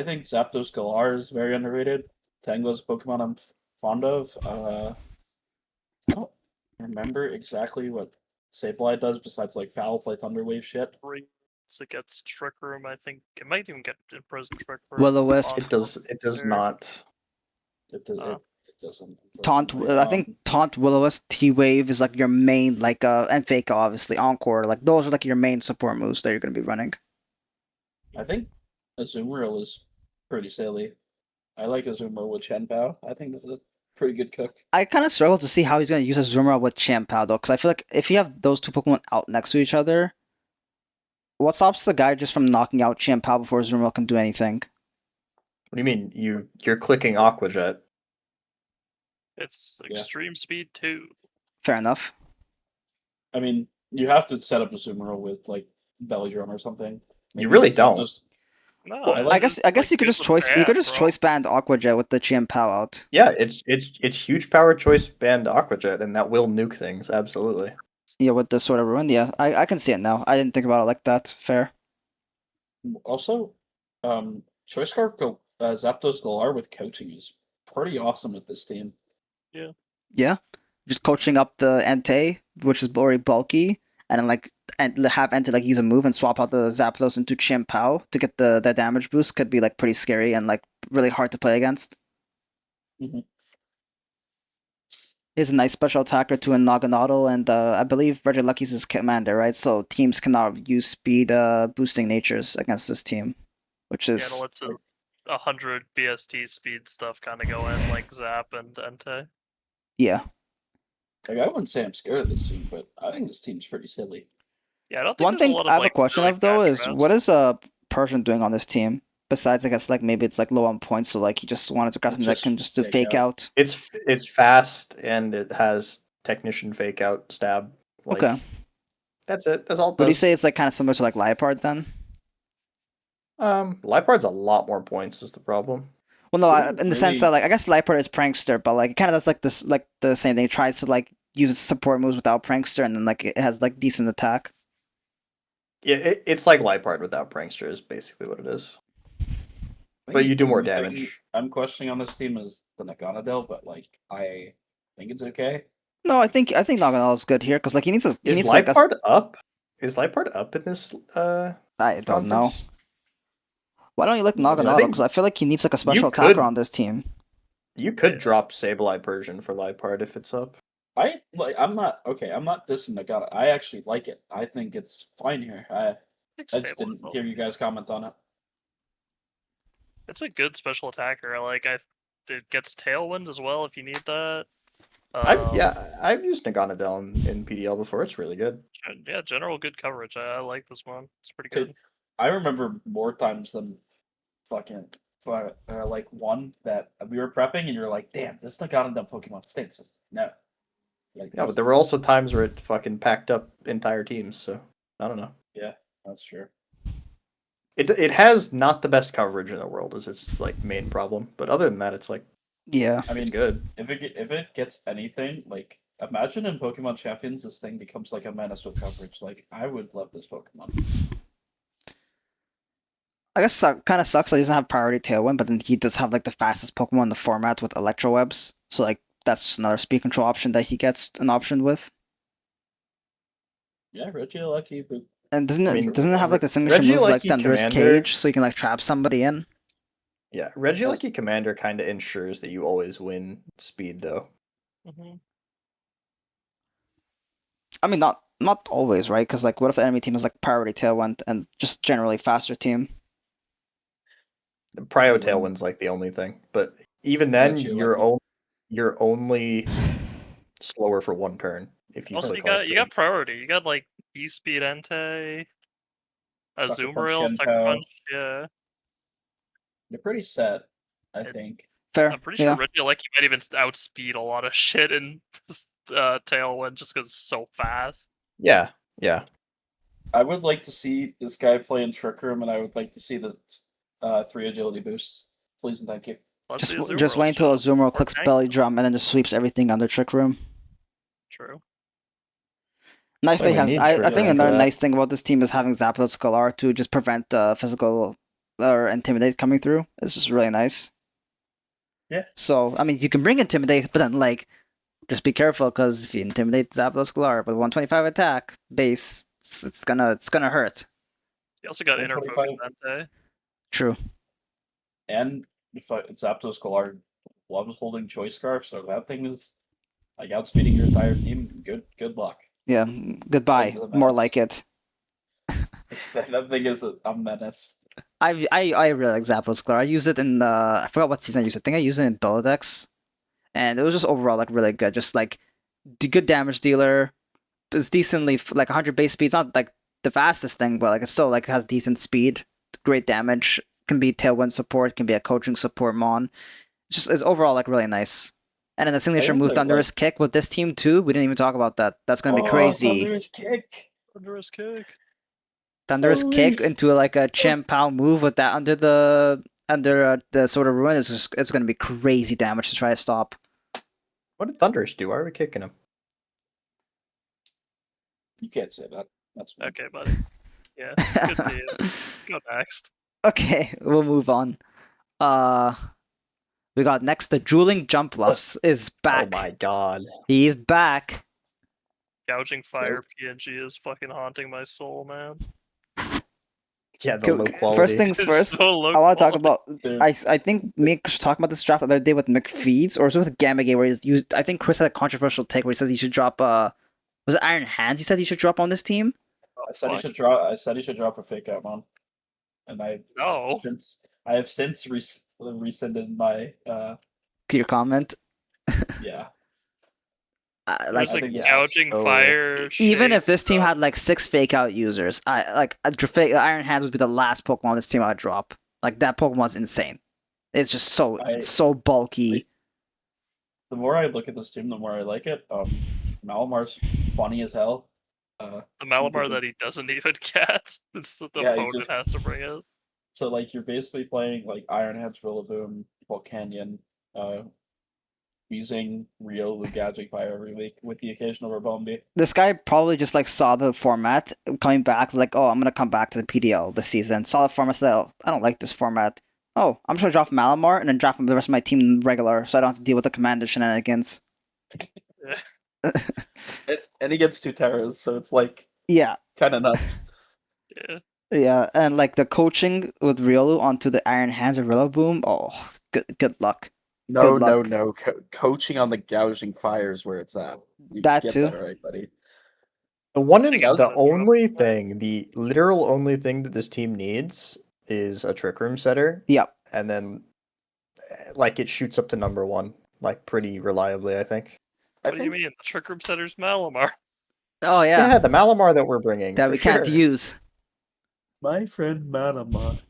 think Zapdos Galar is very underrated. Tango's a Pokemon I'm fond of. I don't remember exactly what Sableye does besides like Foul Play Thunder Wave shit. it gets Trick Room. I think it might even get Imprison Trick Room. Will-O-Wisp. It does Or- not. It, does, Uh. it doesn't. Taunt. unfortunately. I think Taunt, Will-O-Wisp, T-Wave is like your main and Fake obviously Encore. Like those are like your main support moves that you're gonna be running. I think Azumarill is pretty silly. I like Azumarill with Shenpao. I think that's a pretty good cook. I kind of struggle to see how he's gonna use Azumarill with Chien-Pao though, because I feel like if you have those two Pokemon out next to each other, what stops the guy just from knocking out Chien-Pao before Azumarill can do anything? What do you mean? You're clicking Aqua Jet. It's Yeah. Extreme Speed 2. Fair enough. I mean, you have to set up Azumarill with like Belly Drum or something. You really it's not don't. just- No, I I like- guess you could good just with choice bro. choice band Aqua Jet with the Chien-Pao out. Yeah, it's huge power choice band Aqua Jet, and that will nuke things. Absolutely. Yeah, with the Sword of Ruin. Yeah, I can see it now. I didn't think about it like that. Fair. Also, Choice Scarf Zapdos Galar with coaching is pretty awesome with this team. Yeah, just coaching up the Entei, which is already bulky, and then have Entei like use a move and swap out the Zapdos into Chien-Pao to get the damage boost could be like pretty scary and like really hard to play against. Mhm. He's a nice special attacker to a Naganadel, and I believe Regilucky's his commander, right? So teams cannot use speed boosting natures against this team, which Yeah, is it lets 100 BST speed stuff kind of go in, like Zap and Entei. yeah. Like I wouldn't say I'm scared of this team, but I think this team's pretty silly. Yeah, I don't think One there's a thing lot I of have a like question really of though bad is drafts. what is Persian doing on this team? Besides, I guess like maybe it's like low on points, so like he just wanted to grab something that can just do fake out. It's fast and it has technician fake out stab. Like, Okay. That's it. That's all it Would you does. say it's like kind of similar to like Liepard then? Lipard's a lot more points is the problem. Well, no, Ooh, in the sense really? that like I guess Liepard is Prankster, but like it kind of does like this like the same thing. It tries to like use its support moves without Prankster, and then like it has like decent attack. Yeah, it's like Lipard without Prankster is basically what it is. But you do more damage. I'm questioning on this team is the Naganadel, but like I think it's okay. No, I think Naganadel is good here because like he needs Is like Lipard up? Is Lipard up in this I don't know. conference? Why don't you like No, I Naganadel? think Because I feel like he needs like a special could- attacker on this team. You could drop Sableye Persian for Lipard if it's up. I'm not dissing Nagana. I actually like it. I think it's fine here. I think just Sable didn't is also hear you guys comment on it. It's a good special attacker. It gets Tailwind as well if you need that. I've used Naganadel in PDL before. It's really good. Yeah, general good coverage. I like this one. It's pretty Dude, good. I remember more times than fucking like one that we were prepping and you're like, damn, this Naganadel Pokemon stinks. No. Like, Yeah, but there were also times where it fucking packed up entire teams. So I don't know. yeah, that's true. It has not the best coverage in the world is its like main problem. But other than that, it's like Yeah. I mean, it's good. if it gets anything, like imagine in Pokemon Champions this thing becomes like a menace with coverage. Like I would love this Pokemon. I guess that kind of sucks that he doesn't have priority Tailwind, but then he does have like the fastest Pokemon in the format with Electro Webs. So like that's just another speed control option that he gets an option with. Yeah, Regieleki, but And I mean, doesn't it have like the signature move like Regieleki Thunderous Commander- Cage, so you can like trap somebody in? Yeah, Regieleki Commander kind of ensures that you always win speed though. Hmm. I mean, not always, right? Because like, what if the enemy team is like priority Tailwind and just generally faster team? The Prio When- Tailwind's like the only thing, but even then, Regieleki. you're only slower for one turn if you Also, click you got priority. You got like E-Speed Entei, Sucker Punch, Azumarill, Sucker Shenpao. Punch. Yeah, you're pretty set, I It- think. Fair. I'm pretty yeah. sure Regieleki might even outspeed a lot of shit in this Tailwind just because it's so fast. Yeah. I would like to see this guy play in Trick Room, and I would like to see the 3 agility boosts. Please and thank you. Plus the Just Azumarill's wait until chill. Azumarill Or clicks tank. Belly Drum and then just sweeps everything under Trick Room. True. Nice Oh, thing we has need I Trick think Room for another that. nice thing about this team is having Zapdos Galar to just prevent physical or Intimidate coming through. It's just really nice. Yeah. So I mean, you can bring Intimidate, but then like, just be careful because if you intimidate Zapdos Galar with 125 attack base, it's gonna hurt. You also got Inner 125. Focus True. And if Zapdos Galar loves holding Choice Scarf, so that thing is like outspeeding your entire team. Good luck. Yeah. Goodbye. Thing's a More menace. like it. That thing is a menace. I really like Zapdos Glare. I used it in I forgot what season I used it. I think I used it in Belladex, and it was just overall like really good. Just like good damage dealer. It's decently like 100 base speed. It's not like the fastest thing, but like it still like has decent speed, great damage. Can be tailwind support. Can be a coaching support mon. It's overall like really nice. And then the signature think move I Thunderous liked- Kick with this team too. We didn't even talk about that. That's gonna be crazy. Thunderous Kick. Thunderous Kick. Thunderous Holy- Kick into like a Chien Pao move with that under the sort of ruin is just it's gonna be crazy damage to try to stop. What did Thunderous do? Why are we kicking him? You can't say that. That's me. Okay, buddy. Yeah, good team. Go next. Okay, we'll move on. We got next the Drooling Jumpluffs is back. Oh my god. He's back. Gouging Fire PNG is fucking haunting my soul, man. Yeah, the low quality. First things It's first, so low I want to talk quality. about. Dude. I think Mick was talking about this draft the other day with McFeeds, or was it with Gamma where he used. I think Chris had a controversial take where he says he should drop. Was it Iron Hands? He said he should drop on this team. I said he Fuck. should drop. I said he should drop a fake out, man. And No. I have since rescinded my Your comment. yeah. Like There's a think it's Gouging so- Fire. even shape, if this team had like 6 fake out users, Iron Hands would be the last Pokemon on this team I'd drop. Like that Pokemon's insane. It's just so bulky. The more I look at this team, the more I like it. Malamar's funny as hell. the Malamar that he doesn't even get. It's the Yeah, he opponent just- has to bring it. So like you're basically playing like Iron Hands, Rillaboom, Volcanion, using Rio, Lugagic Fire every week with the occasional Rabombi. This guy probably just like saw the format coming back, like, oh, I'm gonna come back to the PDL this season. Saw the format, said, oh, I don't like this format. Oh, I'm just gonna drop Malamar and then drop the rest of my team regular, so I don't have to deal with the commander shenanigans. And he gets 2 Terras, so it's like Yeah, kind of nuts. Yeah. yeah, and like the coaching with Riolu onto the Iron Hands of Rillaboom. Oh, good luck. No, Good no, luck. no. Coaching on the Gouging Fire is where it's at. You That get too. that right, buddy. The one and I guess the that's only thing, the literal only thing that this team needs is a Trick Room setter, Yep. and then like it shoots up to number 1, like pretty reliably, I think. What do you mean? The Trick Room Setter's Malamar. Oh Yeah, yeah, the Malamar that we're bringing that for we can't sure. use. My friend Malamar.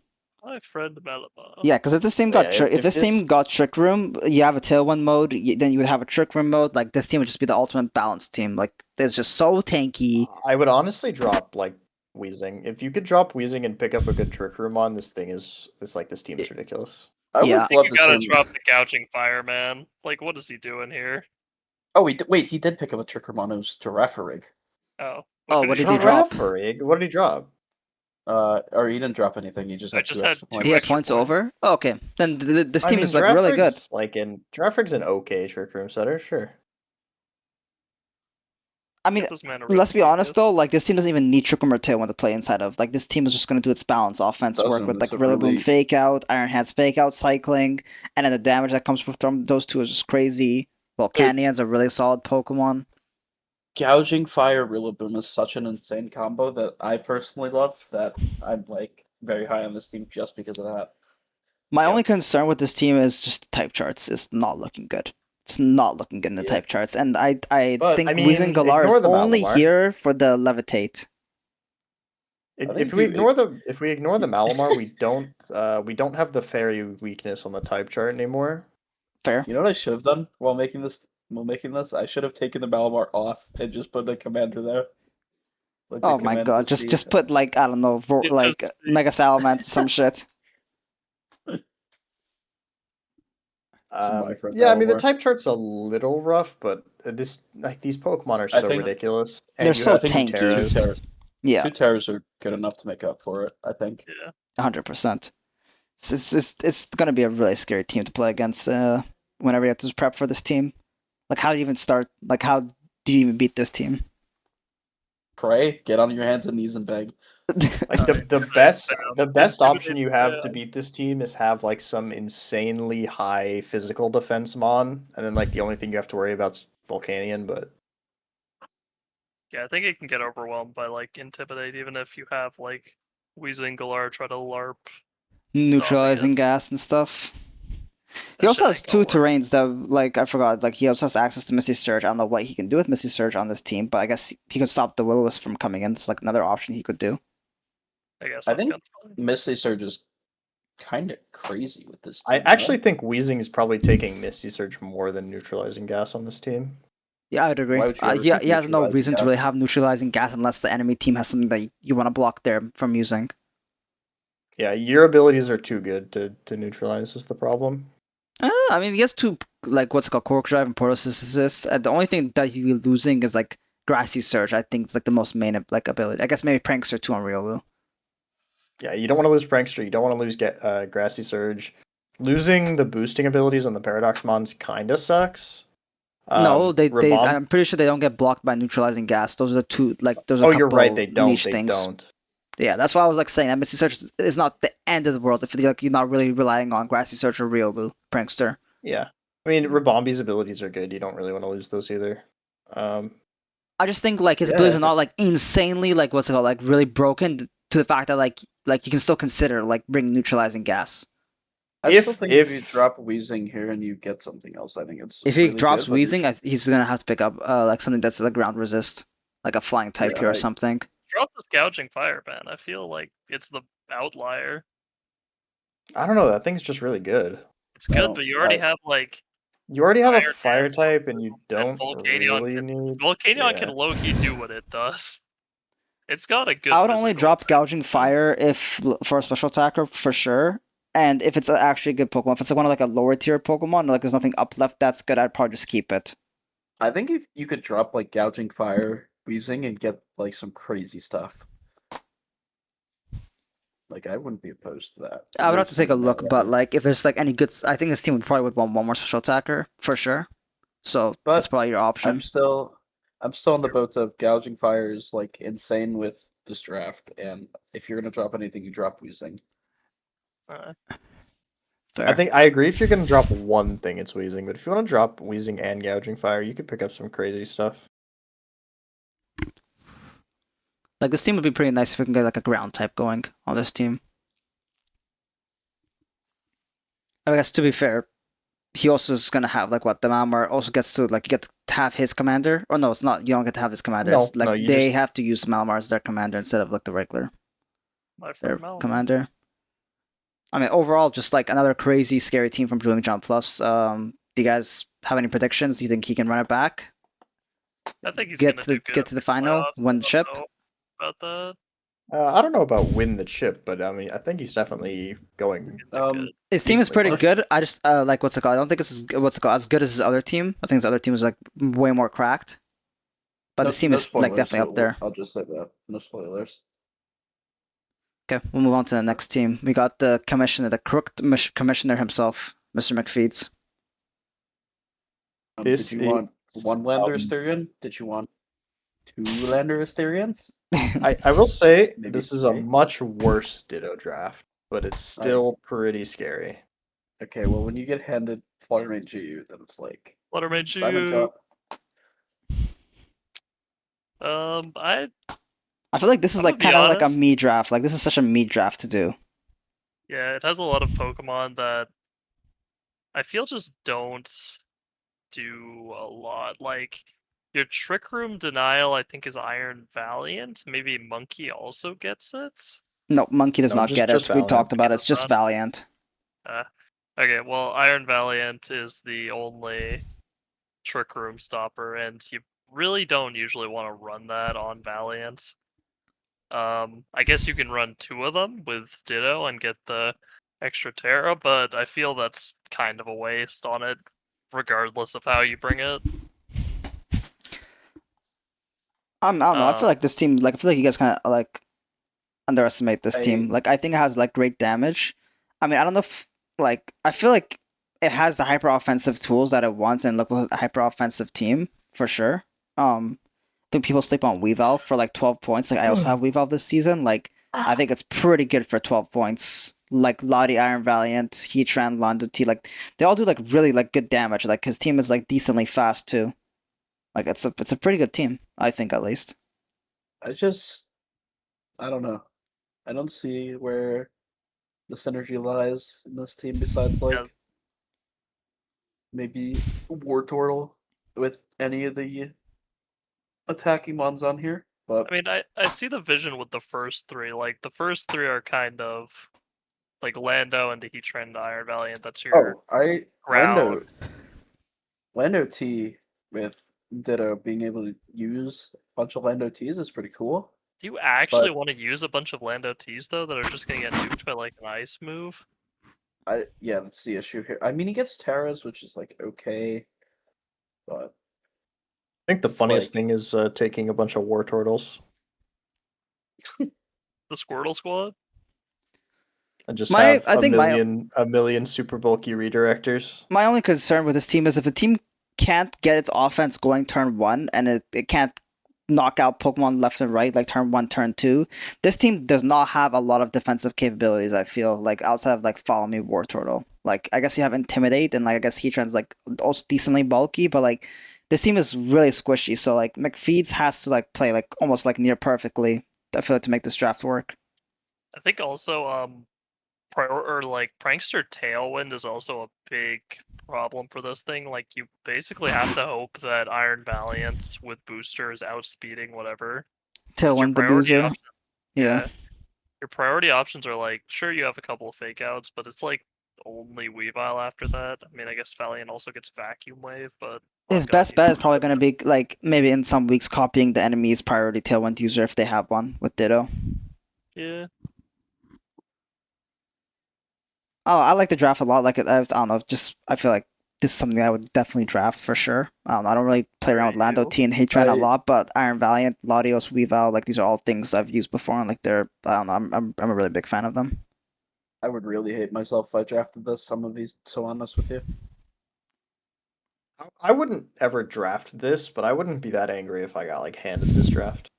My friend Malamar. Yeah, because if this team got Yeah, if if this team this- got Trick Room, you have a Tailwind mode, then you would have a Trick Room mode. Like this team would just be the ultimate balance team. Like it's just so tanky. I would honestly drop like Wheezing. If you could drop Wheezing and pick up a good Trick Room on, this team is ridiculous. I Yeah. would love You to gotta see him. drop the Gouging Fire, man. Like, what is he doing here? Oh, wait, he did pick up a Trickermono's Girafarig. Oh. Oh, what did he drop? Girafarig? What did he drop? Or he didn't drop anything. He just I had just 2 had extra 2 points. He had extra points points. over. Oh, okay, then this I team mean, is like really good. Girafarig's an okay Trick Room setter, sure. I mean, Get this man a let's be Red honest Bull, though. Like this team doesn't even need Trick Room or Tailwind to play inside of. Like this team is just gonna do its balance offense work Doesn't, with like it's a Rillaboom really- fake out, Iron Hands fake out cycling, and then the damage that comes from those two is just crazy. Volcanion's a really solid Pokemon. Gouging Fire Rillaboom is such an insane combo that I personally love, that I'm like very high on this team just because of that. My Yep. only concern with this team is just the type charts. It's not looking good. It's not looking good in the Yeah. type charts, and I But, think I mean, Weezing Galar ignore is the only Malamar. here for the levitate. I think If we you- ignore the Malamar, we don't have the fairy weakness on the type chart anymore. Fair. You know what I should have done while making this? I should have taken the Malamar off and just put a commander there. Like the Oh my Commander god, Sea. just put like I don't know, It like just- Mega Salamander some shit. my friend Yeah, I mean the Malamar. type chart's a little rough, but these Pokemon are I so think- ridiculous. They're you so have two tanky. Terras. 2 Terras. Yeah, 2 Terras are good enough to make up for it, I think. Yeah. 100%. It's gonna be a really scary team to play against. Whenever you have to prep for this team, like how do you even start? Like how do you even beat this team? pray, get on your hands and knees and beg. Like the best option you have to beat this team is have like some insanely high physical defense mon, and then like the only thing you have to worry about is Volcanion. But Yeah, I think it can get overwhelmed by like Intimidate, even if you have like Weezing try to LARP. Neutralizing gas and stuff. He That also shit has ain't two gonna work. terrains that, like, I forgot. Like, he also has access to Misty Surge. I don't know what he can do with Misty Surge on this team, but I guess he could stop the Will-O-Wisp from coming in. It's like another option he could do. I guess I that's think kind of fun. Misty Surge is kind of crazy with this I team. actually think Weezing is probably taking Misty Surge more than neutralizing gas on this team. Yeah, I'd agree. Why would you ever He take has no neutralizing reason to really gas? have neutralizing gas unless the enemy team has something that you want to block there from using. Yeah, your abilities are too good to neutralize is the problem. I mean, he has two, like, what's it called, Cork Drive and Photosynthesis. And the only thing that he'd be losing is, like, Grassy Surge. I think it's, like, the most main, like, ability. I guess maybe Prankster too on Riolu. Yeah, you don't want to lose Prankster. You don't want to lose Grassy Surge. Losing the boosting abilities on the Paradox Mons kind of sucks. No, Rebomb. I'm pretty sure they don't get blocked by neutralizing gas. Those are the two, like, there's a Oh, couple you're right. They don't. niche They things. don't. Yeah, that's why I was like saying that Misty Search is not the end of the world if like you're not really relying on Grassy Search or Riolu, Prankster. Yeah, I mean Rebombi's abilities are good. You don't really want to lose those either. I just think like his Yeah, abilities are not like insanely like what's it called like really broken to the fact that like you can still consider like bringing neutralizing gas. I still think if you drop Weezing here and you get something else, I think it's If he really drops good, but Weezing, he's gonna have to pick up like something that's like ground resist, like a flying type Yeah, here or something. Drop this Gouging Fire, man. I feel like it's the outlier. I don't know. That thing's just really good. It's good, but you already have like You already have a Iron fire Axe, type, and you don't Volcanion really can need. Volcanion can low-key do what it does. It's got a good I would only physical drop attack. Gouging Fire if for a special attacker for sure, and if it's actually a good Pokemon. If it's like one of like a lower tier Pokemon, like there's nothing up left that's good, I'd probably just keep it. I think if you could drop like Gouging Fire, Weezing, and get like some crazy stuff. Like I wouldn't be opposed to that. I would have to Versus take a even look, that but way. like if there's like any good, I think this team would probably want one more special attacker for sure. So that's But probably your option. I'm still on the boat of Gouging Fire is like insane with this draft, and if you're gonna drop anything, you drop Weezing. Fair. I think I agree. If you're gonna drop one thing, it's Weezing. But if you want to drop Weezing and Gouging Fire, you could pick up some crazy stuff. Like this team would be pretty nice if we can get like a ground type going on this team. I guess to be fair, he also is gonna have like what the Malmar also gets to like you get to have his commander. Or no, it's not. You don't get to have his commander. No, It's like no, you they just have to use Malmar as their commander instead of like the regular their commander. I mean, overall, just like another crazy, scary team from Brewing Jump Plus. Do you guys have any predictions? Do you think he can run it back? I think he's gonna do good get to the final, win the chip. About that. I don't know about win the chip, but I mean, I think he's definitely going. His team is easily pretty close. good. I just like what's it called? I don't think it's as good as his other team. I think his other team is like way more cracked. But this team is like definitely up there. I'll just say that. No spoilers. Okay, we'll move on to the next team. We got the commissioner, the crooked commissioner himself, Mr. McFeeds. Did you want one Lander Asterion? Did you want two Lander Asterions? I will say Maybe this is a much worse Ditto draft, but it's still pretty scary. Okay, well, when you get handed Fluttermane GU, then it's like Fluttermane Simon GU. Cup. I feel like this is like kind of like a me draft. Like this is such a me draft to do. Yeah, it has a lot of Pokemon that I feel just don't do a lot. Like your Trick Room Denial, I think, is Iron Valiant. Maybe Monkey also gets it. No, Monkey does not get it. We talked about it. It's just Valiant. Okay, well, Iron Valiant is the only Trick Room stopper, and you really don't usually want to run that on Valiant. I guess you can run two of them with Ditto and get the extra Terra, but I feel that's kind of a waste on it, regardless of how you bring it. I don't know. I feel like this team, like I feel like you guys kind of like underestimate this team. Like I think it has like great damage. I mean, I don't know if like I feel like it has the hyper offensive tools that it wants and look like a hyper offensive team for sure. think people sleep on Weavile for like 12 points. Like I also have Weavile this season. Like I think it's pretty good for 12 points. Like Lottie, Iron Valiant, Heatran, Londo T, like they all do like really like good damage. Like his team is like decently fast too. Like it's a pretty good team, I think at least. I don't know. I don't see where the synergy lies in this team besides like Yeah. maybe War Turtle with any of the attacking ones on here. But I mean, I see the vision with the first three. Like the first three are kind of like Lando and the Heatran and Iron Valiant. That's your ground. Lando T with Ditto being able to use a bunch of Lando Ts is pretty cool. Do you actually But want to use a bunch of Lando Ts though that are just gonna get nuked by like an ice move? yeah, that's the issue here. I mean, he gets Terras, which is like okay, but I think the It's funniest like- thing is taking a bunch of War Turtles The Squirtle Squad? and just My have I think my a million super bulky redirectors. my only concern with this team is if the team can't get its offense going turn one and it can't knock out Pokemon left and right like turn one, turn two, this team does not have a lot of defensive capabilities, I feel, like outside of like Follow Me War Turtle. Like I guess you have Intimidate and like I guess Heatran's like also decently bulky, but like this team is really squishy, so like McFeeds has to like play like almost like near perfectly, I feel like, to make this draft work. I think also like Prankster Tailwind is also a big problem for this thing. Like you basically have to hope that Iron Valiance with boosters outspeeding whatever. Since your Tailwind the priority boozer. option, Yeah. your priority options are like sure you have a couple of fake outs, but it's like only Weavile after that. I mean, I guess Valiant also gets Vacuum Wave, but His on God, best bet is probably going to be like maybe in some weeks copying the enemy's priority tailwind user if they have one with Ditto. yeah. Oh, I like the draft a lot. Like I don't know, just I feel like this is something I would definitely draft for sure. I don't know. I don't really play around with Alright, Lando you. T and Heatran a I- lot, but Iron Valiant, Latios, Weavile, like these are all things I've used before, and like they're I don't know. I'm a really big fan of them. I would really hate myself if I drafted this. I'm gonna be so honest with you. I wouldn't ever draft this, but I wouldn't be that angry if I got like handed this draft.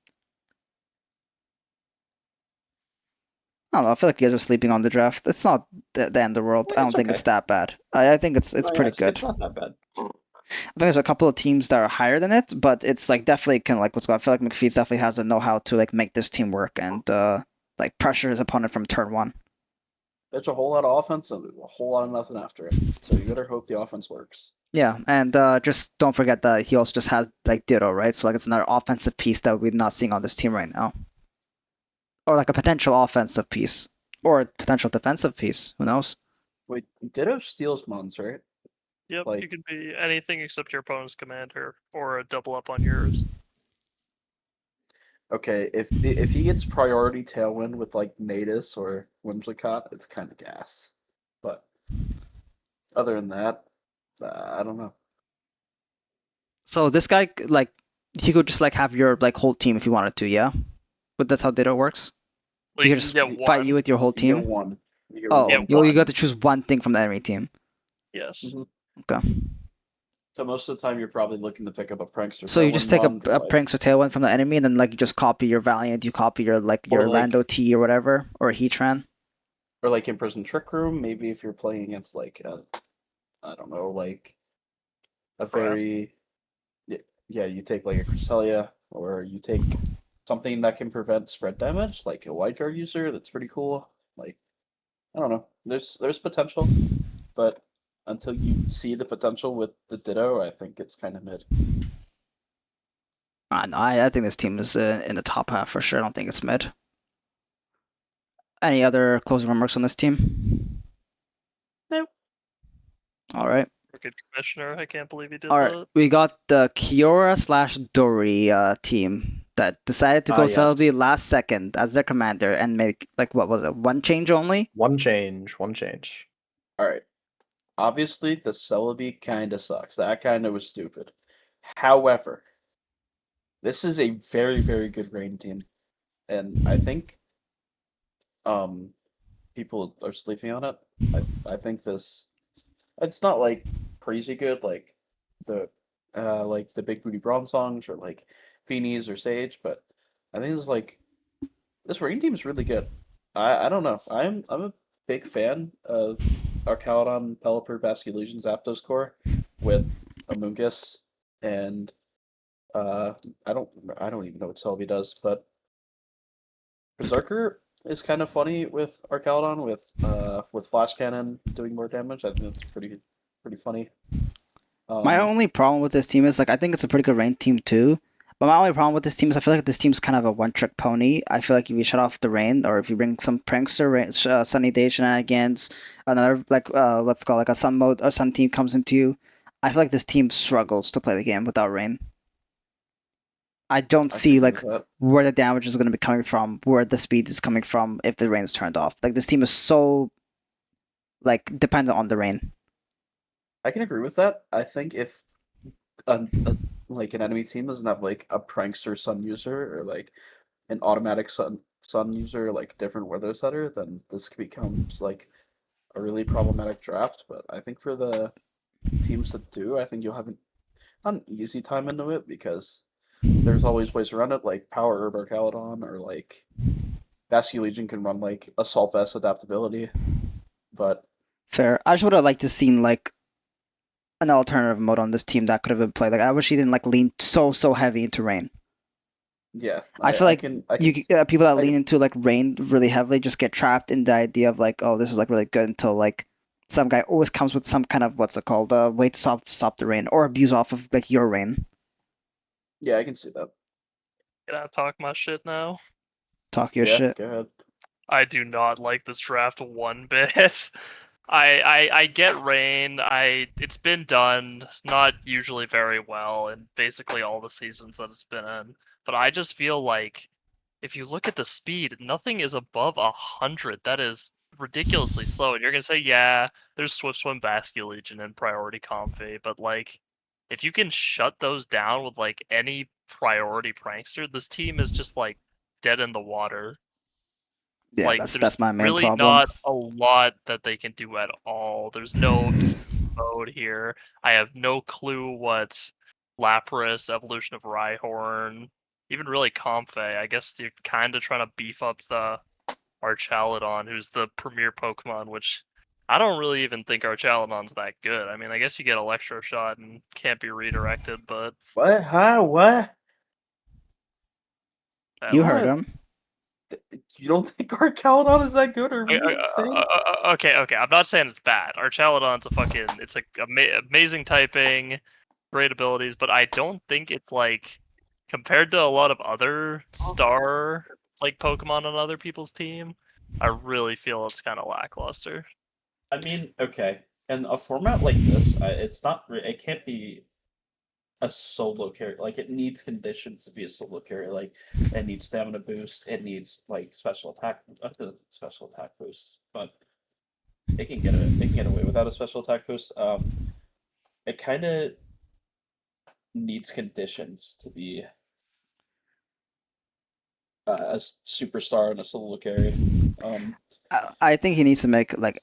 I don't know. I feel like you guys are sleeping on the draft. It's not the end of the world. I don't It's think okay. it's that bad. I think it's No, yeah, pretty good. It's not that bad. I think there's a couple of teams that are higher than it, but it's like definitely kind of like what's going. I feel like McPhee's definitely has the know-how to like make this team work and like pressure his opponent from turn one. There's a whole lot of offense and a whole lot of nothing after it. So you better hope the offense works. Yeah, and just don't forget that he also just has like Ditto, right? So like it's another offensive piece that we're not seeing on this team right now, or like a potential offensive piece, or a potential defensive piece. Who knows? Wait, Ditto steals mons, right? Yep, you Like- can be anything except your opponent's commander or a double up on yours. Okay, if he gets priority tailwind with like Natus or Whimsicott, it's kind of gas. But other than that, I don't know. So this guy like he could just like have your like whole team if you wanted to, yeah. But that's how Ditto works. Like He you could just can get fight one. you with your whole You get team. one. You get Oh, get you one. got to choose one thing from the enemy team. Yes. Mhm. Okay. So most of the time, you're probably looking to pick up a prankster. So you just take a Tailwind mon, or, like, Prankster Tailwind from the enemy, and then like you just copy your Valiant, you copy your like Or, your like- Lando T or whatever, or Heatran. or like Imprisoned Trick Room. Maybe if you're playing against like I don't know, like a Breath. very yeah, you take like a Cresselia, or you take something that can prevent spread damage, like a White Guard user. That's pretty cool. Like I don't know, there's potential, but until you see the potential with the Ditto, I think it's kind of mid. No, I think this team is in the top half for sure. I don't think it's mid. Any other closing remarks on this team? Nope. All right. Good commissioner. I can't believe he did All right. that. We got the Kiora slash Dory team that decided to go Yes. Celebi last second as their commander and make like what was it, one change only? One change. All right. Obviously, the Celebi kind of sucks. That kind of was stupid. However, this is a very, very good rain team, and I think people are sleeping on it. I think this it's not like crazy good like the big booty brawn songs or like Feenies or Sage, but I think it's like this Rain team is really good. I don't know. I'm a big fan of our Caledon, Pelipper, Basculegion, Zapdos core with Amoonguss and uh I don't even know what Sylvie does, but Berserker is kind of funny with Arcaludon with Flash Cannon doing more damage. I think that's pretty funny. My Um, only problem with this team is like I think it's a pretty good ranked team too. But my only problem with this team is I feel like this team's kind of a one-trick pony. I feel like if you shut off the rain, or if you bring some prankster, Sunny Day shenanigans, another like let's call like a Sun mode or Sun team comes into you, I feel like this team struggles to play the game without rain. I don't I can see agree like with that. where the damage is going to be coming from, where the speed is coming from if the rain's turned off. Like this team is so like dependent on the rain. I can agree with that. I think if like an enemy team doesn't have like a prankster Sun user or like an automatic Sun user, like different weather setter, then this becomes like a really problematic draft. But I think for the teams that do, I think you'll have not an easy time into it because there's always ways around it, like Power Herb or Caledon, or like Basculegion can run like Assault Vest adaptability. But Fair. I just would have liked to seen like an alternative mode on this team that could have been played. Like I wish he didn't like lean so heavy into rain. yeah, I feel like I can people that I lean can into like rain really heavily just get trapped in the idea of like, oh, this is like really good until like some guy always comes with some kind of what's it called, way to stop the rain or abuse off of like your rain. yeah, I can see that. Can I talk my shit now? Talk your Yeah, shit. go ahead. I do not like this draft one bit. I get rain. It's been done not usually very well in basically all the seasons that it's been in. But I just feel like if you look at the speed, nothing is above 100. That is ridiculously slow. And you're gonna say, yeah, there's Swift Swim, Basculegion, and Priority Comfy, but like, if you can shut those down with like any priority prankster, this team is just like dead in the water. Yeah, Like, that's there's my main really problem. not a lot that they can do at all. There's no mode here. I have no clue what Lapras, Evolution of Rhyhorn, even really Comfey. I guess you're kind of trying to beef up the Archaludon, who's the premier Pokemon, which I don't really even think Archaludon's that good. I mean, I guess you get Electro Shot and can't be redirected, but What? Huh? What? You listen, heard What? him. You don't think Arcaludon is that good or really insane? Okay. I'm not saying it's bad. Archaludon's it's a amazing typing, great abilities, but I don't think it's like compared to a lot of other star like Pokemon on other people's team. I really feel it's kind of lackluster. I mean, okay, in a format like this, it's not. It can't be a solo carry. Like it needs conditions to be a solo carry. Like it needs stamina boost. It needs like special attack boost. But they can get away without a special attack boost. It kind of needs conditions to be a superstar and a solo carry. I think he needs to make like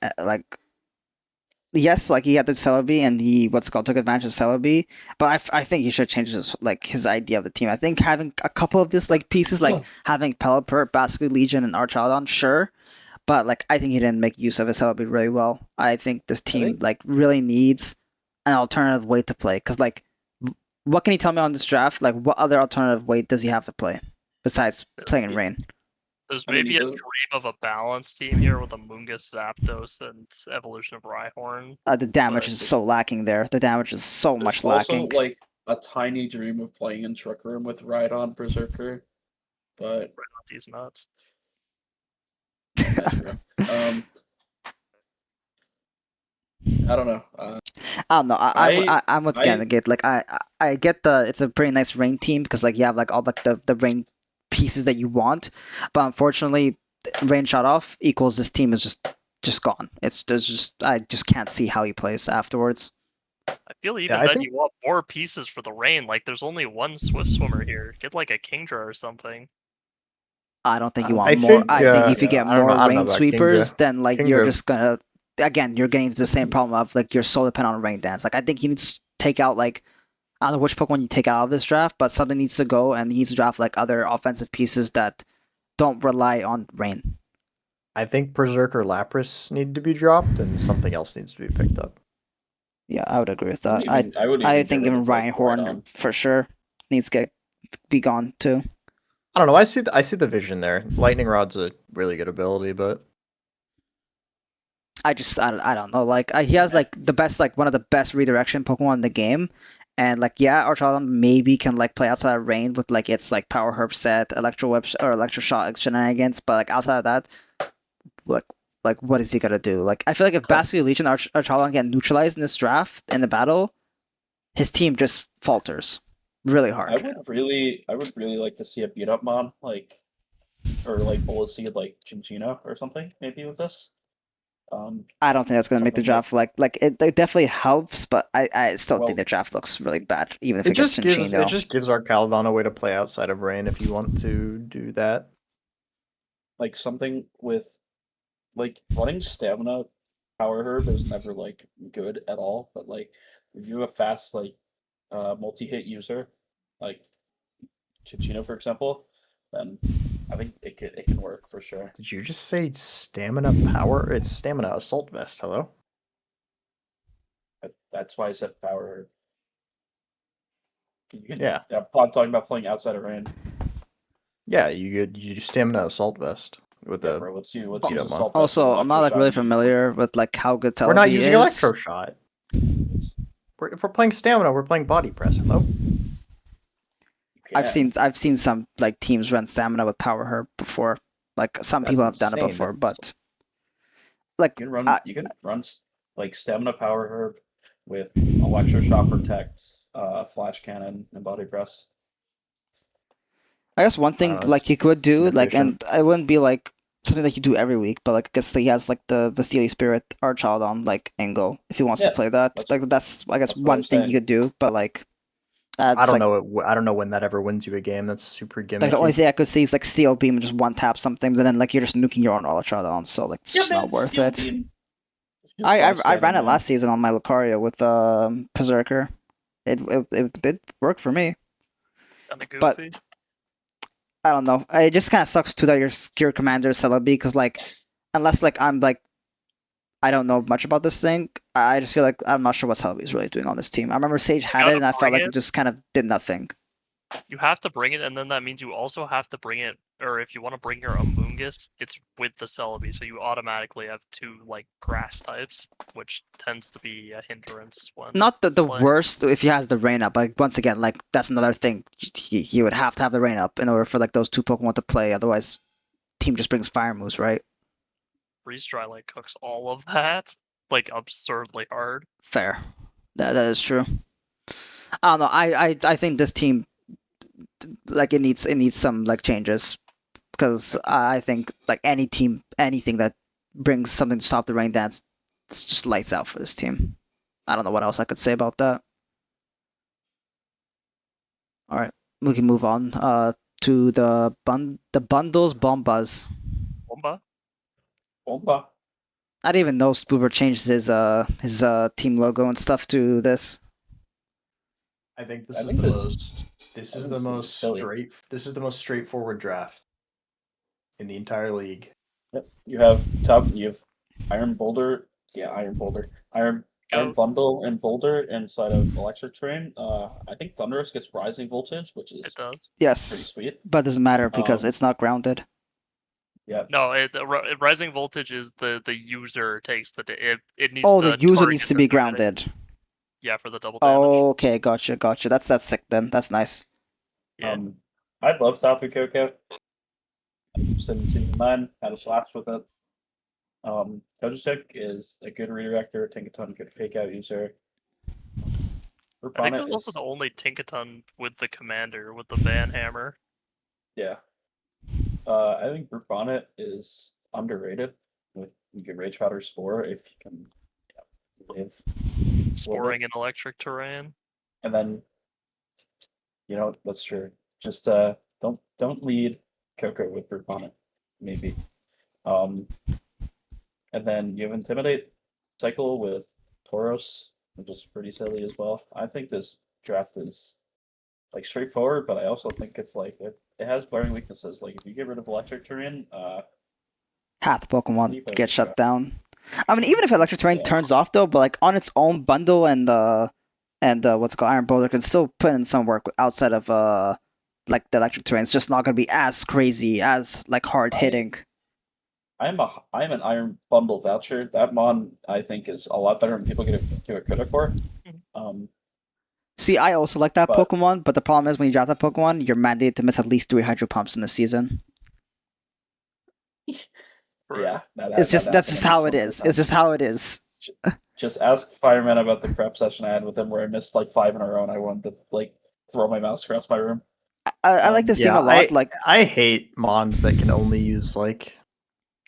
yes, like he had the Celebi and he what's it called took advantage of Celebi, but I think he should change his idea of the team. I think having a couple of this like pieces, like having Pelipper, Basculegion, and Archaludon, sure, but like I think he didn't make use of his Celebi really well. I think this I team think like really needs an alternative way to play. Cause like, what can you tell me on this draft? Like, what other alternative way does he have to play besides playing in rain? There's I mean, maybe he a doesn't. dream of a balanced team here with Amoonguss, Zapdos, and Evolution of Rhyhorn. The damage But is so lacking there. The damage is so There's much also lacking. like a tiny dream of playing in Trick Room with Rhydon Berserker, but these nuts. that's true. I don't know. I don't know. I'm with I Ganagate. Like I get it's a pretty nice rain team because like you have like all like the rain pieces that you want, but unfortunately, rain shot off equals this team is just gone. There's just I just can't see how he plays afterwards. I feel Yeah, even I then think you want more pieces for the rain. Like there's only one Swift Swimmer here. Get like a Kingdra or something. I don't think you I want I more. think I think if you yeah, get more I don't know rain about sweepers, Kingdra. then like you're Kingdra, just gonna again you're getting to the same problem of like you're so dependent on rain dance. Like I think he needs to take out like I don't know which Pokemon you take out of this draft, but something needs to go, and he needs to draft like other offensive pieces that don't rely on rain. I think Berserker Lapras need to be dropped, and something else needs to be picked up. Yeah, I would agree with I that. would even, I would I even get think rid even of like Rhyhorn Rhydon. for sure needs to be gone too. I don't know. I see the vision there. Lightning Rod's a really good ability, but I don't know. Like he has like the best like one of the best redirection Pokemon in the game, and like yeah, Archaeodon maybe can like play outside of rain with like its like Power Herb set, Electro Whip or Electro Shot shenanigans, but like outside of that, like what is he gonna do? Like I feel like if Basculin Leech and Archaeodon get neutralized in this draft in the battle, his team just falters really I hard. would really like to see a beat up mod, like, or like Bulbaseed, like Chinchino or something, maybe with this. I don't think that's gonna make the Something with, draft like it definitely helps, but I still think well, the draft looks really bad, even if it gets it Cinccino. just gives our Caledon a way to play outside of rain if you want to do that. like something with, like, running Stamina Power Herb is never like good at all, but like if you have a fast like multi-hit user, like Chinchino for example, then I think it can work for sure. Did you just say stamina power? It's stamina assault vest. Hello. That's why I said Power Herb. Yeah. I'm talking about playing outside of rain. Yeah, you do stamina assault vest with Yeah, a bro. Let's use beat up mod. assault vest with Also, I'm not like electroshock really and beat 'em up. familiar with like how good We're not Celebi using is. electroshock. If we're playing stamina, we're playing body press. Hello. I've can. seen some like teams run stamina with Power Herb before. Like some That's people have done it insane. before, That's but like You can run like Stamina Power Herb with Electroshock Protect, Flash Cannon, and Body Press. I guess one I don't thing know, like he it's could do like, inefficient. and I wouldn't be like something that you do every week, but like I guess he has like the Steely Spirit Archaeodon like angle if he wants to Yeah, play that. that's Like that's I guess that's what I one was thing you saying. could do, but like I it's don't like know. I don't know when that ever wins you a game. That's super the only gimmicky. thing I could see is like Steel Beam and just one tap something, but then like you're just nuking your own Archaeodon, so like it's Yeah, just man, not worth Steel it. Beam. Just Flash I ran Cannon, it man. last season on my Lucario with Berserker. It did work for me, Kind of but goofy. I don't know. It just kind of sucks too that your commander is Celebi because like unless like I'm like I don't know much about this thing, I just feel like I'm not sure what Celebi is really doing on this team. I remember Sage You had it gotta and I felt bring like it it. just kind of did nothing. You have to bring it, and then that means you also have to bring it. Or if you want to bring your Amoonguss, it's with the Celebi, so you automatically have two like grass types, which tends to be a hindrance when Not the playing. worst if he has the rain up. Like once again, like that's another thing. He would have to have the rain up in order for like those two Pokemon to play. Otherwise, team just brings fire moves, right? Freeze Dry like cooks all of that, like absurdly hard. Fair. That is true. I don't know. I think this team like it needs some like changes because I think like any team anything that brings something to stop the rain dance, it's just lights out for this team. I don't know what else I could say about that. All right, we can move on to the bundles bombas. Bomba. Bomba. I didn't even know Spoober changed his team logo and stuff to this. I think I think this. this I is think the this is most silly. this is the most straightforward draft in the entire league. Yep. You have Iron Boulder. Yeah, Iron Boulder. Iron Go. Bundle and Boulder inside of Electric Terrain. I think Thunderous gets Rising Voltage, which It is does. pretty Yes, sweet. but it doesn't matter because Um, it's not grounded. yeah. No, Rising Voltage is the user takes it needs Oh, the the user target needs to to be try to grounded. yeah for the double damage. Okay, gotcha. That's sick then. That's nice. Yeah. I love Tapu Koko. Since season 9, had a blast with it. Kojusek is a good redirector, Tinkaton good fake out user. I think Rupana that's also is the only Tinkaton with the commander with the Van Hammer. yeah. I think Rupana is underrated. With you can Rage Powder Spore if you can live with Sporing it. in electric terrain. And then that's true. Just don't lead Coco with Rupana, maybe. Um and then you have Intimidate cycle with Tauros, which is pretty silly as well. I think this draft is like straightforward, but I also think it's like it has glaring weaknesses. Like if you get rid of electric terrain, Half the Pokemon Leap over get shut draft. down. I mean, even if electric terrain Yeah. turns off though, but like on its own bundle and what's it called Iron Boulder can still put in some work outside of like the electric terrain. It's just not gonna be as crazy, as like hard hitting. I'm an Iron Bundle voucher. That mon I think is a lot better than people give it credit for. See, I also like that But- Pokemon, but the problem is when you draft that Pokemon, you're mandated to miss at least 3 Hydro Pumps in the season. Yeah, It's just that's just how it is. It's just how it is. Just ask Fireman about the prep session I had with him where I missed like 5 in a row and I wanted to like throw my mouse across my room. I like this team a lot. Like I hate mons that can only use like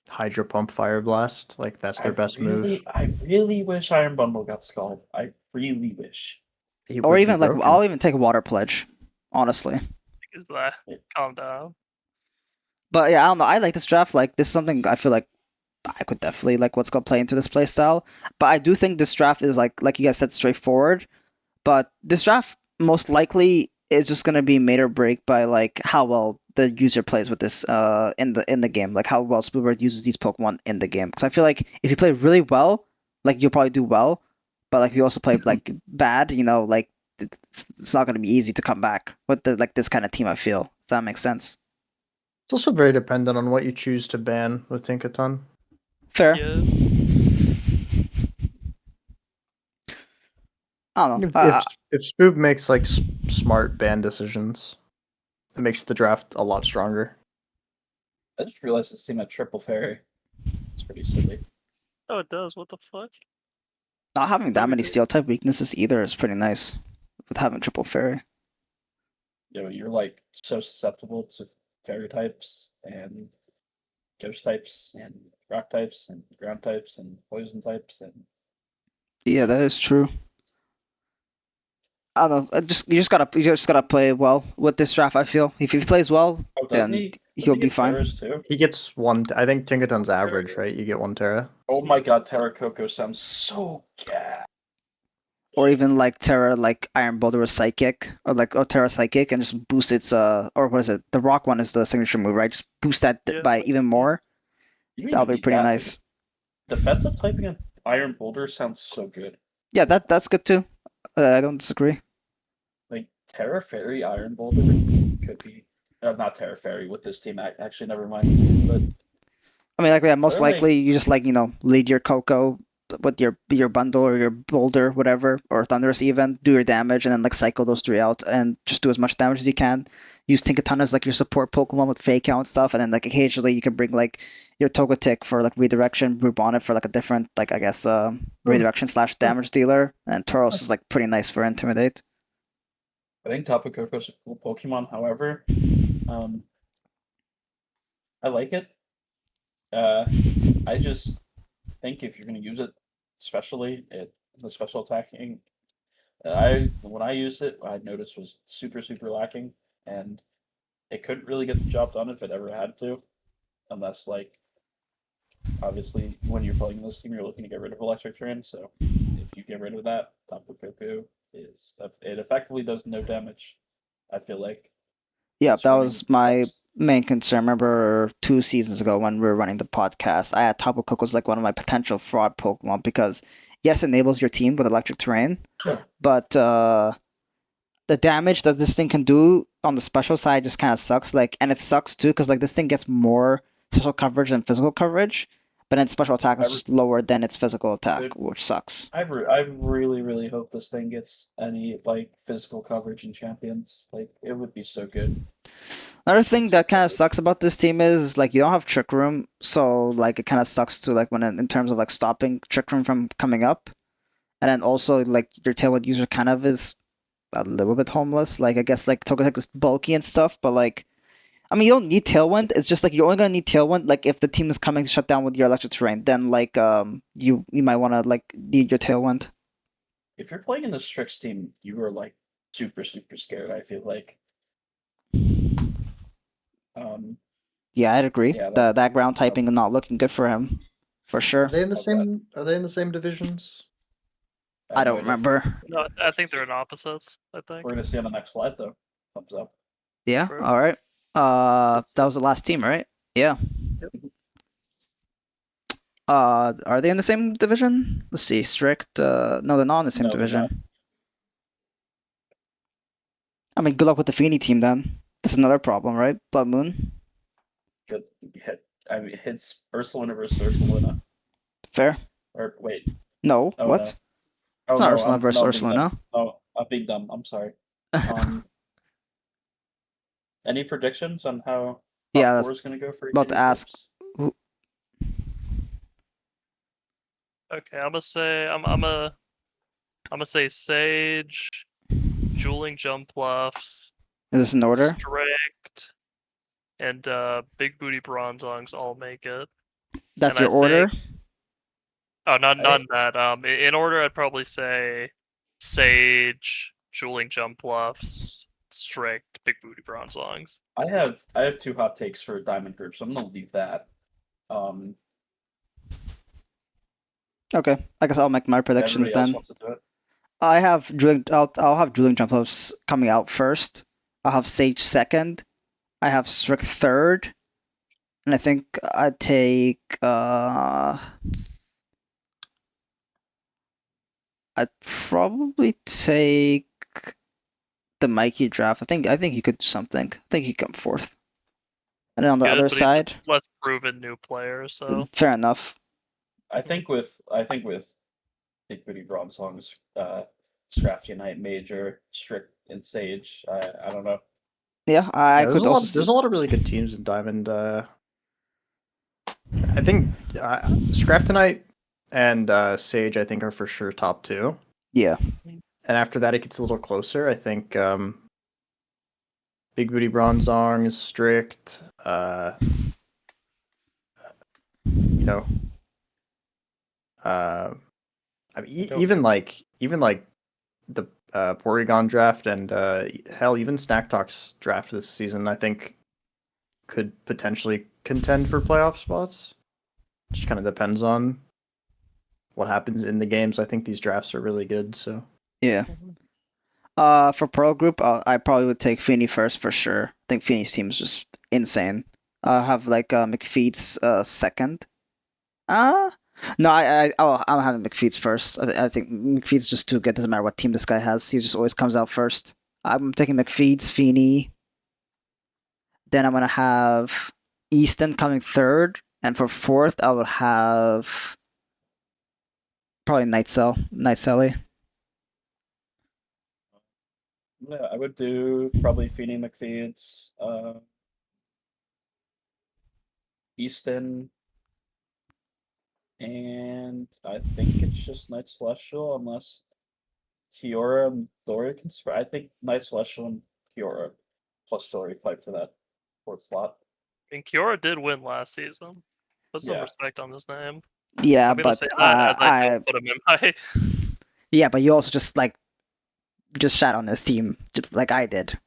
Hydro Pump Fire Blast. Like that's their best move. I really wish Iron Bundle got Scald. I really wish. It or would be even like broken. I'll even take Water Pledge, honestly. Is that calm down? But yeah, I don't know. I like this draft. Like this is something I feel like I could definitely like what's gonna play into this playstyle. But I do think this draft is like you guys said, straightforward. But this draft most likely is just gonna be made or break by like how well the user plays with this in the game, like how well Spoolbird uses these Pokemon in the game. Because I feel like if you play really well, like you'll probably do well. But like if you also play like bad, you know, like it's not gonna be easy to come back with this kind of team. I feel if that makes sense. It's also very dependent on what you choose to ban with Tinkaton. Fair. Yeah. I don't know. If Spoob makes like smart ban decisions, it makes the draft a lot stronger. I just realized this team had Triple Fairy. It's pretty silly. Oh, it does. What the fuck? Not having that many steel type weaknesses either is pretty nice. With having triple fairy. You know, you're like so susceptible to fairy types and ghost types and rock types and ground types and poison types and Yeah, that is true. I don't know. You just gotta play well with this draft. I feel if he plays well, doesn't then he he'll be get fine. Terras too? He gets one. I think Tinkaton's average, right? You get one Terra. Oh my god, Terra Coco sounds so gas. Or even like Terra, like Iron Boulder with Psychic, or Terra Psychic, and just boost its or what is it? The Rock one is the signature move, right? Just boost that Yeah. by even more. You don't That'll even be need pretty that. nice. Defensive typing on Iron Boulder sounds so good. Yeah, that's good too. I don't disagree. Like Terra Fairy Iron Boulder could be not Terra Fairy with this team. Actually, never mind. But I mean, like yeah, most Or, like- likely you just lead your Coco with your bundle or your Boulder, whatever, or Thunderous even, do your damage, and then like cycle those 3 out and just do as much damage as you can. Use Tinkaton as like your support Pokemon with Fake Out and stuff, and then like occasionally you can bring like your Togetic for like redirection, Rubonnet for like a different like I guess redirection / damage dealer, and Tauros is like pretty nice for Intimidate. I think Tapu Koko's a cool Pokemon. However, I like it. I just think if you're going to use it, especially the special attacking, when I used it, I noticed was super lacking, and it couldn't really get the job done if it ever had to, unless like obviously when you're playing this team, you're looking to get rid of electric terrain. So if you get rid of that, Tapu Koko it effectively does no damage. I feel like. Yeah, It's that running was my steps. main concern. Remember 2 seasons ago when we were running the podcast, I had Tapu Koko as like one of my potential fraud Pokemon because yes, it enables your team with electric terrain, but the damage that this thing can do on the special side just kind of sucks. Like, and it sucks too because like this thing gets more special coverage than physical coverage, but then special attack is just lower than its physical attack, Dude. which sucks. I really hope this thing gets any like physical coverage in champions. Like it would be so good. Another thing that kind of coverage. sucks about this team is like you don't have Trick Room, so like it kind of sucks to like when in terms of like stopping Trick Room from coming up, and then also like your Tailwind user kind of is a little bit homeless. Like I guess like Togetic is bulky and stuff, but like I mean you don't need Tailwind. It's just like you're only gonna need Tailwind like if the team is coming to shut down with your electric terrain. Then like you might want to like need your Tailwind. If you're playing in the Strix team, you are like super scared. I feel like. Yeah, I'd agree. Yeah, That ground typing is not looking good for him, for sure. Are they in the Okay. same? Are they in the same divisions? I have no don't idea. remember. No, I think they're in opposites. I think. We're gonna see on the next slide though. Thumbs up. Yeah. True. All right. That was the last team, right? Yeah. Are they in the same division? Let's see. Strict. No, they're not in the same No, they're not. division. I mean, good luck with the Feeney team then. That's another problem, right? Blood Moon. Good hit. I mean, hits Ursulina versus Ursulina. Fair. Or wait. No. Oh What? no. It's Oh not no. Ursula versus I'm being Ursulina. dumb. No, I'm being dumb. I'm sorry. Any predictions on how Yeah, top that's four is gonna go for each about of to these ask. groups? Okay, I'm gonna say Sage, Dueling Jump Bluffs, Is this in order? Strict, and Big Booty Bronzongs all make it. That's And your I order? think none that. In order, I'd probably say Sage, Dueling Jump Bluffs, Strict, Big Booty Bronzongs. I have 2 hot takes for Diamond Group, so I'm gonna leave that. Okay. I guess I'll make my If predictions everybody else then. wants to do it. I'll have Dueling Jump Hoops coming out first. I'll have Sage second. I have Strict third. And I think I'd take I'd probably take the Mikey draft. I think he could do something. I think he'd come fourth. And then on the Good, other but he's side, a less proven new player, so fair enough. I think with Big Booty Bronzongs, Scrafty Knight, Major, Strict, and Sage. I don't know. Yeah, I Yeah, could also there's a lot of really good teams in Diamond. I think Scraftonite and Sage, I think, are for sure top 2. yeah. And after that, it gets a little closer. I think Big Booty Bronzong is Strict. You know, I mean, even like the Porygon draft and hell, even Snack Talk's draft this season, I think could potentially contend for playoff spots. Just kind of depends on what happens in the games. I think these drafts are really good. So Yeah. For Pearl Group, I probably would take Feeney first for sure. I think Feeney's team is just insane. I'll have like McFeet's second. No, I'm having McFeet's first. I think McFeet's just too good. Doesn't matter what team this guy has. He just always comes out first. I'm taking McFeet's, Feeney. Then I'm gonna have Easton coming third, and for fourth, I will have probably Night Sally. Yeah, I would do probably Feeny McFeeds, Easton, and I think it's just Night Celestial unless Kiora and Dory can spread. I think Night Celestial and Kiora plus Dory fight for that 4th slot. And Kiora did win last season. Put some Yeah. respect on his name. Yeah, I'm gonna but say that as I don't put him in my. Yeah, but you also just shat on this team, just like I did.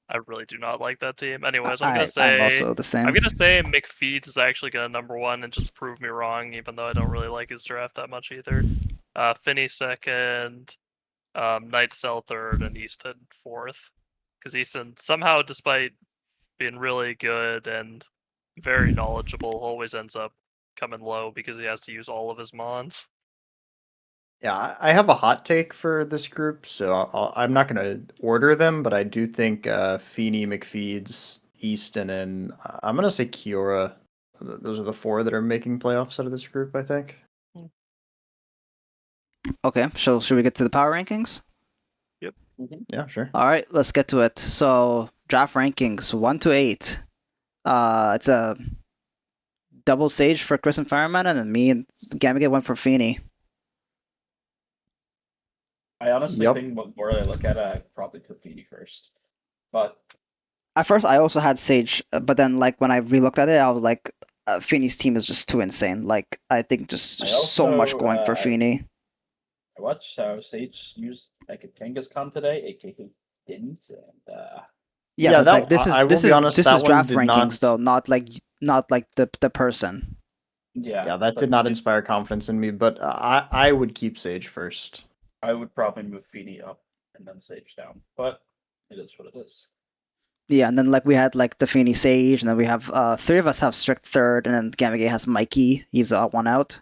I really do not like that team. Anyways, I'm also the same. I'm gonna say McFeeds is actually gonna number 1 and just prove me wrong, even though I don't really like his draft that much either. Finney second, Night Cell third, and Easton fourth. Because Easton somehow, despite being really good and very knowledgeable, always ends up coming low because he has to use all of his mons. yeah, I have a hot take for this group, so I'm not going to order them, but I do think Feeney, McFeeds, Easton, and I'm going to say Kiora. Those are the 4 that are making playoffs out of this group, I think. Okay, so should we get to the power rankings? Yep. Yeah, sure. All right, let's get to it. So draft rankings 1 to 8. It's a double Sage for Chris and Firemana, and then me and Gamigate went for Feeney. I honestly Yep. think what more I look at it, I'd probably put Feeny first. But At first, I also had Sage, but then like when I relooked at it, I was like, Feeney's team is just too insane. Like I think just I so much also, going for Feeney. I watched how Sage used like a Kangaskhan today, aka didn't, and Yeah, Yeah, but that- like this is I will this be is honest, this that is one draft did rankings not- though, not like the person. yeah. Yeah, that but did not it- inspire confidence in me, but I would keep Sage first. I would probably move Feeny up and then Sage down, but it is what it is. Yeah, and then like we had like the Feeney Sage, and then we have three of us have strict third, and then Gamage has Mikey. He's one out.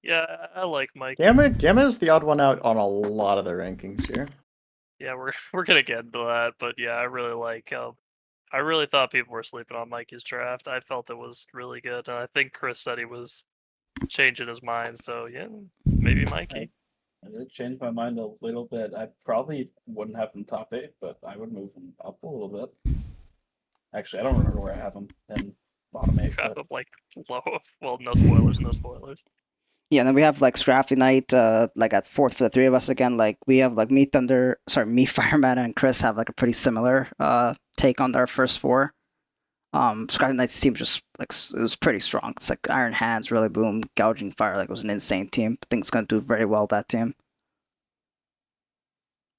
Yeah, I like Mike. Gamma is the odd one out on a lot of the rankings here. Yeah, we're gonna get into that, but yeah, I really like. I really thought people were sleeping on Mikey's draft. I felt it was really good. I think Chris said he was changing his mind, so yeah, maybe Mikey. I did change my mind a little bit. I probably wouldn't have him top 8, but I would move him up a little bit. Actually, I don't remember where I have him in bottom 8. Crap, But I'm like low. Well, no spoilers, no spoilers. Yeah, and then we have like Scrappy Knight, like at fourth for the three of us again. Like we have like me Firemana, and Chris have like a pretty similar take on our first four. Scrappy Knight's team just like it was pretty strong. It's like Iron Hands, really boom, Gouging Fire. Like it was an insane team. I think it's gonna do very well, that team.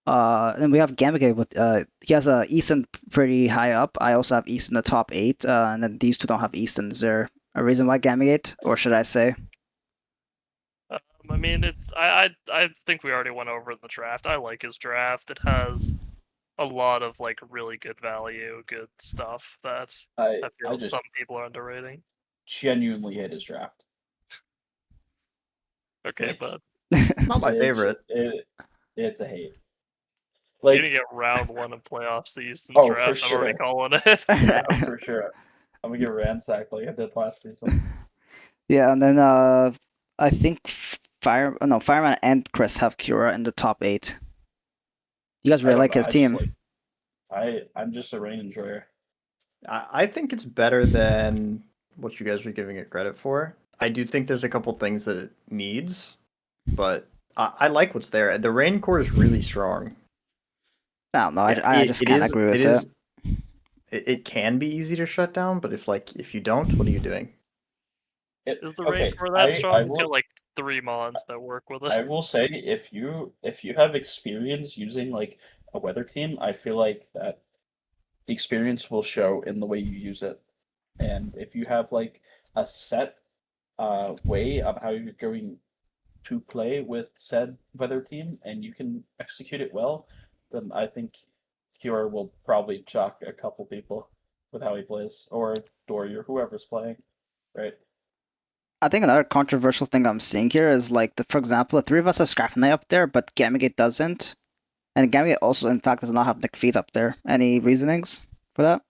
And we have Gamage with he has Easton pretty high up. I also have Easton in the top 8, and then these two don't have Easton. Is there a reason why Gamage, or should I say? I mean, I think we already went over the draft. I like his draft. It has a lot of like really good value, good stuff that I feel just some people are underrating. genuinely hate his draft. Okay, Like, but Not my favorite. It's a hate. you're Like, gonna get round 1 in playoffs the Easton Oh, for draft. I'm already sure. calling it. yeah, for sure. I'm gonna get ransacked like I did last season. Yeah, and then I think Fireman and Chris have Cura in the top 8. You guys I really don't like know, his I just team. I'm just a rain enjoyer. I think it's better than what you guys are giving it credit for. I do think there's a couple things that it needs, but I like what's there. The rain core is really strong. I don't know. Yeah, I just can't agree with it. It can be easy to shut down, but if you don't, what are you doing? Is the rain core that strong? It's got like 3 mons that work with it. I will say if you have experience using like a weather team, I feel like that the experience will show in the way you use it. And if you have like a set way on how you're going to play with said weather team and you can execute it well, then I think Cure will probably chalk a couple people with how he plays, or Dory or whoever's playing, right? I think another controversial thing I'm seeing here is like, for example, the three of us have Scrafney up there, but Gamagate doesn't. And Gamagate also, in fact, does not have McFeet up there. Any reasonings for that?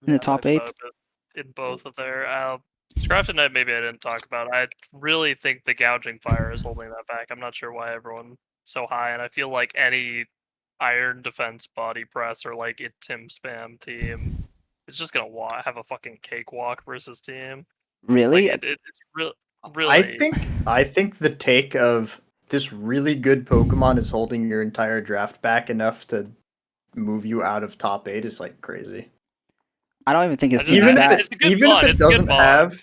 In the top 8? In both of their Scraft and Knight, maybe I didn't talk about. I really think the Gouging Fire is holding that back. I'm not sure why everyone's so high, and I feel like any Iron Defense body press or like it Tim spam team is just gonna have a fucking cakewalk versus team. Really? Like it's really. I think the take of this really good Pokemon is holding your entire draft back enough to move you out of top 8 is like crazy. I don't even think his Even team's that.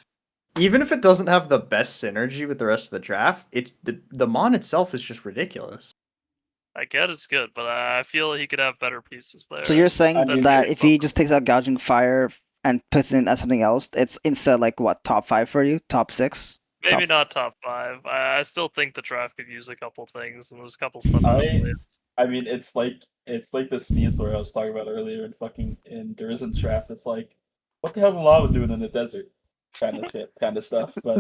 Even if it doesn't have the best synergy with the rest of the draft, it's the mon itself is just ridiculous. I get it's good, but I feel he could have better pieces there. So you're saying that if he just takes out Gouging Fire and puts it in as something else, it's instead like what, top 5 for you? Top 6? Maybe not top 5. I still think the draft could use a couple things, and there's a couple stuff. I mean, it's like the Sneasler I was talking about earlier in Durizen's draft. It's like, what the hell's a lava doing in the desert? Kind of stuff. But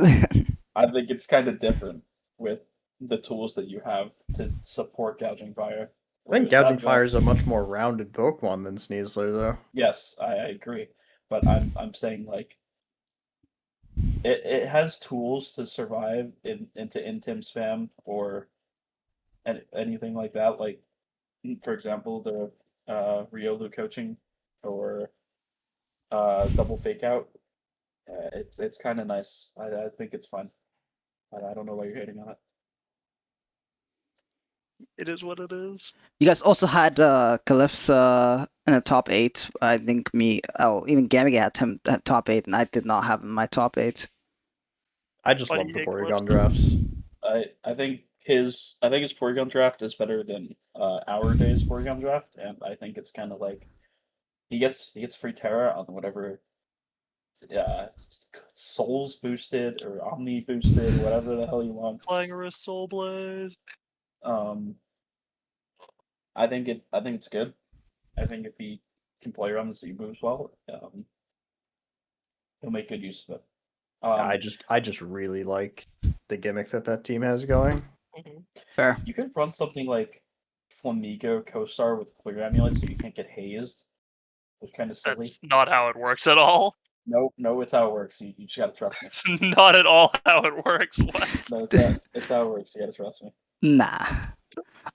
I think it's kind of different with the tools that you have to support Gouging Fire. I think Gouging Fire is a much more rounded Pokemon than Sneasler, though. Yes, I agree, but I'm saying like it has tools to survive into Intim spam or anything like that. Like, for example, the Riolu coaching or double fake out. It's kind of nice. I think it's fun. I don't know why you're hating on it. It is what it is. You guys also had Calypso in the top 8. I think even Gamage had him at top 8, and I did not have him in my top 8. I just love the Porygon drafts. I think his Porygon draft is better than our day's Porygon draft, and I think it's kind of like he gets free Terra on whatever Souls boosted or Omni boosted, whatever the hell you want. Clangorous Soul Blaze. I think it's good. I think if he can play around the Z moves well, he'll make good use of it. I just really like the gimmick that team has going. Fair. You could run something like Flamigo Co-Star with Clear Amulet so you can't get hazed. Which kind of silly. That's not how it works at all. No, it's how it works. You just gotta trust me. It's not at all how it works. What? No, it's how it works. You gotta trust me. Nah.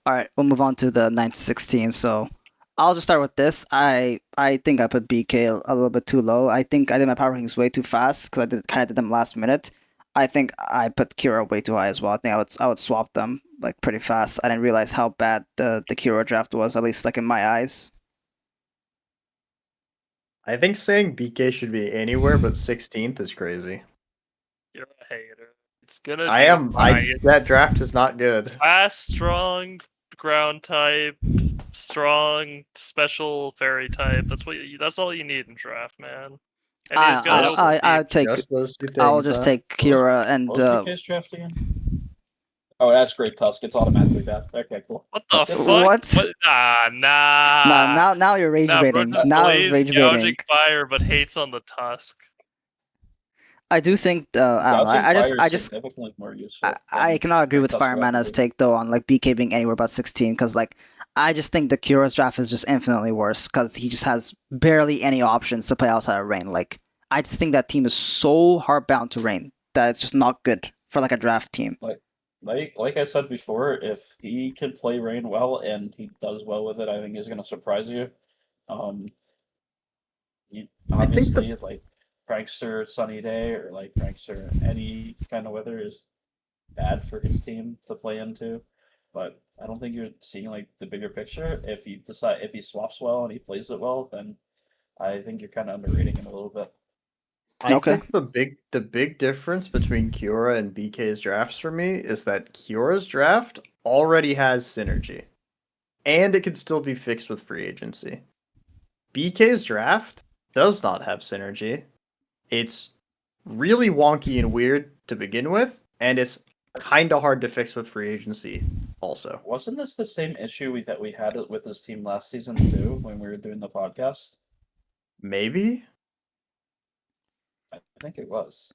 All right, we'll move on to the 9 to 16. So I'll just start with this. I think I put BK a little bit too low. I think I did my power rankings way too fast because I kind of did them last minute. I think I put Kira way too high as well. I think I would swap them like pretty fast. I didn't realize how bad the Kira draft was, at least like in my eyes. I think saying BK should be anywhere but 16th is crazy. You're a hater. It's gonna. I be am. fine. That draft is not good. Fast, strong, ground type, strong, special fairy type. That's all you need in draft, man. And he's got I take. Just those two things. I'll just take Kira and. What was BK's draft again? Oh, that's great, Tusk. It's automatically bad. Okay, cool. What the fuck? What? Nah. Now you're rage Nah, bro baiting. just Now plays it's rage gouging baiting. fire, but hates on the tusk. I do think. I don't know. Gouging fire I is just. significantly more useful. I cannot agree with Tusk Firemana's rapidly. take though on like BK being anywhere but 16 because like I just think the Kira's draft is just infinitely worse because he just has barely any options to play outside of Rain. Like I just think that team is so hard bound to Rain that it's just not good for like a draft team. Like I said before, if he can play Rain well and he does well with it, I think he's gonna surprise you. Obviously it's like Prankster Sunny Day or like Prankster any kind of weather is bad for his team to play into. But I don't think you're seeing like the bigger picture. If he swaps well and he plays it well, then I think you're kind of underrating him a little bit. I Okay. think the big difference between Kiora and BK's drafts for me is that Kiora's draft already has synergy, and it can still be fixed with free agency. BK's draft does not have synergy. It's really wonky and weird to begin with, and it's kind of hard to fix with free agency also. Wasn't this the same issue that we had with this team last season too when we were doing the podcast? Maybe? I think it was.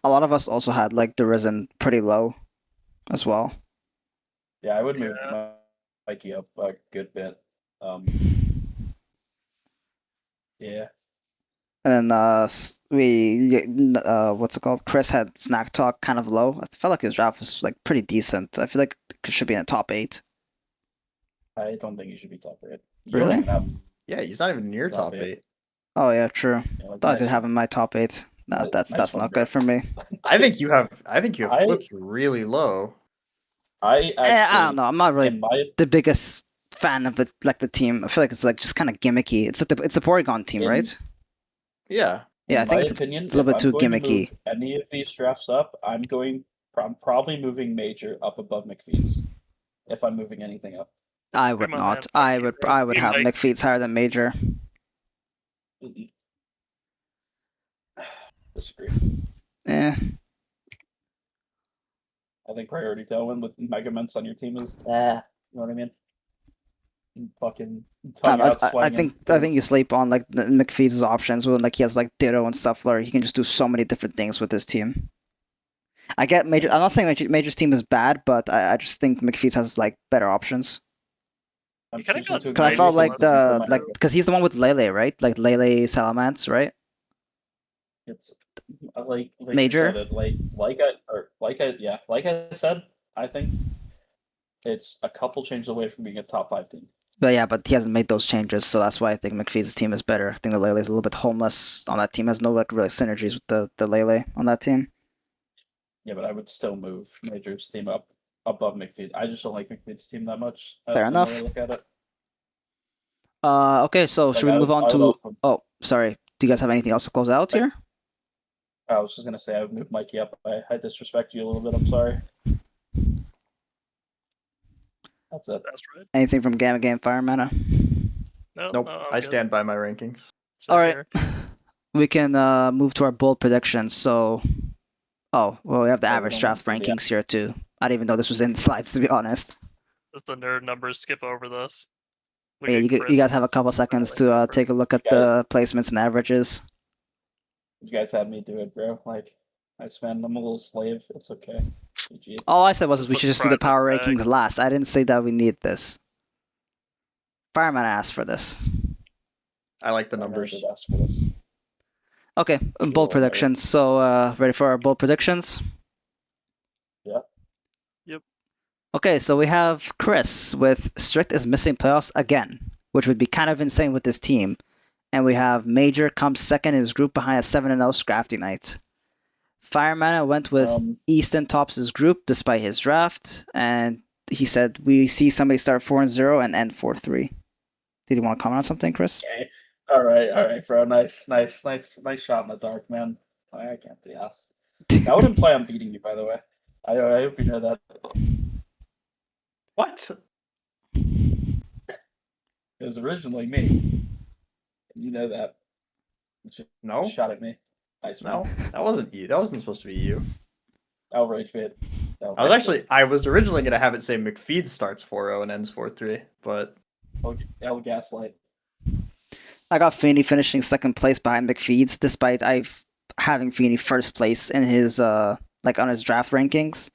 A lot of us also had like the Risen pretty low as well. Yeah, I would move Yeah. Mikey up a good bit. Yeah. And then what's it called? Chris had Snack Talk kind of low. I felt like his draft was like pretty decent. I feel like it should be in the top 8. I don't think he should be top 8. You Really? don't even have Yeah, he's not even near Top top eight. 8. Oh yeah, true. like, Thought I nice could have him in my top 8. No, Nice that's one, not bro. good for me. I think you have I- flips really low. I actually I don't know. I'm not really in my the biggest fan of it, like the team. I feel like it's like just kind of gimmicky. It's the Porygon team, In- right? Yeah. Yeah, I in think my it's opinion, a little if bit too I'm going to gimmicky. move any of these drafts up, I'm probably moving Major up above McPhee's. If I'm moving anything up. I would Come on, not. man. I Thank you, would bro. I would You have might- McFeet's higher than Major. Disagree. Eh. I think priority tailwind with Megamints on your team is you know what I mean? Fucking tongue out I swinging. think you sleep on like McPhee's options when like he has like Ditto and stuff where he can just do so many different things with his team. I get Major. I'm not saying Major's team is bad, but I just think McPhee's has like better options. I'm You kinda choosing got to Because I agree felt because like this is for my like because he's the one with Lele, right? Like Lele Salamence, right? It's like Major? You said it, like I said, I think it's a couple changes away from being a top 5 team. But yeah, but he hasn't made those changes, so that's why I think McPhee's team is better. I think the Lele's a little bit homeless on that team. Has no like really synergies with the Lele on that team. Yeah, but I would still move Major's team up above McPhee. I just don't like McPhee's team that much. Fair the more enough. I look at it. Okay, so should we move on to? Oh, sorry. Do you guys have anything else to close out here? I was just gonna say I would move Mikey up. I disrespect you a little bit. I'm sorry. That's it. That's right. Anything from Gamma Game Firemana? No, Nope. no, I'm I good. stand by my rankings. Same All right. here. we can move to our bold predictions. So, oh, well, we have the Oh, we average don't draft do the rankings here too. I didn't even know this was in the slides, to be honest. Just the nerd numbers. Skip over this. Look Yeah, at you Chris. guys have a couple seconds to take a look at the placements and averages. You guys had me do it, bro. Like, I'm a little slave. It's okay. GG. All I said was Just we put should the just do the prize in power the bag. rankings last. I didn't say that we need this. Fireman asked for this. I like the I'm gonna numbers. do best for this. Okay, bold Cool, predictions. So, ready for our bold predictions? Yeah. Yep. Okay, so we have Chris with Strict is missing playoffs again, which would be kind of insane with this team. And we have Major comes second in his group behind a 7-0 Scrafty Knight. Firemana went with Easton tops his group despite his draft, and he said we see somebody start 4-0 and end 4-3. Did you want to comment on something, Chris? Okay. All right, bro. Nice shot in the dark, man. I can't be asked. That would imply I'm beating you, by the way. I hope you know that. What? It was originally me. You know that. No, Shot at me. Nice no, one. that wasn't you. That wasn't supposed to be you. Outrage bait. I was originally gonna have it say McFeed starts 4-0 and ends 4-3, but I'll gaslight. I got Feeney finishing second place behind McFeeds, despite having Feeney first place in his like on his draft rankings.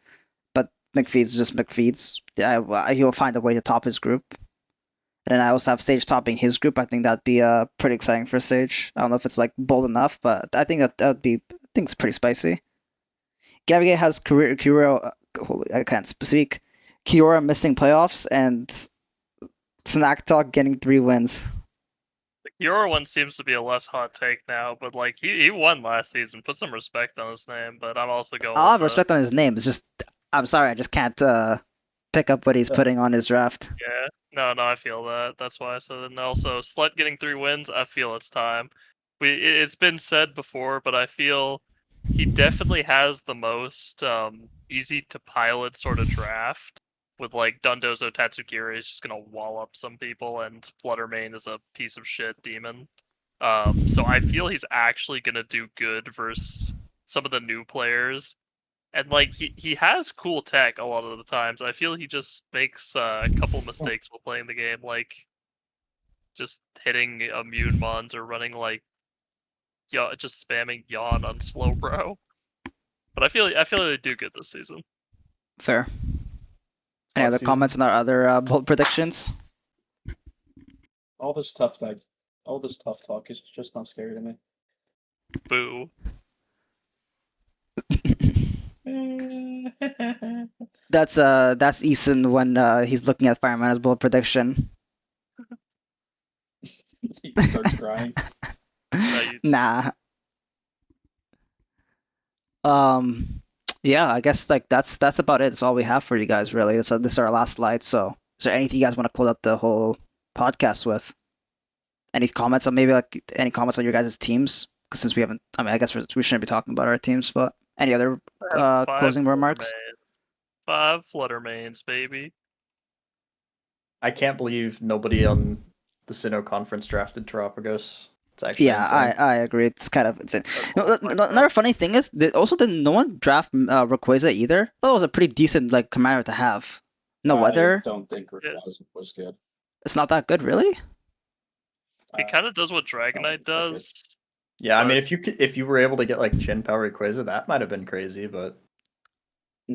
But McFeeds is just McFeeds. He'll find a way to top his group. And then I also have Sage topping his group. I think that'd be pretty exciting for Sage. I don't know if it's like bold enough, but I think that'd be. I think it's pretty spicy. Gavigate has Kiora. I can't speak. Kiora missing playoffs and Snack Talk getting 3 wins. The Kiora one seems to be a less hot take now, but like he won last season. Put some respect on his name. But I'm also going. I'll have respect on his name. It's just I'm sorry, I just can't pick up what he's putting on his draft. Yeah, no, I feel that. That's why I said it. And also, Slut getting 3 wins. I feel it's time. It's been said before, but I feel he definitely has the most easy to pilot sort of draft. With like Dundozo Tatsugiri is just gonna wall up some people, and Fluttermane is a piece of shit demon. So I feel he's actually gonna do good versus some of the new players. And like he has cool tech a lot of the times. I feel he just makes a couple mistakes while playing the game, like just hitting immune mons or running like just spamming yawn on slow bro. But I feel they do good this season. Fair. Any other comments on our other bold predictions? All this tough talk is just not scary to me. Boo. That's Eason when he's looking at Firemana's bold prediction. He starts crying. Nah. Yeah, I guess like that's about it. That's all we have for you guys, really. So this is our last slide. So is there anything you guys want to close out the whole podcast with? Any comments on any comments on your guys' teams? Because since we haven't, I mean, I guess we shouldn't be talking about our teams, but any other closing remarks? 5 Fluttermanes, baby. I can't believe nobody on the Sinnoh conference drafted Terapagos. It's actually insane. I agree. It's kind of insane. Another funny thing is that also did no one draft Rayquaza either. I thought it was a pretty decent like commander to have. No weather. I don't think Rayquaza was good. It's not that good, really. It kind of does what Dragonite does. Yeah, I mean, if you were able to get like Chin Power Rayquaza, that might have been crazy, but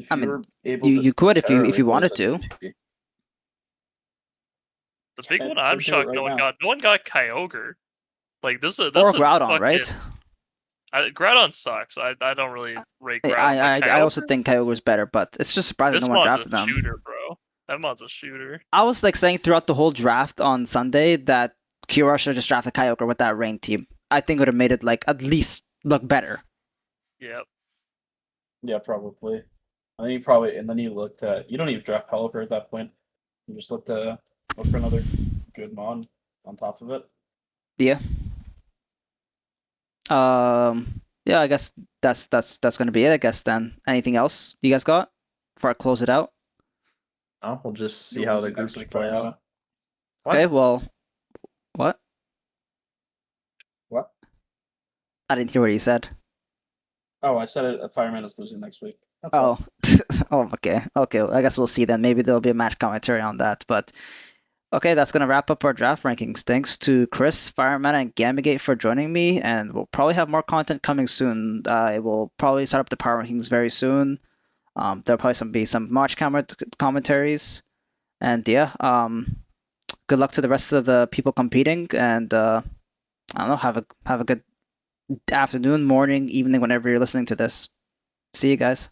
I mean, you could if you wanted to. The big one I'm shocked no one got Kyogre. Like this is or Groudon, right? Groudon sucks. I don't really rate Groudon. I also think Kyogre's better, but it's just surprising no one drafted them. Shooter, bro. That mod's a shooter. I was like saying throughout the whole draft on Sunday that Kiora should have just drafted Kyogre with that rain team. I think it would have made it like at least look better. Yep. Yeah, probably. And then you looked at you don't even draft Pelipper at that point. You just look for another good mon on top of it. Yeah. Yeah, I guess that's gonna be it, I guess then. Anything else you guys got before I close it out? Oh, we'll just see how the groups play out. Okay, well, what? What? I didn't hear what you said. Oh, I said it. A fireman is losing next week. That's Oh, all. oh, okay, okay. Well, I guess we'll see then. Maybe there'll be a match commentary on that. But okay, that's gonna wrap up our draft rankings. Thanks to Chris, Fireman, and Gamigate for joining me, and we'll probably have more content coming soon. I will probably start up the power rankings very soon. There'll probably be some match commentaries, and yeah. Good luck to the rest of the people competing, and I don't know. Have a good afternoon, morning, evening, whenever you're listening to this. See you guys.